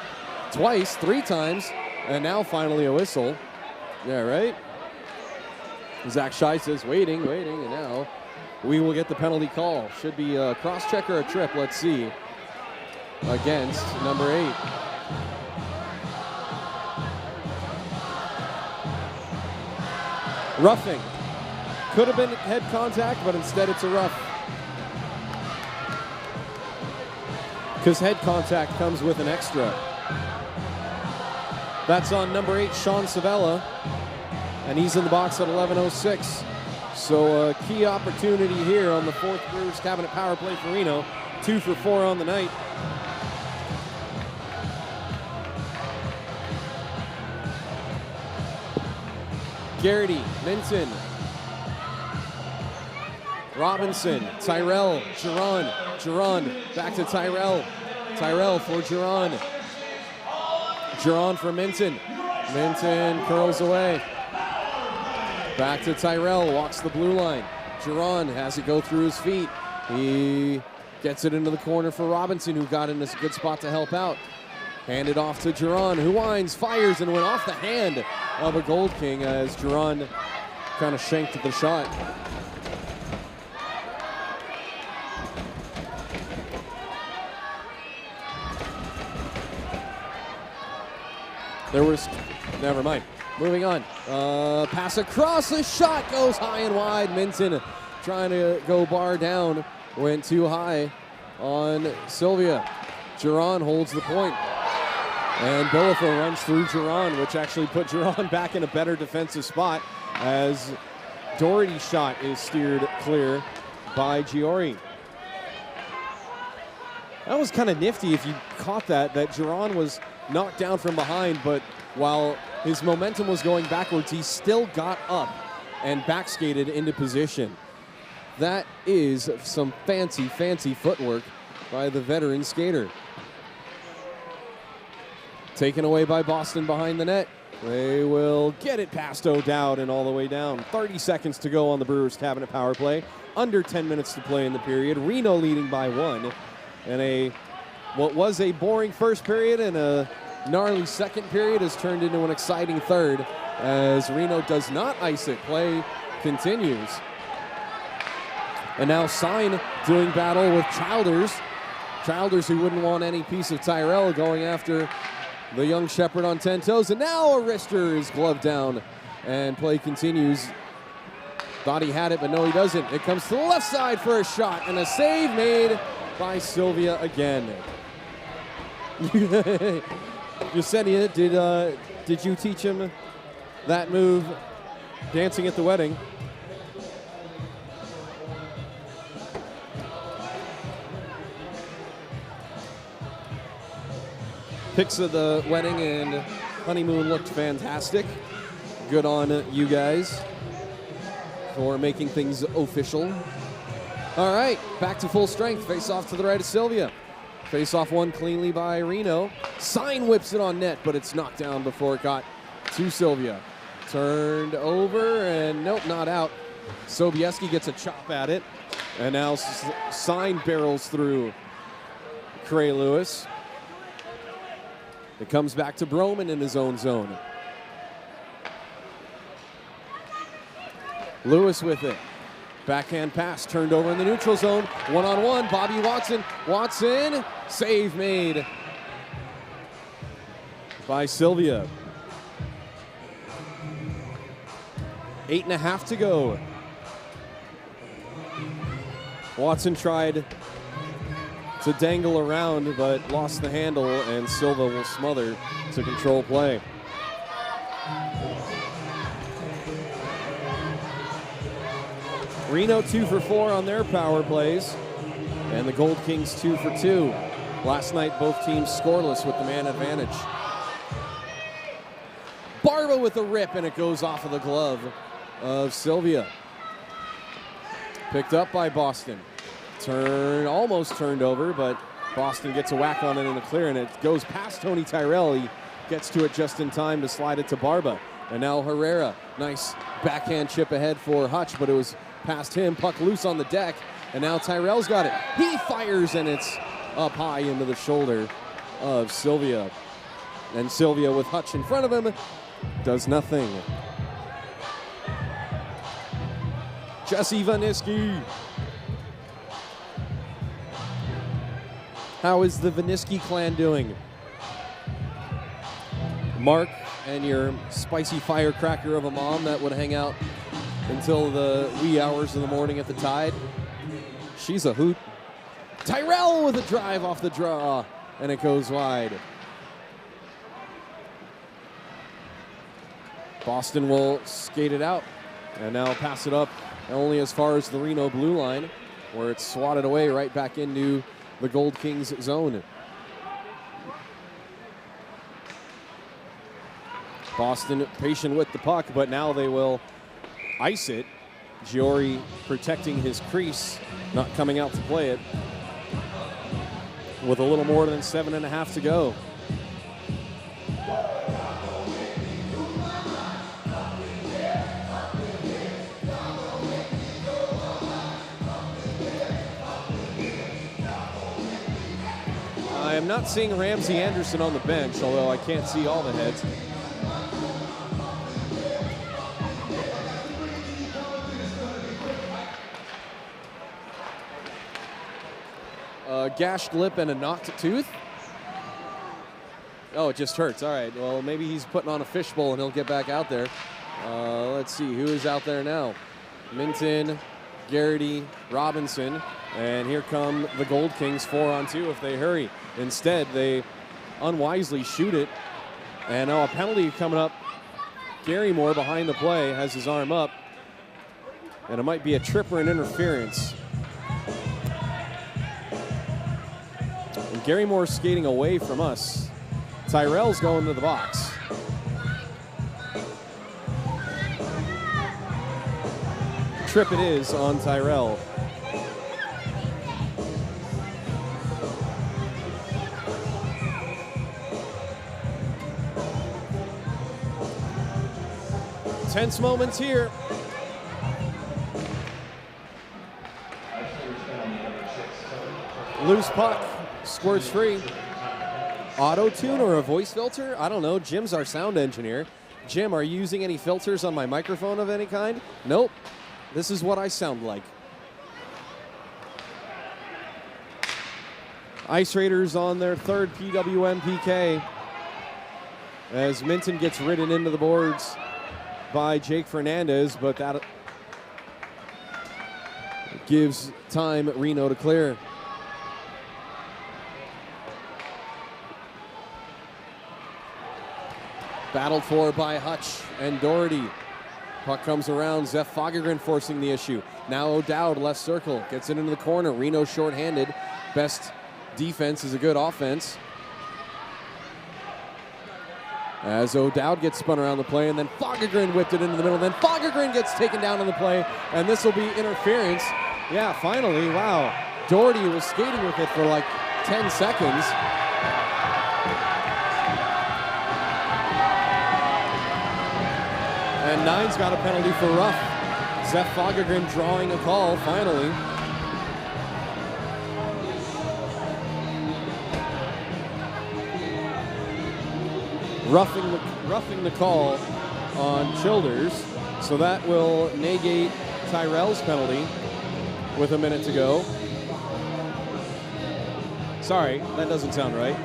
twice, 3 times, and now finally a whistle. Yeah, right? Zach Schei says waiting, and now we will get the penalty call. Should be a cross-check or a trip, let's see, against number 8. Roughing. Could have been head contact, but instead it's a rough. Because head contact comes with an extra. That's on number 8, Sean Savella, and he's in the box at 11:06. So a key opportunity here on the 4th Brewers Cabinet power play for Reno. 2 for 4 on the night. Garrity, Minton, Robinson, Tyrell, Giron, back to Tyrell. Tyrell for Giron. Giron for Minton. Minton curls away. Back to Tyrell, walks the blue line. Giron has it go through his feet. He gets it into the corner for Robinson, who got in a good spot to help out. Handed off to Giron, who winds, fires, and went off the hand of a Gold King as Geron kind of shanked the shot. There was, never mind. Moving on. Pass across, the shot goes high and wide. Minton trying to go bar down. Went too high on Sylvia. Geron holds the point. And Bilofa runs through Geron, which actually put Geron back in a better defensive spot as Doherty's shot is steered clear by Giori. That was kind of nifty if you caught that Geron was knocked down from behind, but while his momentum was going backwards, he still got up and backskated into position. That is some fancy, fancy footwork by the veteran skater. Taken away by Boston behind the net. They will get it past O'Dowd and all the way down. 30 seconds to go on the Brewers cabinet power play. Under 10 minutes to play in the period. Reno leading by 1. And what was a boring first period and a gnarly second period has turned into an exciting third as Reno does not ice it. Play continues. And now Sine doing battle with Childers. Childers, who wouldn't want any piece of Tyrell, going after the young shepherd on 10 toes. And now Arister is gloved down and play continues. Thought he had it, but no, he doesn't. It comes to the left side for a shot and a save made by Sylvia again. Yesenia, did you teach him that move dancing at the wedding? Pics of the wedding and honeymoon looked fantastic. Good on you guys for making things official. All right, back to full strength. Face off to the right of Sylvia. Face off won cleanly by Reno. Sine whips it on net, but it's knocked down before it got to Sylvia. Turned over, and nope, not out. Sobieski gets a chop at it, and now Sine barrels through Cray Lewis. It comes back to Broman in his own zone. Lewis with it. Backhand pass turned over in the neutral zone. One-on-one, Bobby Watson. Watson, save made by Sylvia. 8.5 to go. Watson tried to dangle around, but lost the handle, and Silva will smother to control play. Reno 2 for 4 on their power plays, and the Gold Kings 2 for 2. Last night, both teams scoreless with the man advantage. Barba with a rip, and it goes off of the glove of Sylvia. Picked up by Boston. Almost turned over, but Boston gets a whack on it in the clear, and it goes past Tony Tyrell. He gets to it just in time to slide it to Barba. And now Herrera, nice backhand chip ahead for Hutch, but it was past him. Puck loose on the deck, and now Tyrell's got it. He fires, and it's up high into the shoulder of Sylvia. And Sylvia, with Hutch in front of him, does nothing. Jesse Vaniski. How is the Vaniski clan doing? Mark and your spicy firecracker of a mom that would hang out until the wee hours of the morning at the Tide. She's a hoot. Tyrell with a drive off the draw, and it goes wide. Boston will skate it out and now pass it up only as far as the Reno blue line, where it's swatted away right back into the Gold Kings zone. Boston patient with the puck, but now they will ice it. Giori protecting his crease, not coming out to play it, with a little more than 7.5 to go. I am not seeing Ramsey Anderson on the bench, although I can't see all the heads. gashed lip and a knocked tooth. Oh, it just hurts. All right. Well, maybe he's putting on a fishbowl and he'll get back out there. Let's see who is out there now. Minton, Garrity, Robinson, and here come the Gold Kings 4-on-2 if they hurry. Instead, they unwisely shoot it, and now a penalty coming up. Gary Moore behind the play has his arm up, and it might be a trip or an interference. And Gary Moore skating away from us. Tyrell's going to the box. Trip it is on Tyrell. Tense moments here. Loose puck, squirts free. Auto-tune or a voice filter? I don't know. Jim's our sound engineer. Jim, are you using any filters on my microphone of any kind? Nope. This is what I sound like. Ice Raiders on their third PWM PK as Minton gets ridden into the boards by Jake Fernandez, but that gives time Reno to clear. Battled for by Hutch and Doherty. Puck comes around. Zeph Fagergren forcing the issue. Now O'Dowd, left circle, gets it into the corner. Reno shorthanded. Best defense is a good offense. As O'Dowd gets spun around the play, and then Fagergren whipped it into the middle. Then Fagergren gets taken down on the play, and this will be interference. Yeah, finally, wow. Doherty was skating with it for like 10 seconds. And Nine's got a penalty for rough. Zeph Fagergren drawing a call, finally. Roughing the call on Childers. So that will negate Tyrell's penalty with a minute to go. Sorry, that doesn't sound right.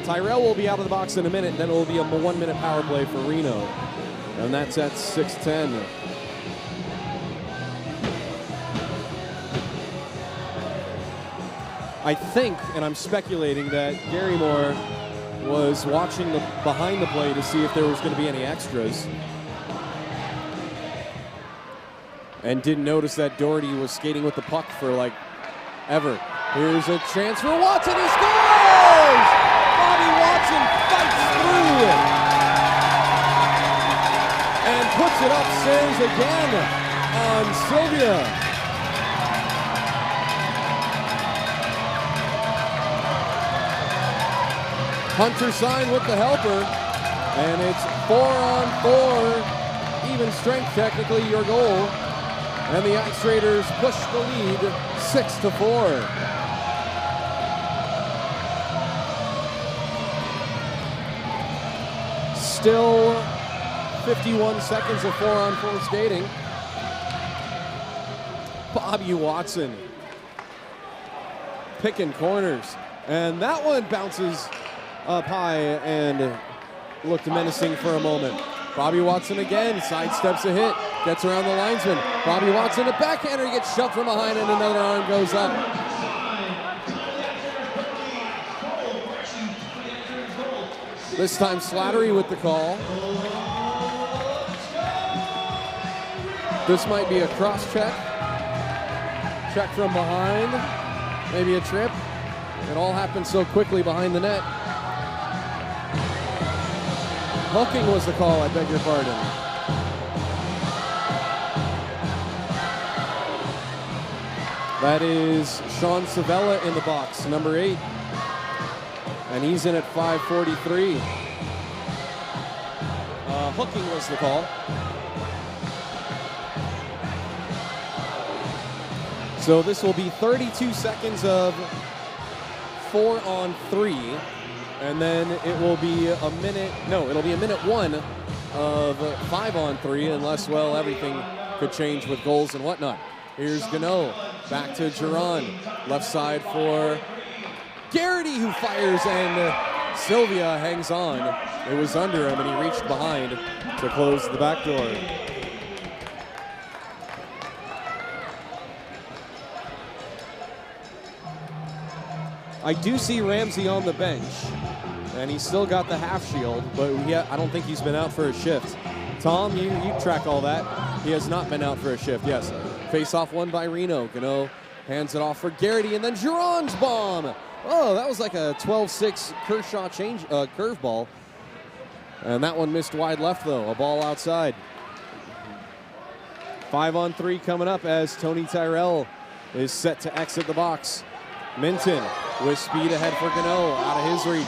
Tyrell will be out of the box in a minute, then it will be a 1-minute power play for Reno. And that's at 6:10. I think, and I'm speculating, that Gary Moore was watching behind the play to see if there was going to be any extras. And didn't notice that Doherty was skating with the puck for like ever. Here's a chance for Watson, he scores! Bobby Watson fights through it. And puts it upstairs again on Sylvia. Hunter Sine with the helper. And it's 4-on-4. Even strength, technically, your goal. And the Ice Raiders push the lead 6-4. Still 51 seconds of 4-on-4 skating. Bobby Watson picking corners. And that one bounces up high and looked menacing for a moment. Bobby Watson again, sidesteps a hit, gets around the linesman. Bobby Watson, a backhander, gets shoved from behind and another arm goes up. This time Slattery with the call. This might be a cross check. Check from behind. Maybe a trip. It all happened so quickly behind the net. Hooking was the call, I beg your pardon. That is Sean Savella in the box, number 8. And he's in at 5:43. Hooking was the call. So this will be 32 seconds of 4-on-3, and then it will be a minute, no, it'll be a minute 1 of 5-on-3, unless, well, everything could change with goals and whatnot. Here's Gunnoe, back to Geron, left side for Garrity who fires, and Sylvia hangs on. It was under him, and he reached behind to close the back door. I do see Ramsey on the bench, and he's still got the half shield, but I don't think he's been out for a shift. Tom, you track all that. He has not been out for a shift, yes. Face-off won by Reno. Gunnoe hands it off for Garrity, and then Giron's bomb. Oh, that was like a 12-6 Kershaw curveball. And that one missed wide left, though. A ball outside. 5-on-3 coming up as Tony Tyrell is set to exit the box. Minton with speed ahead for Gunnoe, out of his reach.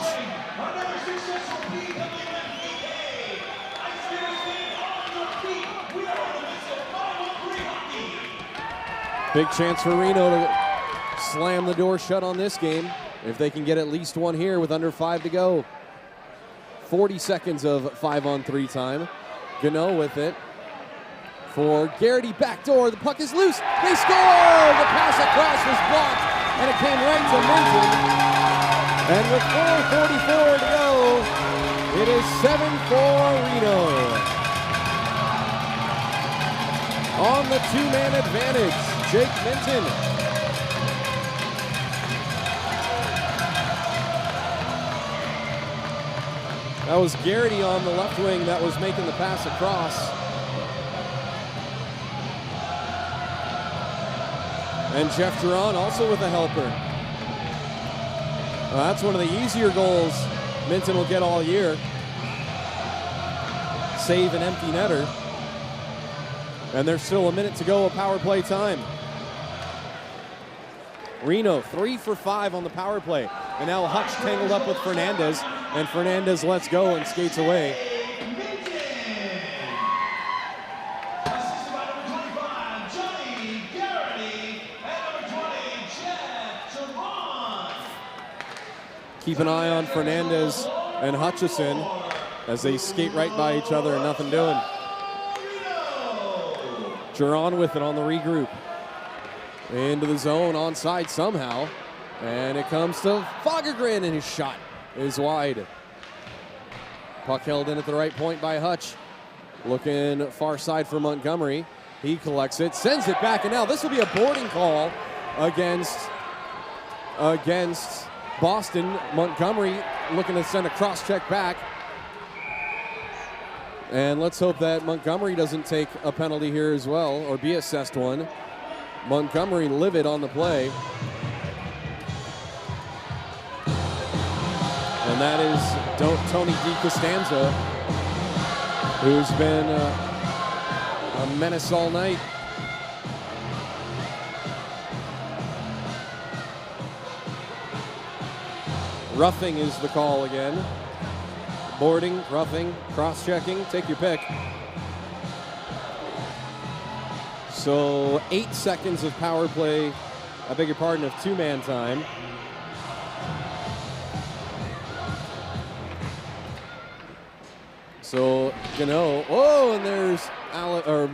Big chance for Reno to slam the door shut on this game if they can get at least one here with under 5 to go. 40 seconds of 5-on-3 time. Gunnoe with it for Garrity, backdoor. The puck is loose. They score! The pass across was blocked, and it came right to Minton. And with 4:44 to go, it is 7-4 Reno. On the two-man advantage, Jake Minton. That was Garrity on the left wing that was making the pass across. And Jeff Giron also with a helper. That's one of the easier goals Minton will get all year. Save an empty netter. And there's still a minute to go of power play time. Reno 3 for 5 on the power play. And now Hutch tangled up with Fernandez, and Fernandez lets go and skates away. Keep an eye on Fernandez and Hutchison as they skate right by each other and nothing doing. Giron with it on the regroup. Into the zone, onside somehow. And it comes to Fagergren, and his shot is wide. Puck held in at the right point by Hutch. Looking far side for Montgomery. He collects it, sends it back, and now this will be a boarding call against Boston. Montgomery looking to send a cross-check back. And let's hope that Montgomery doesn't take a penalty here as well, or be assessed one. Montgomery livid on the play. And that is Tony DiCostanza, who's been a menace all night. Roughing is the call again. Boarding, roughing, cross-checking, take your pick. So 8 seconds of power play, I beg your pardon, of two-man time. So Gunnoe, oh, and there's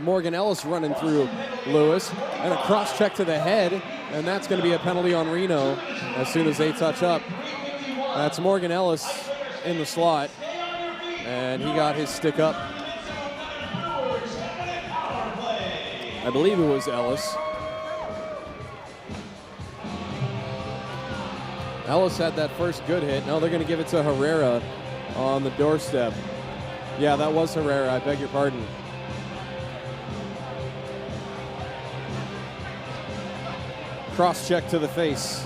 Morgan Ellis running through Lewis, and a cross-check to the head, and that's going to be a penalty on Reno as soon as they touch up. That's Morgan Ellis in the slot, and he got his stick up. I believe it was Ellis. Ellis had that first good hit. Now they're going to give it to Herrera on the doorstep. Yeah, that was Herrera. I beg your pardon. Cross check to the face.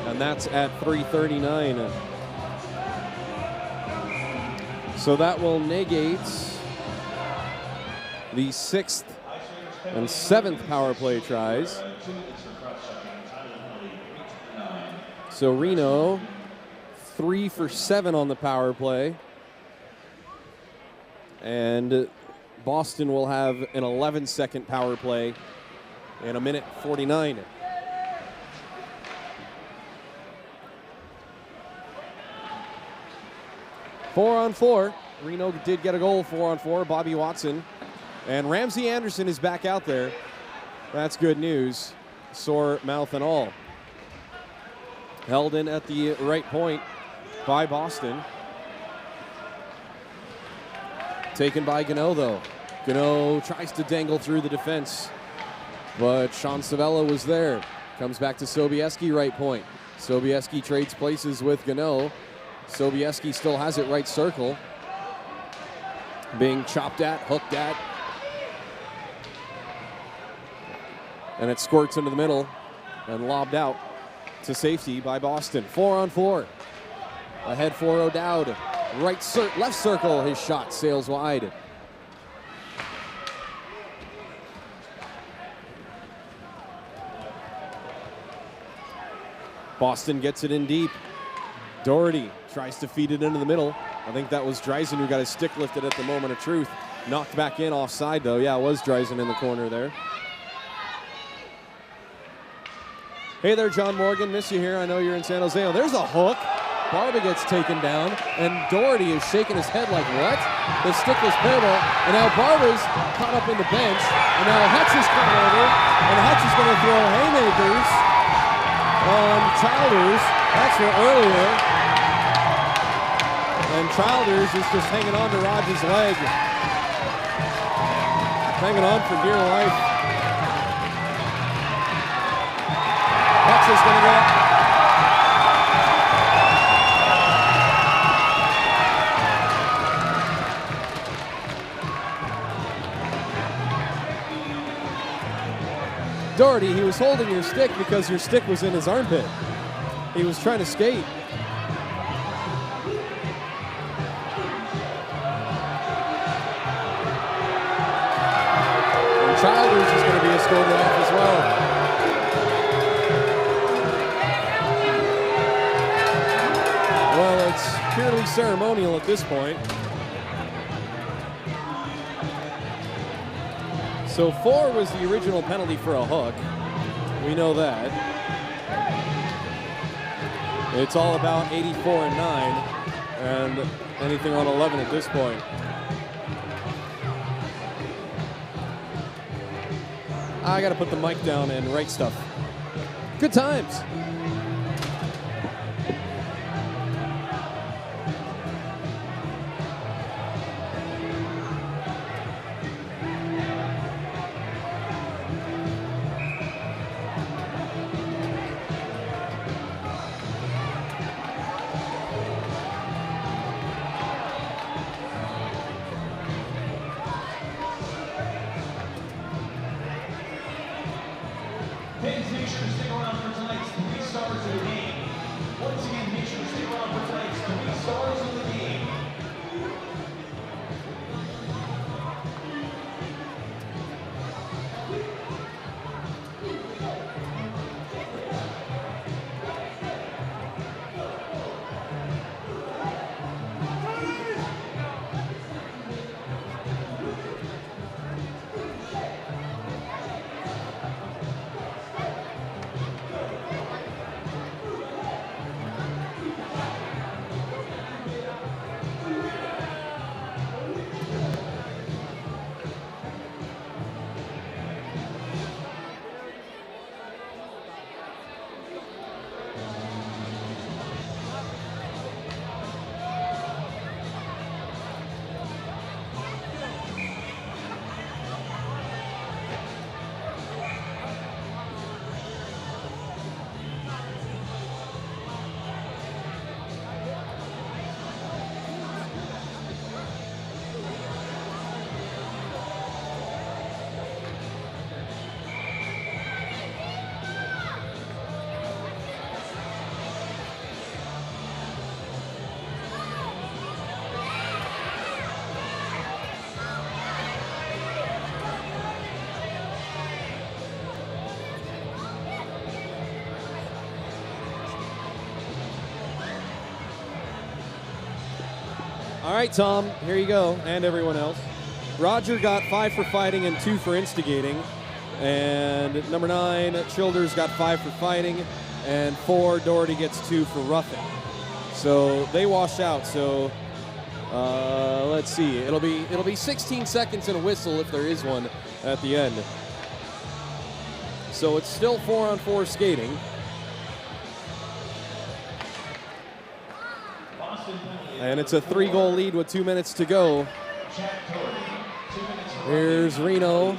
And that's at 3:39. So that will negate the 6th and 7th power play tries. So Reno 3 for 7 on the power play. And Boston will have an 11-second power play in 1:49. Four on four. Reno did get a goal, 4-on-4. Bobby Watson. And Ramsey Anderson is back out there. That's good news. Sore mouth and all. Held in at the right point by Boston. Taken by Gunnoe, though. Gunnoe tries to dangle through the defense, but Sean Savella was there. Comes back to Sobieski, right point. Sobieski trades places with Gunnoe. Sobieski still has it right circle. Being chopped at, hooked at. And it squirts into the middle and lobbed out to safety by Boston. 4-on-4. Ahead for O'Dowd. Left circle, his shot sails wide. Boston gets it in deep. Doherty tries to feed it into the middle. I think that was Dreisen who got his stick lifted at the moment of truth. Knocked back in offside, though. Yeah, it was Dreisen in the corner there. Hey there, John Morgan. Miss you here. I know you're in San Jose. Oh, there's a hook. Barba gets taken down, and Doherty is shaking his head like, what? The stick was purple, and now Barba's caught up in the bench, and now Hutch is coming over, and Hutch is going to throw haymakers on Childers. That's for earlier. And Childers is just hanging on to Rogers' leg. Hanging on for dear life. Hutch is going to go. Doherty, he was holding your stick because your stick was in his armpit. He was trying to skate. And Childers is going to be escorted off as well. Well, it's purely ceremonial at this point. So 4 was the original penalty for a hook. We know that. It's all about 84 and 9 and anything on 11 at this point. I got to put the mic down and write stuff. Good times. All right, Tom, here you go, and everyone else. Roger got 5 for fighting and 2 for instigating. And number 9, Childers got 5 for fighting, and 4, Doherty gets 2 for roughing. So they wash out. So let's see. It'll be 16 seconds and a whistle if there is one at the end. So it's still 4-on-4 skating. And it's a 3-goal lead with 2 minutes to go. Here's Reno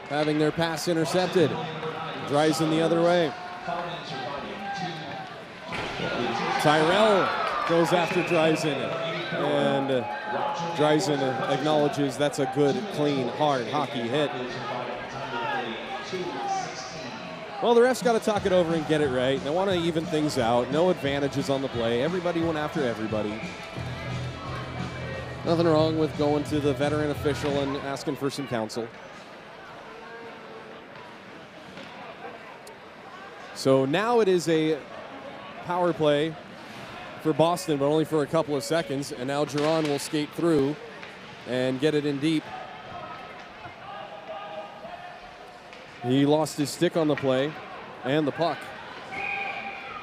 having their pass intercepted. Dreisen the other way. Tyrell goes after Dreisen. And Dreisen acknowledges that's a good, clean, hard hockey hit. Well, the refs got to talk it over and get it right. They want to even things out. No advantages on the play. Everybody went after everybody. Nothing wrong with going to the veteran official and asking for some counsel. So now it is a power play for Boston, but only for a couple of seconds. And now Giron will skate through and get it in deep. He lost his stick on the play and the puck.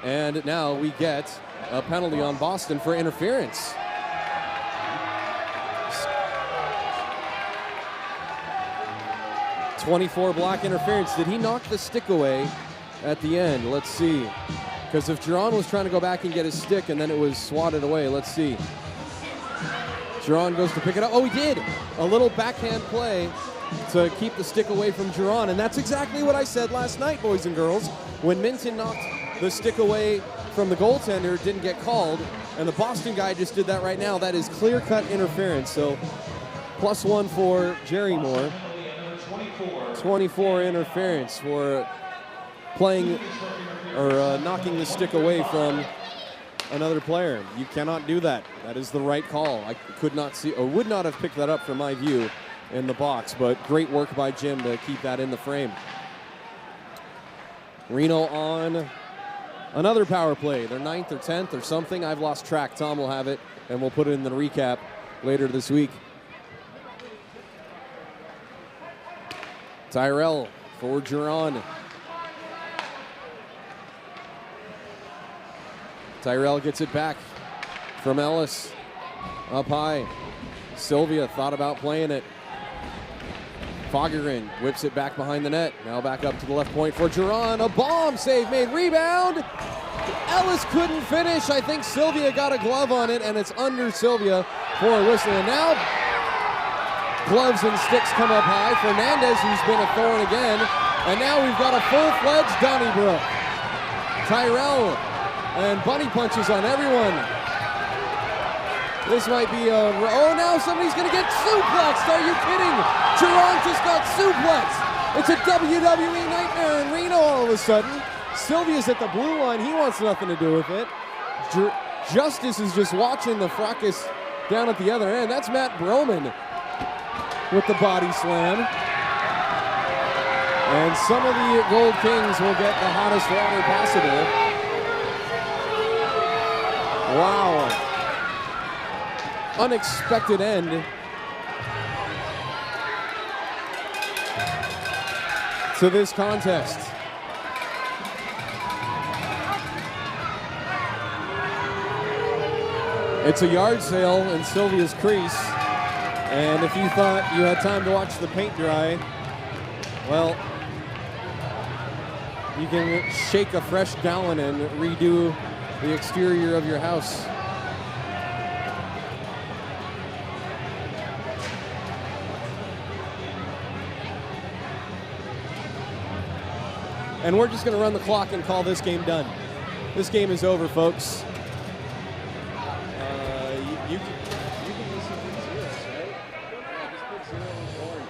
And now we get a penalty on Boston for interference. .24 block interference. Did he knock the stick away at the end? Let's see. Because if Giron was trying to go back and get his stick and then it was swatted away, let's see. Giron goes to pick it up. Oh, he did! A little backhand play to keep the stick away from Giron. And that's exactly what I said last night, boys and girls. When Minton knocked the stick away from the goaltender, it didn't get called. And the Boston guy just did that right now. That is clear-cut interference. So +1 for Jerry Moore. 24 interference for playing or knocking the stick away from another player. You cannot do that. That is the right call. I could not see, or would not have picked that up from my view in the box, but great work by Jim to keep that in the frame. Reno on another power play. Their 9th or 10th or something. I've lost track. Tom will have it, and we'll put it in the recap later this week. Tyrell for Giron. Tyrell gets it back from Ellis. Up high. Sylvia thought about playing it. Fagerin whips it back behind the net. Now back up to the left point for Giron. A bomb save made. Rebound. Ellis couldn't finish. I think Sylvia got a glove on it, and it's under Sylvia for a whistle. And now gloves and sticks come up high. Fernandez, who's been a thorn again. And now we've got a full-fledged Donnybrook. Tyrell and bunny punches on everyone. This might be a... Oh, now somebody's going to get suplexed. Are you kidding? Giron just got suplexed. It's a WWE nightmare in Reno all of a sudden. Sylvia's at the blue line. He wants nothing to do with it. Justice is just watching the fracas down at the other end. That's Matt Broman with the body slam. And some of the Gold Kings will get the hottest water possible. Wow. Unexpected end to this contest. It's a yard sale in Sylvia's crease. And if you thought you had time to watch the paint dry, well, you can shake a fresh gallon and redo the exterior of your house. And we're just going to run the clock and call this game done. This game is over, folks. You can listen to zeros, right? Yeah, just put 0 on board.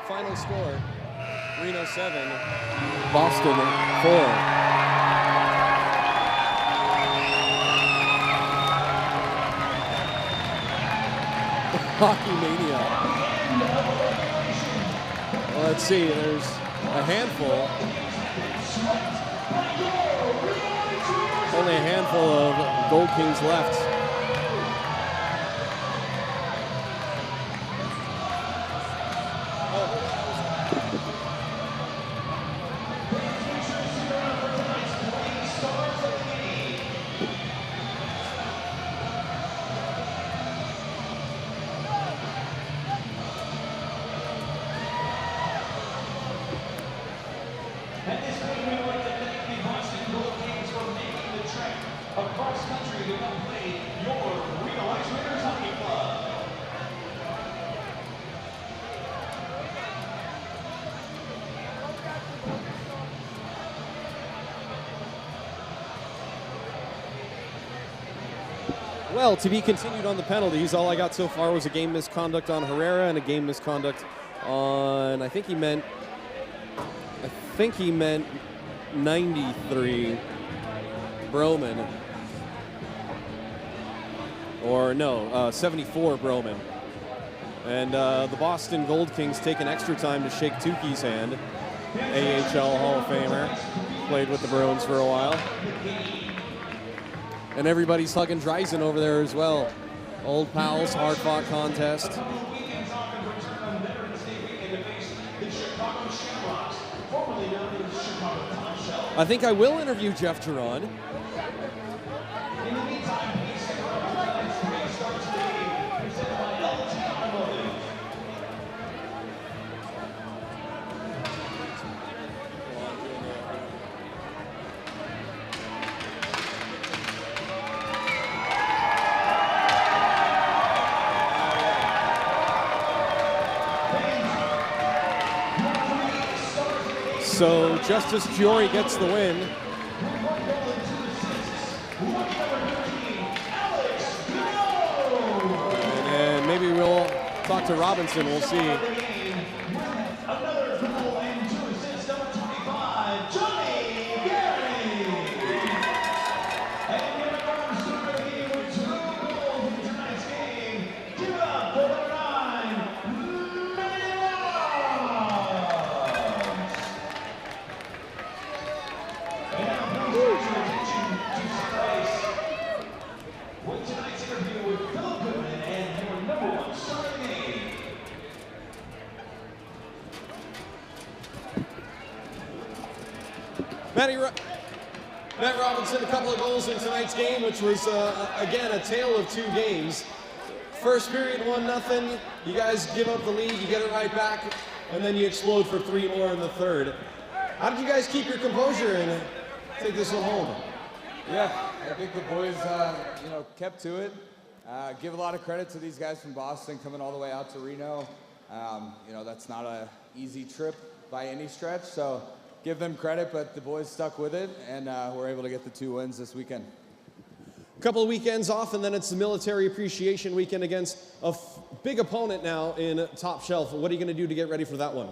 Final score, Reno 7, Boston 4. Hockey mania. Well, let's see, there's a handful. Only a handful of Gold Kings left. At this point, we'd like to thank the Boston Gold Kings for making the trek across country to come Well, to be continued on the penalties. All I got so far was a game misconduct on Herrera and a game misconduct on, I think he meant 93 Broman. Or no, 74 Broman. And the Boston Gold Kings taking extra time to shake Tukey's hand. AHL Hall of Famer. Played with the Bruins for a while. And everybody's hugging Dreisen over there as well. Old pals, hard-fought contest. I think I will interview Jeff Giron. So Justice Giori gets the win. And maybe we'll talk to Robinson, we'll see. Matt Robinson, a couple of goals in tonight's game, which was, again, a tale of two games. First period, 1-0. You guys give up the lead, you get it right back, and then you explode for 3 more in the third. How did you guys keep your composure and take this one home? Yeah, I think the boys, kept to it. Give a lot of credit to these guys from Boston coming all the way out to Reno. That's not an easy trip by any stretch, so give them credit, but the boys stuck with it, and we're able to get the 2 wins this weekend. A couple of weekends off, and then it's the Military Appreciation Weekend against a big opponent now in Top Shelf. What are you going to do to get ready for that one?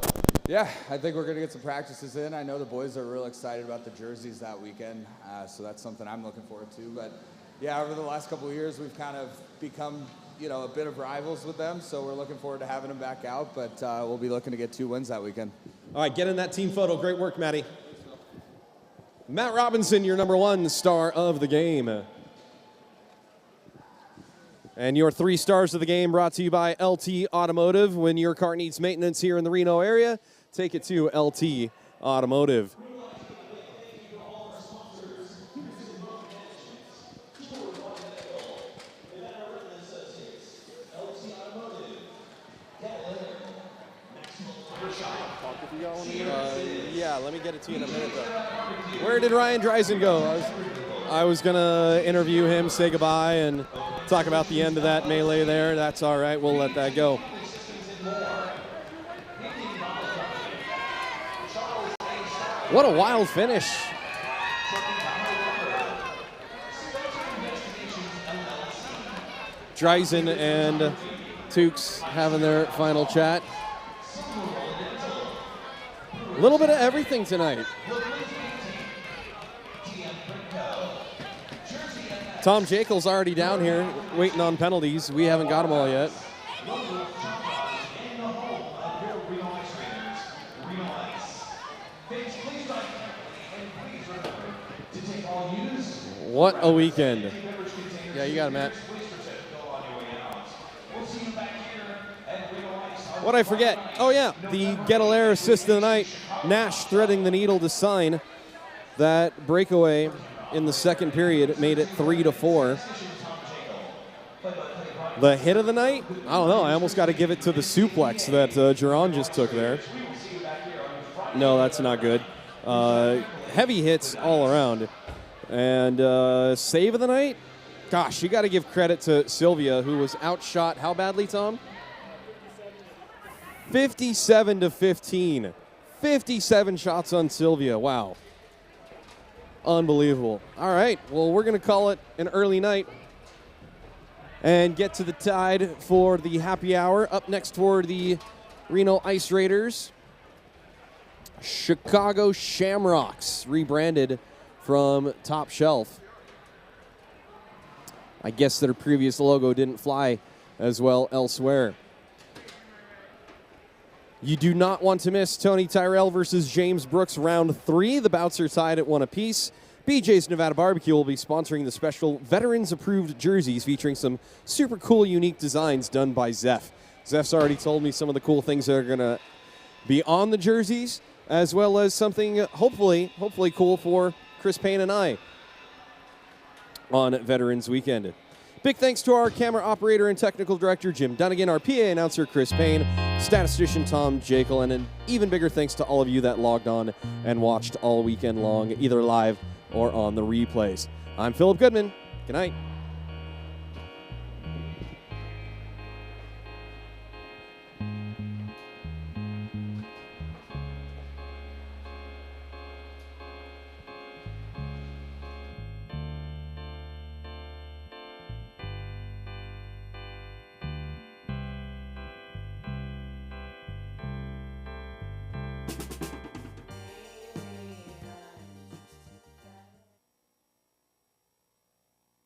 Yeah, I think we're going to get some practices in. I know the boys are real excited about the jerseys that weekend, so that's something I'm looking forward to. But, yeah, over the last couple of years, we've kind of become, a bit of rivals with them, so we're looking forward to having them back out, but we'll be looking to get 2 wins that weekend. All right, get in that team photo. Great work, Matty. Matt Robinson, your number 1 star of the game. And your 3 stars of the game brought to you by LT Automotive. When your car needs maintenance here in the Reno area, take it to LT Automotive. Yeah, let me get it to you in a minute, though. Where did Ryan Dreisen go? I was going to interview him, say goodbye, and talk about the end of that melee there. That's all right. We'll let that go. What a wild finish. Dreisen and Tukes having their final chat. A little bit of everything tonight. Tom Jekyll's already down here waiting on penalties. We haven't got them all yet. What a weekend. Yeah, you got it, Matt. What'd I forget? Oh, yeah, the Goettl Air Assist of the night. Nash threading the needle to sign. That breakaway in the second period made it 3-4. The hit of the night? I don't know. I almost got to give it to the suplex that Giron just took there. No, that's not good. Heavy hits all around. And save of the night? Gosh, you got to give credit to Sylvia, who was outshot. How badly, Tom? 57-15. 57 shots on Sylvia. Wow. Unbelievable. All right. Well, we're going to call it an early night. and get to the tide for the happy hour. Up next for the Reno Ice Raiders, Chicago Shamrocks, rebranded from Top Shelf. I guess their previous logo didn't fly as well elsewhere. You do not want to miss Tony Tyrell versus James Brooks round 3. The bouts are tied at 1 apiece. BJ's Nevada Barbecue will be sponsoring the special veterans-approved jerseys featuring some super cool, unique designs done by Zeph. Zeph's already told me some of the cool things that are going to be on the jerseys, as well as something hopefully cool for Chris Payne and I on Veterans Weekend. Big thanks to our camera operator and technical director, Jim Dunnigan, our PA announcer, Chris Payne, statistician, Tom Jekyll, and an even bigger thanks to all of you that logged on and watched all weekend long, either live or on the replays. I'm Philip Goodman. Good night.